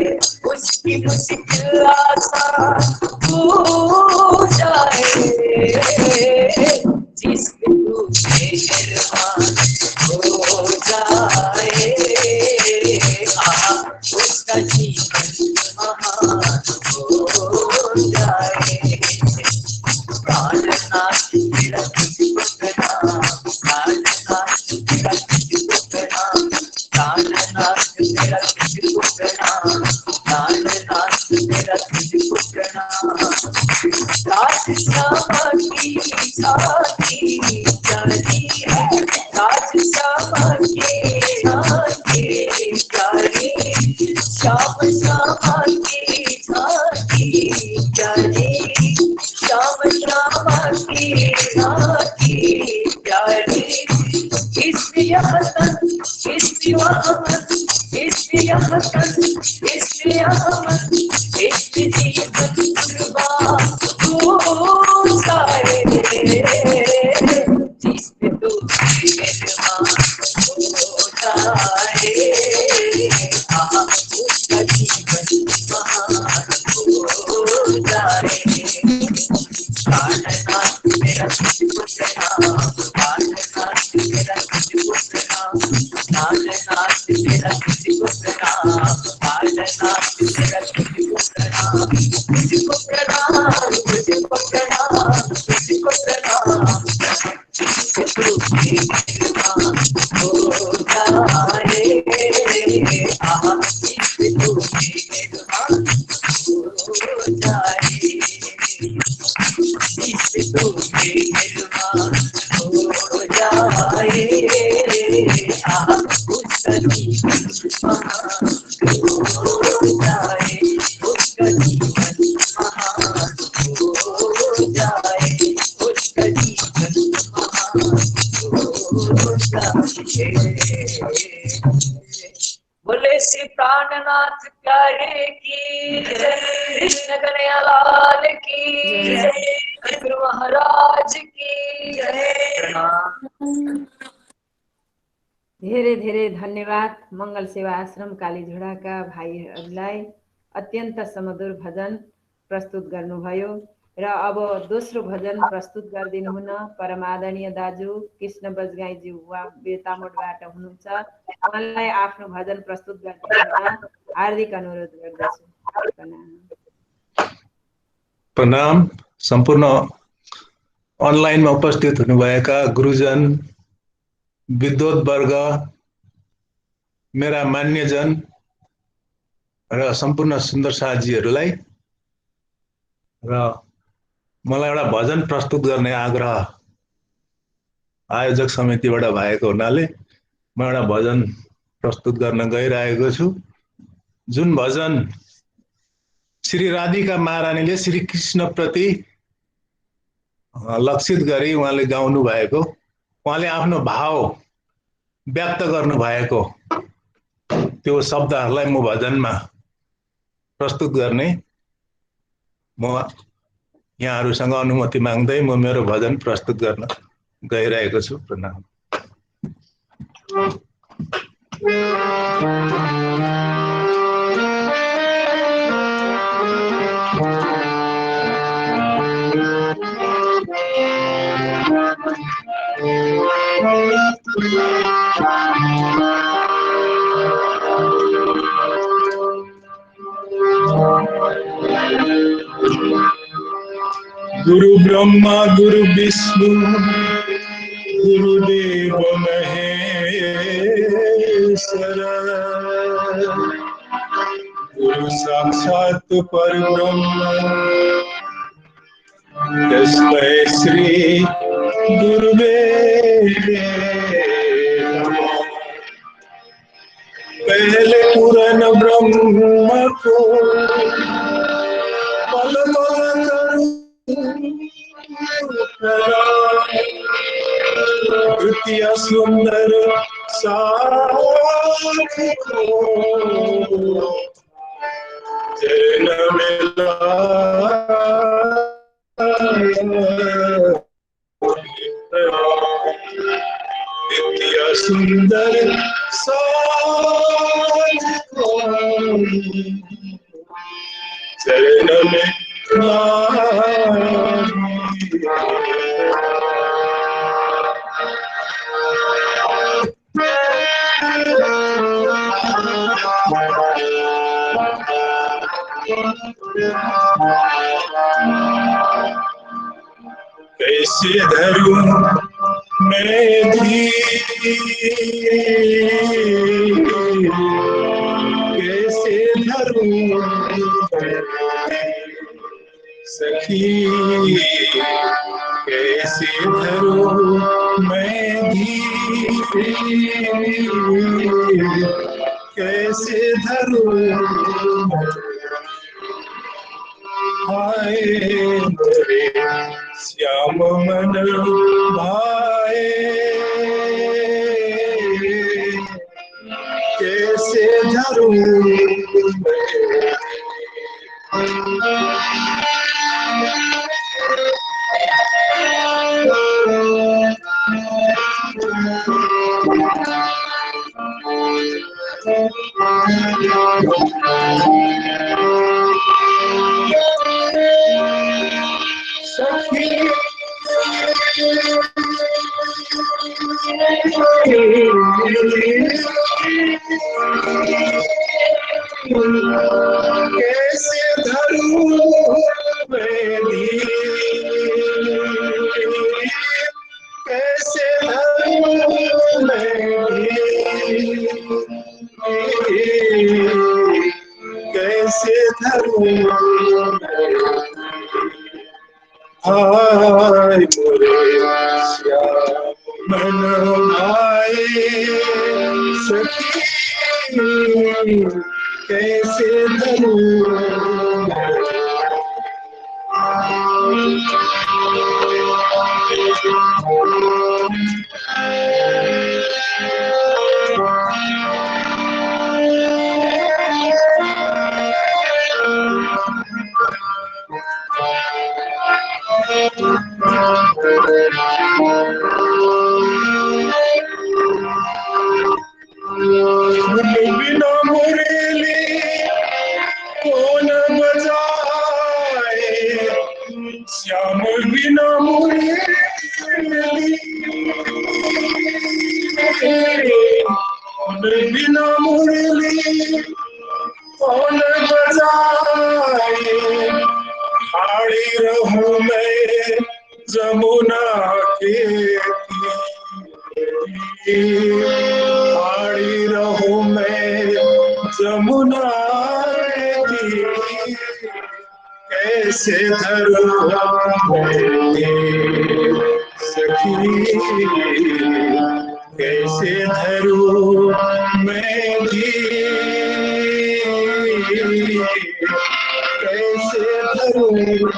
उसकी मुश्किल आसान हो जाए। जिस पे तू मेहरबान हो जाए, उसका जीवन महान हो जाए। प्राणनाथ तेरा तुझको प्रणाम, प्राणनाथ तेरा तुझको प्रणाम, प्राणनाथ तेरा तुझको प्रणाम, प्राणनाथ तेरा तुझको प्रणाम। राज श्यामा की झांकी प्यारी है, राज श्यामा की झांकी प्यारी, श्याम श्यामा की झांकी प्यारी, श्याम श्यामा की झांकी प्यारी। इसलिए हसन, इसलिए अहमद, इसलिए हसन, इसलिए अहमद, इसलिए जीवन कुर्बान हो जाए। जिस पे तू मेहरबान हो जाए, उसका जीवन महान हो जाए। प्राणनाथ मेरा तुझको प्रणाम, प्राणनाथ मेरा तुझको प्रणाम, प्राणनाथ मेरा तुझको प्रणाम, प्राणनाथ मेरा तुझको प्रणाम, तुझको प्रणाम, तुझको प्रणाम, तुझको प्रणाम। जिससे तू मेहरबान हो जाए, जिससे तू मेहरबान हो जाए, जिससे तू मेहरबान हो जाए, उसका जीवन महान हो जाए, उसका जीवन महान हो जाए, उसका जीवन महान हो जाए। बोले श्री प्राणनाथ प्यारे की जय, कृष्ण कन्हैया लाल की जय, गुरु महाराज की जय। धेरै धेरै धन्यवाद मङ्गल सेवा आश्रम कालीझोडाका भाइहरूलाई अत्यन्त सुमधुर भजन प्रस्तुत गर्नुभयो। र अब दोस्रो भजन प्रस्तुत गरिदिनु हुन परमादरणीय दाजु कृष्ण बजगाईज्यू उहाँ बेतामोडबाट हुनुहुन्छ। उहाँलाई आफ्नो भजन प्रस्तुत गरिदिनु हुन हार्दिक अनुरोध गर्दछु। प्रणाम सम्पूर्ण अनलाइनमा उपस्थित हुनुभएका गुरुजन, विद्वत वर्ग, मेरा मान्यजन र सम्पूर्ण सुन्दर साथीहरूलाई। र मलाई एउटा भजन प्रस्तुत गर्ने आग्रह आयोजक समितिबाट भएको हुनाले म एउटा भजन प्रस्तुत गर्न गइरहेको छु। जुन भजन श्री राधिका महारानीले श्री कृष्ण प्रति लक्षित गरी उहाँले गाउनु भएको, उहाँले आफ्नो भाव व्यक्त गर्नु भएको त्यो शब्दहरूलाई म भजनमा प्रस्तुत गर्ने म यहाँहरूसँग अनुमति माग्दै म मेरो भजन प्रस्तुत गर्न गइरहेको छु। प्रणाम। गुरु ब्रह्मा गुरु विष्णु गुरुदेव महेश्वर, गुरु साक्षात् परब्रह्म तस्मै श्री गुरुवे नमः। पहले पुराण ब्रह्म को पल पल द्वितीय सुंदर साथी को चरण मिला द्वितीय सुंदर साथी को चरण में कैसे धरूं मैं कैसे धरूं सखी कैसे धरूं मैं कैसे धरूं हाय मेरे श्याम मन भाए कैसे धरूं सखी कैसे धरूं मैं कैसे धरूं मैं कैसे धरूं हाय मोरे श्याम मन भाए सखी कैसे धरूं बिना मुरली कौन बजाए श्याम बिना मुरली बिना मुरली कौन बजाए खाड़ी रहूं मैं जमुना के खाड़ी रहूं मैं जमुना की कैसे धरूं सखी कैसे धरूं मैं कैसे धरूं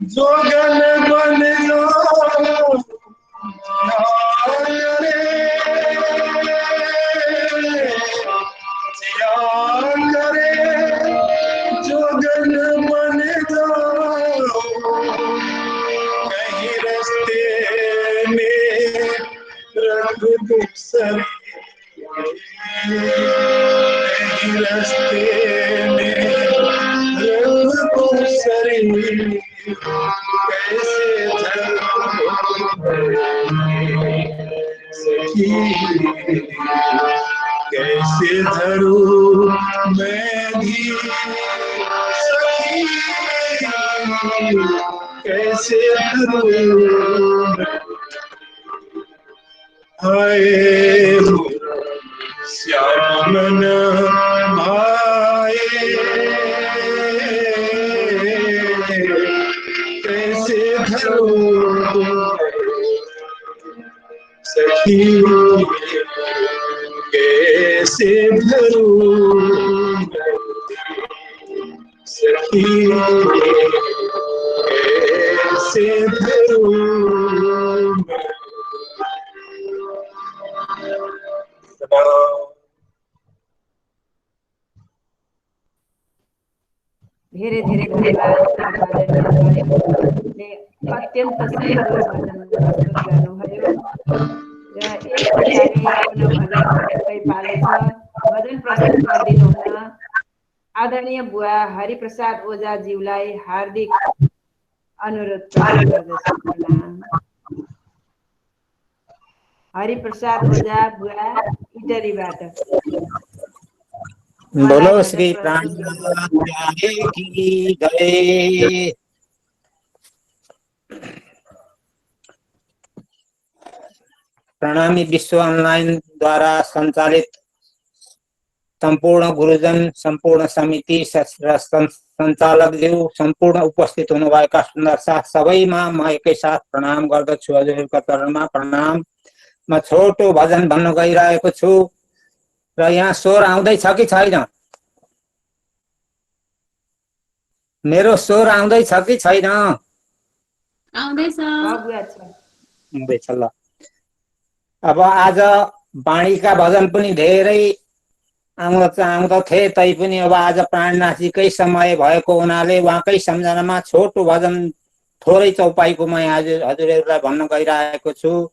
जोगन बन जोगन बन कहीं रस्ते में रख दुख सरी नहीं रास्ते में रब को शरीर कैसे सखी कैसे धरूं मैं भी सखी कैसे धरूं हाय श्याम मन भाए कैसे धरूं सखी कैसे धरूं सखी कैसे धरूं धेरै धेरै धन्यवाद आदरणीय गणेशले अत्यन्त सुन्दर भजन प्रस्तुत गर्नुभयो र यस पछाडि आफ्नो भजन पक्कै पालेछ भजन प्रस्तुत गरिदिनु हुन आदरणीय बुवा हरिप्रसाद ओझाज्यूलाई हार्दिक अनुरोध प्रस्तुत गर्दछु। हरिप्रसाद ओझा बुवा इटरीबाट। बोलो श्री प्राणनाथ प्यारे की जय। प्रणामी विश्व ऑनलाइन द्वारा संचालित संपूर्ण गुरुजन, संपूर्ण समिति, संचालक ज्यू, संपूर्ण उपस्थित हुनुभएका सुन्दर साथ सबैमा म एकैसाथ प्रणाम गर्दछु। हजुरहरूको चरणमा प्रणाम। म छोटो भजन भन्न गइरहेको छु र यहाँ स्वर आउँदैछ कि छैन? मेरो स्वर आउँदैछ कि छैन? आउँदैछ। आउँदैछ ल। अब आज वाणीका भजन पनि धेरै आउँदथे, तैपनि अब आज प्राणनाथजीकै समय भएको हुनाले उहाँकै सम्झनामा छोटो भजन थोरै चौपाईको म हजुरहरूलाई भन्न गइरहेको छु।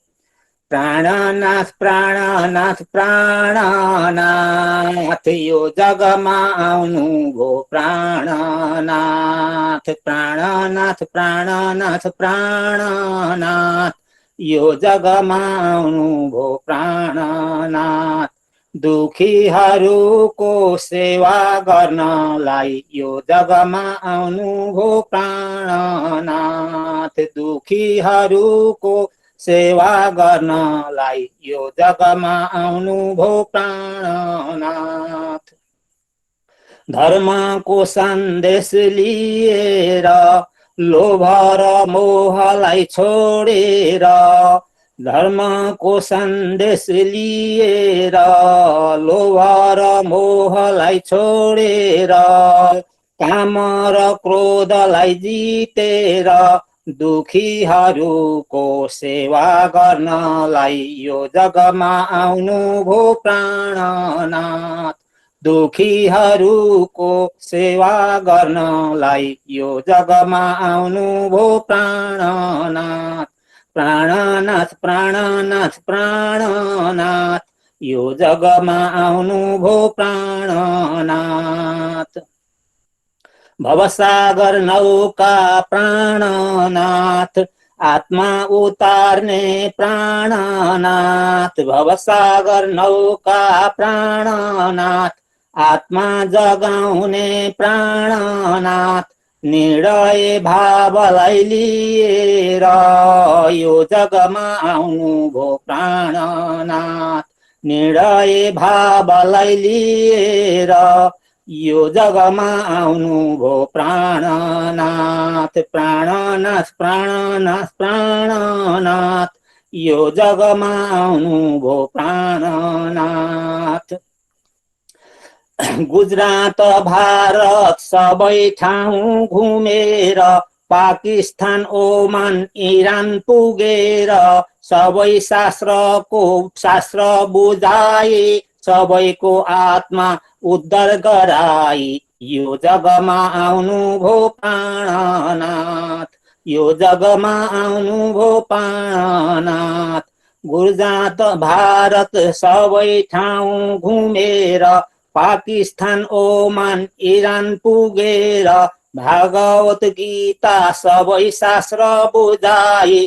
प्राणनाथ प्राणनाथ प्राणनाथ यो जगमा आउनु भो प्राणनाथ प्राणनाथ प्राणनाथ प्राणनाथ यो जगमा आउनु भो प्राणनाथ दुखीहरूको सेवा गर्नलाई यो जगमा आउनु भो प्राणनाथ दुखीहरूको सेवा गर्नलाई यो जगमा आउनु भो प्राणनाथ धर्मको सन्देश लिएर लोभ र मोहलाई छोडेर धर्मको सन्देश लिएर लोभ र मोहलाई छोडेर काम र क्रोधलाई जितेर दुखीहरूको सेवा गर्नलाई यो जगमा आउनु भो प्राणनाथ दुखीहरूको सेवा गर्नलाई यो जगमा आउनु भो प्राणनाथ प्राणनाथ प्राणनाथ प्राणनाथ यो जगमा आउनु भो प्राणनाथ भवसागर नौका प्राणनाथ आत्मा उतार्ने प्राणनाथ भवसागर नौका प्राणनाथ आत्मा जगाउने प्राणनाथ निर्णय भावलाई लिएर यो जगमा आउनु भो प्राणनाथ निर्णय भावलाई लिएर यो जगमा आउनु भो प्राणनाथ प्राणनाथ प्राणनाथ प्राणनाथ यो जगमा आउनु भो प्राणनाथ गुजरात भारत सबै ठाउँ घुमेर पाकिस्तान ओमान इरान पुगेर सबै शास्त्र बुझाए सबैको आत्मा उद्धार गराई यो जगमा आउनु भो प्राणनाथ यो जगमा आउनु भो प्राणनाथ गुजरात भारत सबै ठाउँ घुमेर पाकिस्तान ओमान इरान पुगेर भागवत गीता सबै शास्त्र बुझाई